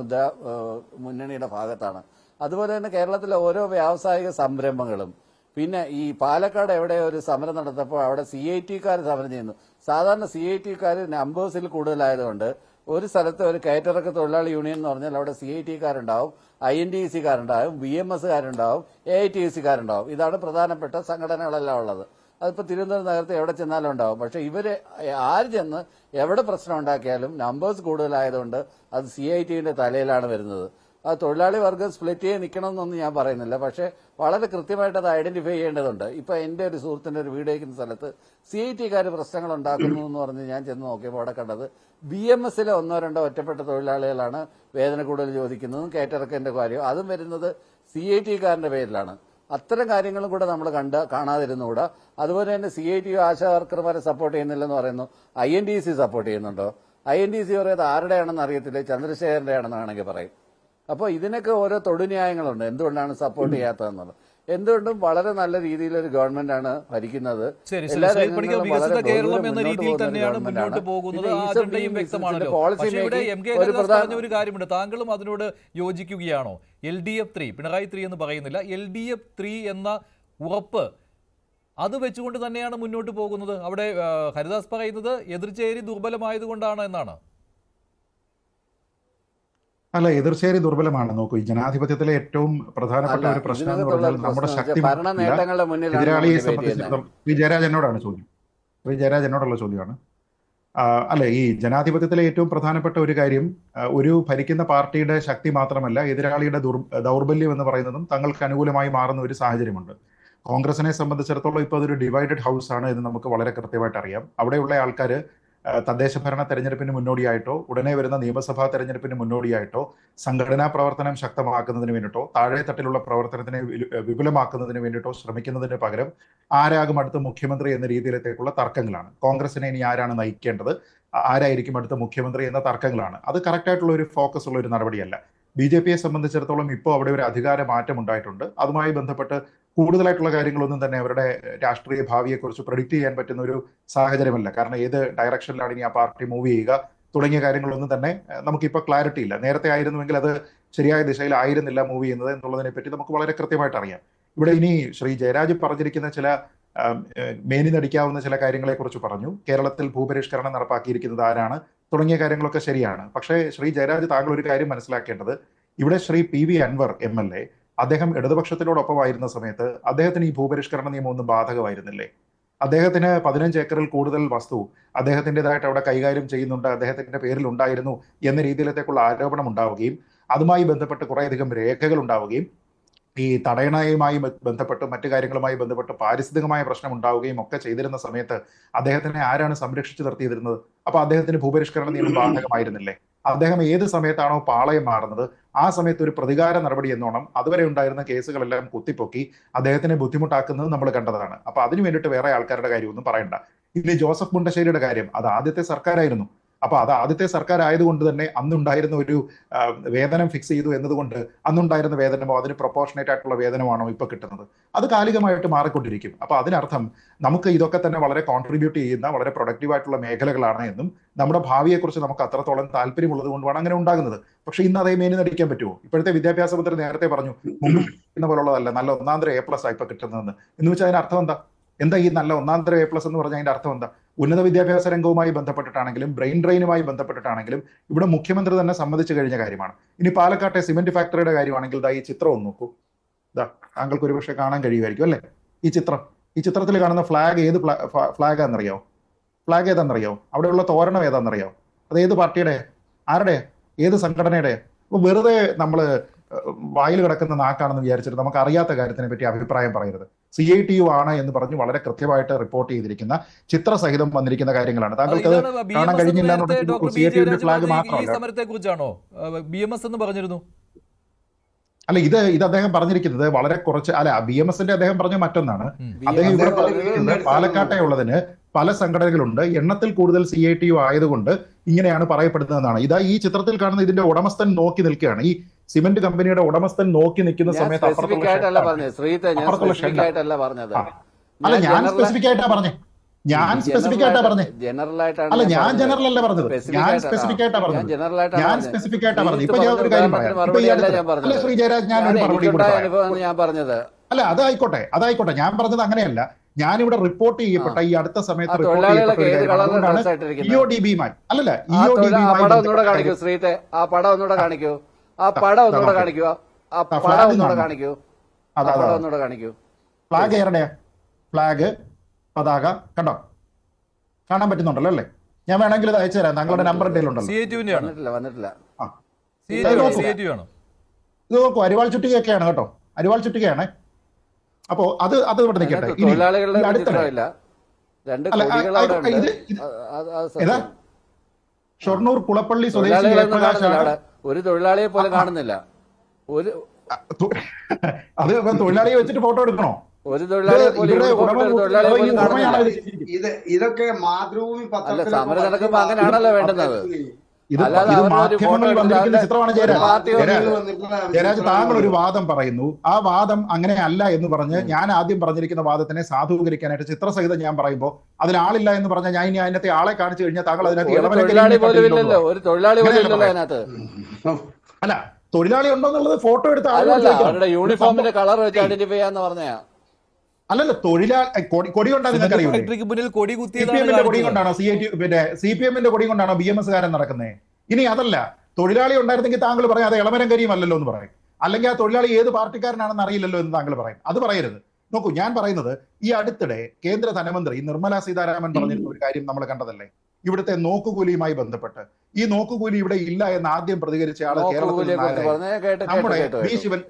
മുന്നണിയുടെ ഭാഗത്താണ്. അതുപോലെ തന്നെ കേരളത്തിലെ ഓരോ വ്യാവസായിക സംരംഭങ്ങളും, പിന്നെ ഈ പാലക്കാട് എവിടെ ഒരു സമരം നടത്തപ്പോൾ അവിടെ CIT-കാർ സമരം ചെയ്യുന്നു. സാധാരണ CIT-കാർ നമ്പേഴ്സിൽ കൂടുതലായതുകൊണ്ട് ഒരു സ്ഥലത്ത് ഒരു കയറ്റിറക്ക തൊഴിലാളി യൂണിയൻ എന്ന് പറഞ്ഞാൽ അവിടെ CIT-കാരുണ്ടാവും, INTUC-കാരുണ്ടാവും, BMS-കാരുണ്ടാവും, AITUC-കാരുണ്ടാവും. ഇതാണ് പ്രധാനപ്പെട്ട സംഘടനകളെല്ലാം ഉള്ളത്. അതിപ്പോൾ തിരുവനന്തപുരം നഗരത്തിൽ എവിടെ ചെന്നാലും ഉണ്ടാവും. പക്ഷെ ഇവര് ആര് ചെന്ന് എവിടെ പ്രശ്നം ഉണ്ടാക്കിയാലും നമ്പേഴ്സ് കൂടുതലായതുകൊണ്ട് അത് CIT-ന്റെ തലയിലാണ് വരുന്നത്. അത് തൊഴിലാളി വർഗം സ്പ്ലിറ്റ് ചെയ്ത് നിൽക്കണമെന്നൊന്നും ഞാൻ പറയുന്നില്ല. പക്ഷേ വളരെ കൃത്യമായിട്ട് അത് ഐഡന്റിഫൈ ചെയ്യേണ്ടതുണ്ട്. ഇപ്പൊ എന്റെ ഒരു സുഹൃത്തിന്റെ ഒരു വീട് വയ്ക്കുന്ന സ്ഥലത്ത് CIT-കാർ പ്രശ്നങ്ങൾ ഉണ്ടാക്കുന്നു എന്ന് പറഞ്ഞ് ഞാൻ ചെന്ന് നോക്കിയപ്പോൾ അവിടെ കണ്ടത് BMS-ലെ 1-2 ഒറ്റപ്പെട്ട തൊഴിലാളികളാണ് വേതന കൂടുതൽ ചോദിക്കുന്നതും കയറ്റിറക്കന്റെ കാര്യം അതും വരുന്നത് CIT-കാരന്റെ പേരിലാണ്. അത്തരം കാര്യങ്ങളും കൂടെ നമ്മൾ കാണാതിരുന്നുകൂടാ. അതുപോലെ തന്നെ CIT ആശാ വർക്കർമാരെ സപ്പോർട്ട് ചെയ്യുന്നില്ലെന്ന് പറയുന്നു. INTUC സപ്പോർട്ട് ചെയ്യുന്നുണ്ടോ? INTUC പറയുന്നത് ആരുടെയാണെന്ന് അറിയത്തില്ല, ചന്ദ്രശേഖരന്റെ ആണെന്ന് വേണമെങ്കിൽ പറയും. അപ്പോൾ ഇതിനൊക്കെ ഓരോ തൊടുന്യായങ്ങളുണ്ട് എന്തുകൊണ്ടാണ് സപ്പോർട്ട് ചെയ്യാത്തതെന്നുള്ളത്. എന്തുകൊണ്ടും വളരെ നല്ല രീതിയിലൊരു ഗവൺമെന്റാണ് ഭരിക്കുന്നത്. വികസിത കേരളം എന്ന രീതിയിൽ തന്നെയാണ് മുന്നോട്ട് പോകുന്നത്. ആ അജണ്ടയും വ്യക്തമാണല്ലോ. പക്ഷേ ഇവിടെ MK ഹരിദാസ് പറഞ്ഞ ഒരു കാര്യമുണ്ട്, താങ്കളും അതിനോട് യോജിക്കുകയാണോ? LDF 3, പിണറായി 3 എന്ന് പറയുന്നില്ല, LDF 3 എന്ന ഉറപ്പ് അത് വെച്ചുകൊണ്ട് തന്നെയാണ് മുന്നോട്ട് പോകുന്നത്. അവിടെ ഹരിദാസ് പറയുന്നത് എതിർചേരി ദുർബലമായതുകൊണ്ടാണ് എന്നാണ്. അല്ല, എതിർചേരി ദുർബലമാണ്. നോക്കൂ, ഈ ജനാധിപത്യത്തിലെ ഏറ്റവും പ്രധാനപ്പെട്ട ഒരു പ്രശ്നം എന്ന് പറഞ്ഞാൽ നമ്മുടെ ശക്തി എതിരാളിയെ സംബന്ധിച്ചിടത്തോളം. ശ്രീ ജയരാജ് എന്നോടാണ് ചോദ്യം, ശ്രീ ജയരാജ് എന്നോടുള്ള ചോദ്യമാണ്. അല്ലെ, ഈ ജനാധിപത്യത്തിലെ ഏറ്റവും പ്രധാനപ്പെട്ട ഒരു കാര്യം ഒരു ഭരിക്കുന്ന പാർട്ടിയുടെ ശക്തി മാത്രമല്ല, എതിരാളിയുടെ ദൗർബല്യം എന്ന് പറയുന്നതും തങ്ങൾക്ക് അനുകൂലമായി മാറുന്ന ഒരു സാഹചര്യമുണ്ട്. കോൺഗ്രസിനെ സംബന്ധിച്ചിടത്തോളം ഇപ്പോൾ അതൊരു ഡിവൈഡഡ് ഹൗസ് ആണ് എന്ന് നമുക്ക് വളരെ കൃത്യമായിട്ട് അറിയാം. അവിടെയുള്ള ആൾക്കാർ തദ്ദേശ ഭരണ തെരഞ്ഞെടുപ്പിന് മുന്നോടിയായിട്ടോ ഉടനെ വരുന്ന നിയമസഭാ തെരഞ്ഞെടുപ്പിന് മുന്നോടിയായിട്ടോ സംഘടനാ പ്രവർത്തനം ശക്തമാക്കുന്നതിന് വേണ്ടിയിട്ടോ താഴെ തട്ടിലുള്ള പ്രവർത്തനത്തിനെ വിപുലമാക്കുന്നതിന് വേണ്ടിയിട്ടോ ശ്രമിക്കുന്നതിന് പകരം ആരാകും അടുത്ത മുഖ്യമന്ത്രി എന്ന രീതിയിലേക്കുള്ള തർക്കങ്ങളാണ്. കോൺഗ്രസിനെ ഇനി ആരാണ് നയിക്കേണ്ടത്, ആരായിരിക്കും അടുത്ത മുഖ്യമന്ത്രി എന്ന തർക്കങ്ങളാണ്. അത് കറക്റ്റായിട്ടുള്ള ഒരു ഫോക്കസ് ഉള്ള ഒരു നടപടിയല്ല. BJP യെ സംബന്ധിച്ചിടത്തോളം ഇപ്പോൾ അവിടെ ഒരു അധികാര മാറ്റം ഉണ്ടായിട്ടുണ്ട്. അതുമായി ബന്ധപ്പെട്ട് കൂടുതലായിട്ടുള്ള കാര്യങ്ങളൊന്നും തന്നെ അവരുടെ രാഷ്ട്രീയ ഭാവിയെക്കുറിച്ച് പ്രഡിക്റ്റ് ചെയ്യാൻ പറ്റുന്ന ഒരു സാഹചര്യമല്ല. കാരണം ഏത് ഡയറക്ഷനിലാണ് ഇനി ആ പാർട്ടി മൂവ് ചെയ്യുക തുടങ്ങിയ കാര്യങ്ങളൊന്നും തന്നെ നമുക്കിപ്പോൾ ക്ലാരിറ്റി ഇല്ല. നേരത്തെ ആയിരുന്നുവെങ്കിൽ അത് ശരിയായ ദിശയിലായിരുന്നില്ല മൂവ് ചെയ്യുന്നത് എന്നുള്ളതിനെ പറ്റി നമുക്ക് വളരെ കൃത്യമായിട്ട് അറിയാം. ഇവിടെ ഇനി ശ്രീ ജയരാജ് പറഞ്ഞിരിക്കുന്ന ചില മേനി നടിക്കാവുന്ന ചില കാര്യങ്ങളെക്കുറിച്ച് പറഞ്ഞു. കേരളത്തിൽ ഭൂപരിഷ്കരണം നടപ്പാക്കിയിരിക്കുന്നത് ആരാണ് തുടങ്ങിയ കാര്യങ്ങളൊക്കെ ശരിയാണ്. പക്ഷേ ശ്രീ ജയരാജ്, താങ്കൾ ഒരു കാര്യം മനസ്സിലാക്കേണ്ടത്, ഇവിടെ ശ്രീ PV അൻവർ MLA അദ്ദേഹം ഇടതുപക്ഷത്തിനോടൊപ്പമായിരുന്ന സമയത്ത് അദ്ദേഹത്തിന് ഈ ഭൂപരിഷ്കരണ നിയമം ഒന്നും ബാധകമായിരുന്നില്ലേ? അദ്ദേഹത്തിന് 15 ഏക്കറിൽ കൂടുതൽ വസ്തു അദ്ദേഹത്തിൻ്റെതായിട്ട് അവിടെ കൈകാര്യം ചെയ്യുന്നുണ്ട്, അദ്ദേഹത്തിന്റെ പേരിൽ ഉണ്ടായിരുന്നു എന്ന രീതിയിലേക്കുള്ള ആരോപണം ഉണ്ടാവുകയും അതുമായി ബന്ധപ്പെട്ട് കുറേയധികം രേഖകൾ ഉണ്ടാവുകയും ഈ തടയണയുമായി ബന്ധപ്പെട്ട് മറ്റു കാര്യങ്ങളുമായി ബന്ധപ്പെട്ട് പാരിസ്ഥിതികമായ പ്രശ്നം ഉണ്ടാവുകയും ഒക്കെ ചെയ്തിരുന്ന സമയത്ത് അദ്ദേഹത്തിനെ ആരാണ് സംരക്ഷിച്ചു നിർത്തിയിരുന്നത്? അപ്പൊ അദ്ദേഹത്തിന് ഭൂപരിഷ്കരണ നിയമം ബാധകമായിരുന്നില്ലേ? അദ്ദേഹം ഏത് സമയത്താണോ പാളയം മാറുന്നത് ആ സമയത്ത് ഒരു പ്രതികാര നടപടി എന്നോണം അതുവരെ ഉണ്ടായിരുന്ന കേസുകളെല്ലാം കുത്തിപ്പൊക്കി അദ്ദേഹത്തിനെ ബുദ്ധിമുട്ടാക്കുന്നത് നമ്മൾ കണ്ടതാണ്. അപ്പൊ അതിനു വേണ്ടിയിട്ട് വേറെ ആൾക്കാരുടെ കാര്യമൊന്നും പറയണ്ട. ഇനി ജോസഫ് മുണ്ടശ്ശേരിയുടെ കാര്യം, അത് ആദ്യത്തെ സർക്കാരായിരുന്നു. അപ്പൊ അത് ആദ്യത്തെ സർക്കാർ ആയതുകൊണ്ട് തന്നെ അന്നുണ്ടായിരുന്ന ഒരു വേതനം ഫിക്സ് ചെയ്തു എന്നതുകൊണ്ട് അന്നുണ്ടായിരുന്ന വേതനമോ അതിന് പ്രൊപ്പോർഷനേറ്റ് ആയിട്ടുള്ള വേതനമാണോ ഇപ്പൊ കിട്ടുന്നത്? അത് കാലികമായിട്ട് മാറിക്കൊണ്ടിരിക്കും. അപ്പൊ അതിനർത്ഥം നമുക്ക് ഇതൊക്കെ തന്നെ വളരെ കോൺട്രിബ്യൂട്ട് ചെയ്യുന്ന വളരെ പ്രൊഡക്റ്റീവ് ആയിട്ടുള്ള മേഖലകളാണ് എന്നും നമ്മുടെ ഭാവിയെക്കുറിച്ച് നമുക്ക് അത്രത്തോളം താല്പര്യമുള്ളത് കൊണ്ടാണ് അങ്ങനെ ഉണ്ടാകുന്നത്. പക്ഷെ ഇന്ന് അതേ മേനി നടിക്കാൻ പറ്റുമോ? ഇപ്പോഴത്തെ വിദ്യാഭ്യാസ മന്ത്രി നേരത്തെ പറഞ്ഞു മുമ്പ് കിട്ടുന്ന പോലുള്ളതല്ല, നല്ല ഒന്നാന്തര A+ ഇപ്പൊ കിട്ടുന്നതെന്ന്. എന്ന് വെച്ചാൽ അതിന് അർത്ഥം എന്താ ഈ നല്ല ഒന്നാന്തര A+ എന്ന് പറഞ്ഞാൽ അതിന്റെ അർത്ഥം എന്താ? ഉന്നത വിദ്യാഭ്യാസ രംഗവുമായി ബന്ധപ്പെട്ടിട്ടാണെങ്കിലും ബ്രെയിൻ ഡ്രെയിനുമായി ബന്ധപ്പെട്ടിട്ടാണെങ്കിലും ഇവിടെ മുഖ്യമന്ത്രി തന്നെ സമ്മതിച്ചു കഴിഞ്ഞ കാര്യമാണ്. ഇനി പാലക്കാട്ടെ സിമെന്റ് ഫാക്ടറിയുടെ കാര്യമാണെങ്കിൽ ഈ ചിത്രം ഒന്ന് നോക്കൂ. താങ്കൾക്ക് ഒരുപക്ഷെ കാണാൻ കഴിയുമായിരിക്കും അല്ലെ? ഈ ചിത്രത്തിൽ കാണുന്ന ഫ്ലാഗ് ഏത് ഫ്ലാഗാന്നറിയോ? ഫ്ലാഗ് ഏതാണെന്നറിയോ? അവിടെയുള്ള തോരണം ഏതാണെന്നറിയോ? അത് ഏത് പാർട്ടിയുടെ, ആരുടെ, ഏത് സംഘടനയുടെ? അപ്പൊ വെറുതെ നമ്മൾ വായിൽ കിടക്കുന്ന നാക്കാണെന്ന് വിചാരിച്ചിട്ട് നമുക്ക് അറിയാത്ത കാര്യത്തിനെ പറ്റി അഭിപ്രായം പറയരുത്. CITU ആണ് എന്ന് പറഞ്ഞ് വളരെ കൃത്യമായിട്ട് റിപ്പോർട്ട് ചെയ്തിരിക്കുന്ന ചിത്രസഹിതം വന്നിരിക്കുന്ന കാര്യങ്ങളാണ്. താങ്കൾക്ക് അത് കാണാൻ കഴിഞ്ഞില്ല എന്നുണ്ടെങ്കിൽ CITUവിന്റെ ഫ്ലാഗ് സമരത്തെക്കുറിച്ചാണോ BMS എന്ന് പറഞ്ഞിരുന്നു? അല്ല, ഇത് അദ്ദേഹം പറഞ്ഞിരിക്കുന്നത് വളരെ കുറച്ച്, അല്ല BMSന്റെ അദ്ദേഹം പറഞ്ഞ മറ്റൊന്നാണ്. അദ്ദേഹം ഇവിടെ പറഞ്ഞിരിക്കുന്നത് പാലക്കാട്ടെ ഉള്ളതിന് പല സംഘടനകളുണ്ട്, എണ്ണത്തിൽ കൂടുതൽ CITU ആയതുകൊണ്ട് ഇങ്ങനെയാണ് പറയപ്പെടുന്നതെന്നാണ്. ഈ ചിത്രത്തിൽ കാണുന്ന ഇതിന്റെ ഉടമസ്ഥൻ നോക്കി നിൽക്കുകയാണ്. ഈ സിമന്റ് കമ്പനിയുടെ ഉടമസ്ഥൻ നോക്കി നിൽക്കുന്ന സമയത്ത് അല്ല, ഞാൻ സ്പെസിഫിക് ആയിട്ടാ പറഞ്ഞേ. ഞാൻ സ്പെസിഫിക് ആയിട്ടാ പറഞ്ഞത്. അല്ല, ഞാൻ ജനറൽ അല്ല പറഞ്ഞത്. ഞാൻ സ്പെസിഫിക് ആയിട്ടാ പറഞ്ഞത്. ഇപ്പൊ ഞാൻ ഒരു കാര്യം പറയാം. അല്ല ശ്രീ ജയരാജ്, ഞാൻ ഒരു മറുപടി കൂടെ പറയാം. അല്ല, അതായിക്കോട്ടെ. ഞാൻ പറഞ്ഞത് അങ്ങനെയല്ല. ഞാനിവിടെ റിപ്പോർട്ട് ചെയ്യപ്പെട്ട ഈ അടുത്ത സമയത്ത് റിപ്പോർട്ട് ചെയ്യപ്പെട്ട EODB-യുമായി അല്ലല്ല ഫ്ലാഗ് ഏറെയാ, ഫ്ലാഗ് പതാക കണ്ടോ? കാണാൻ പറ്റുന്നുണ്ടല്ലോ അല്ലേ? ഞാൻ വേണമെങ്കിൽ ഇത് അയച്ചു തരാം. താങ്കളുടെ നമ്പർ എന്തെങ്കിലും ഇത് നോക്കൂ, അരിവാൾ ചുറ്റികയൊക്കെയാണ് കേട്ടോ, അരിവാൾ ചുറ്റികയാണ്. അപ്പോ അത് ഇവിടെ നിൽക്കട്ടെ. ഷൊർണൂർ കുളപ്പള്ളി സ്വദേശി ഒരു തൊഴിലാളിയെ പോലും കാണുന്നില്ല. അത് തൊഴിലാളിയെ വെച്ചിട്ട് ഫോട്ടോ എടുക്കണോ? ഒരു തൊഴിലാളിയെ ഇതൊക്കെ മാതൃഭൂമി പത്രത്തിൽ സമരം നടക്കുമ്പോ അങ്ങനെയാണല്ലോ വേണ്ടുന്നത്. മാധ്യമങ്ങളിൽ വന്നിരിക്കുന്ന ചിത്രമാണ് ജയരാജ്. താങ്കൾ ഒരു വാദം പറയുന്നു, ആ വാദം അങ്ങനെ അല്ല എന്ന് പറഞ്ഞ് ഞാൻ ആദ്യം പറഞ്ഞിരിക്കുന്ന വാദത്തിനെ സാധൂകരിക്കാനായിട്ട് ചിത്രസഹിതം ഞാൻ പറയുമ്പോൾ അതിൽ ആളില്ല എന്ന് പറഞ്ഞാൽ ഞാൻ ഇനി അതിനകത്ത് ആളെ കാണിച്ചു കഴിഞ്ഞാൽ താങ്കൾ അതിനകത്ത് അല്ല, തൊഴിലാളി ഉണ്ടോ എന്നുള്ളത് ഫോട്ടോ എടുത്ത് യൂണിഫോമിന്റെ കളർ വെച്ച് ഐഡന്റിഫൈ ചെയ്യാന്ന് പറഞ്ഞാ അല്ലല്ല തൊഴിലാളി കൊടി കൊണ്ടാ നിങ്ങൾക്ക് അറിയില്ലേ? ഫാക്ടറിക്ക് മുന്നിൽ കൊടി CPM ന്റെ കൊടി കുത്തിയതാണ്. കൊണ്ടാണോ CPM ന്റെ കൊടി കൊണ്ടാണോ BMS കാരൻ നടക്കുന്നത്? ഇനി അതല്ല, തൊഴിലാളി ഉണ്ടായിരുന്നെങ്കിൽ താങ്കൾ പറയും അത് ഇളമരം കരിയും അല്ലല്ലോ എന്ന് പറയും, അല്ലെങ്കിൽ ആ തൊഴിലാളി ഏത് പാർട്ടിക്കാരനാണെന്ന് അറിയില്ലല്ലോ എന്ന് താങ്കൾ പറയും. അത് പറയരുത്. നോക്കൂ, ഞാൻ പറയുന്നത് ഈ അടുത്തിടെ കേന്ദ്ര ധനമന്ത്രി നിർമ്മല സീതാരാമൻ പറഞ്ഞിരുന്ന ഒരു കാര്യം നമ്മൾ കണ്ടതല്ലേ, ഇവിടുത്തെ നോക്കുകൂലിയുമായി ബന്ധപ്പെട്ട്. ഈ നോക്കുകൂലി ഇവിടെ ഇല്ല എന്ന് ആദ്യം പ്രതികരിച്ച ആള് കേരളത്തിൽ നമ്മുടെ വി ശിവൻ.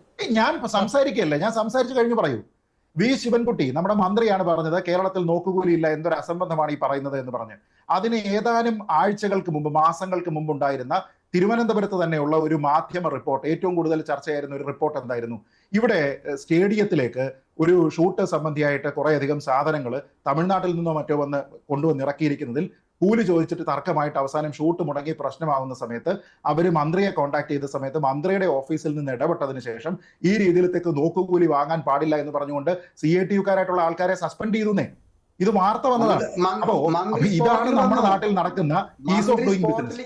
ഞാൻ സംസാരിക്കുകയല്ലേ, ഞാൻ സംസാരിച്ചു കഴിഞ്ഞു പറയൂ. വി ശിവൻകുട്ടി നമ്മുടെ മന്ത്രിയാണ് പറഞ്ഞത് കേരളത്തിൽ നോക്കുകൂലി ഇല്ല, എന്തൊരു അസംബന്ധമാണ് ഈ പറയുന്നത് എന്ന് പറഞ്ഞ്. അതിന് ഏതാനും ആഴ്ചകൾക്ക് മുമ്പ്, മാസങ്ങൾക്ക് മുമ്പ് ഉണ്ടായിരുന്ന തിരുവനന്തപുരത്ത് തന്നെയുള്ള ഒരു മാധ്യമ റിപ്പോർട്ട്, ഏറ്റവും കൂടുതൽ ചർച്ചയായിരുന്ന ഒരു റിപ്പോർട്ട് എന്തായിരുന്നു? ഇവിടെ സ്റ്റേഡിയത്തിലേക്ക് ഒരു ഷൂട്ട് സംബന്ധിയായിട്ട് കുറേയധികം സാധനങ്ങൾ തമിഴ്നാട്ടിൽ നിന്നോ മറ്റോ കൊണ്ടുവന്ന് ഇറക്കിയിരിക്കുന്നതിൽ കൂലി ചോദിച്ചിട്ട് തർക്കമായിട്ട് അവസാനം ഷൂട്ട് മുടങ്ങി പ്രശ്നമാകുന്ന സമയത്ത് അവർ മന്ത്രിയെ കോൺടാക്ട് ചെയ്ത സമയത്ത് മന്ത്രിയുടെ ഓഫീസിൽ നിന്ന് ഇടപെട്ടതിന് ശേഷം ഈ രീതിയിലത്തേക്ക് നോക്കുകൂലി വാങ്ങാൻ പാടില്ല എന്ന് പറഞ്ഞുകൊണ്ട് CITU-കാരായിട്ടുള്ള ആൾക്കാരെ സസ്പെൻഡ് ചെയ്തുന്നേ. ഇത് വാർത്ത വന്നതാണ്. അപ്പോ ഇതാണ് നമ്മുടെ നാട്ടിൽ നടക്കുന്ന is of doing business.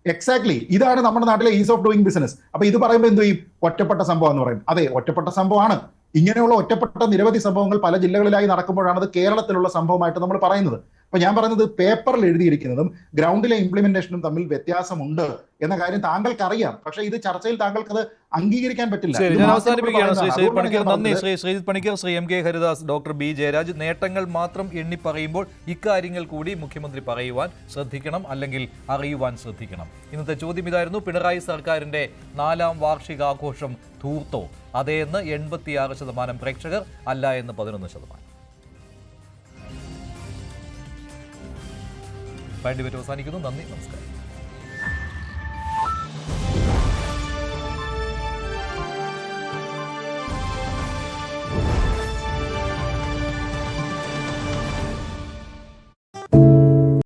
Exactly ഇതാണ് നമ്മുടെ നാട്ടിലെ ഈസ് ഓഫ് ഡൂയിങ് ബിസിനസ്. അപ്പൊ ഇത് പറയുമ്പോൾ എന്തു ചെയ്യും? ഒറ്റപ്പെട്ട സംഭവം എന്ന് പറയും. അതെ, ഒറ്റപ്പെട്ട സംഭവമാണ്. ഇങ്ങനെയുള്ള ഒറ്റപ്പെട്ട നിരവധി സംഭവങ്ങൾ പല ജില്ലകളിലായി നടക്കുമ്പോഴാണ് അത് കേരളത്തിലുള്ള സംഭവമായിട്ട് നമ്മൾ പറയുന്നത്. അപ്പൊ ഞാൻ പറയുന്നത് പേപ്പറിൽ എഴുതിയിരിക്കുന്നതും ഗ്രൗണ്ടിലെ ഇംപ്ലിമെന്റേഷനും തമ്മിൽ വ്യത്യാസമുണ്ട് എന്ന കാര്യം താങ്കൾക്ക് അറിയാം. പക്ഷേ ഇത് ചർച്ചയിൽ താങ്കൾക്ക് അത് അംഗീകരിക്കാൻ പറ്റില്ല. ഞാൻ അവസാനിപ്പിക്കുകയാണ്. ശ്രീ ശ്രീജിത്ത് പണിക്കർ, നന്ദി. Sreejith Panicker, Shri MK Haridas, doctor B Jayaraj, നേട്ടങ്ങൾ മാത്രം എണ്ണി പറയുമ്പോൾ ഇക്കാര്യങ്ങൾ കൂടി മുഖ്യമന്ത്രി പറയുവാൻ ശ്രദ്ധിക്കണം, അല്ലെങ്കിൽ അറിയുവാൻ ശ്രദ്ധിക്കണം. ഇന്നത്തെ ചോദ്യം ഇതായിരുന്നു: പിണറായി സർക്കാരിന്റെ 4ാം വാർഷികാഘോഷം ധൂർത്തോ? അതേ എന്ന് 86% പ്രേക്ഷകർ, അല്ല എന്ന് 11%. ഡിബേറ്റ് അവസാനിക്കുന്നു. നന്ദി, നമസ്കാരം.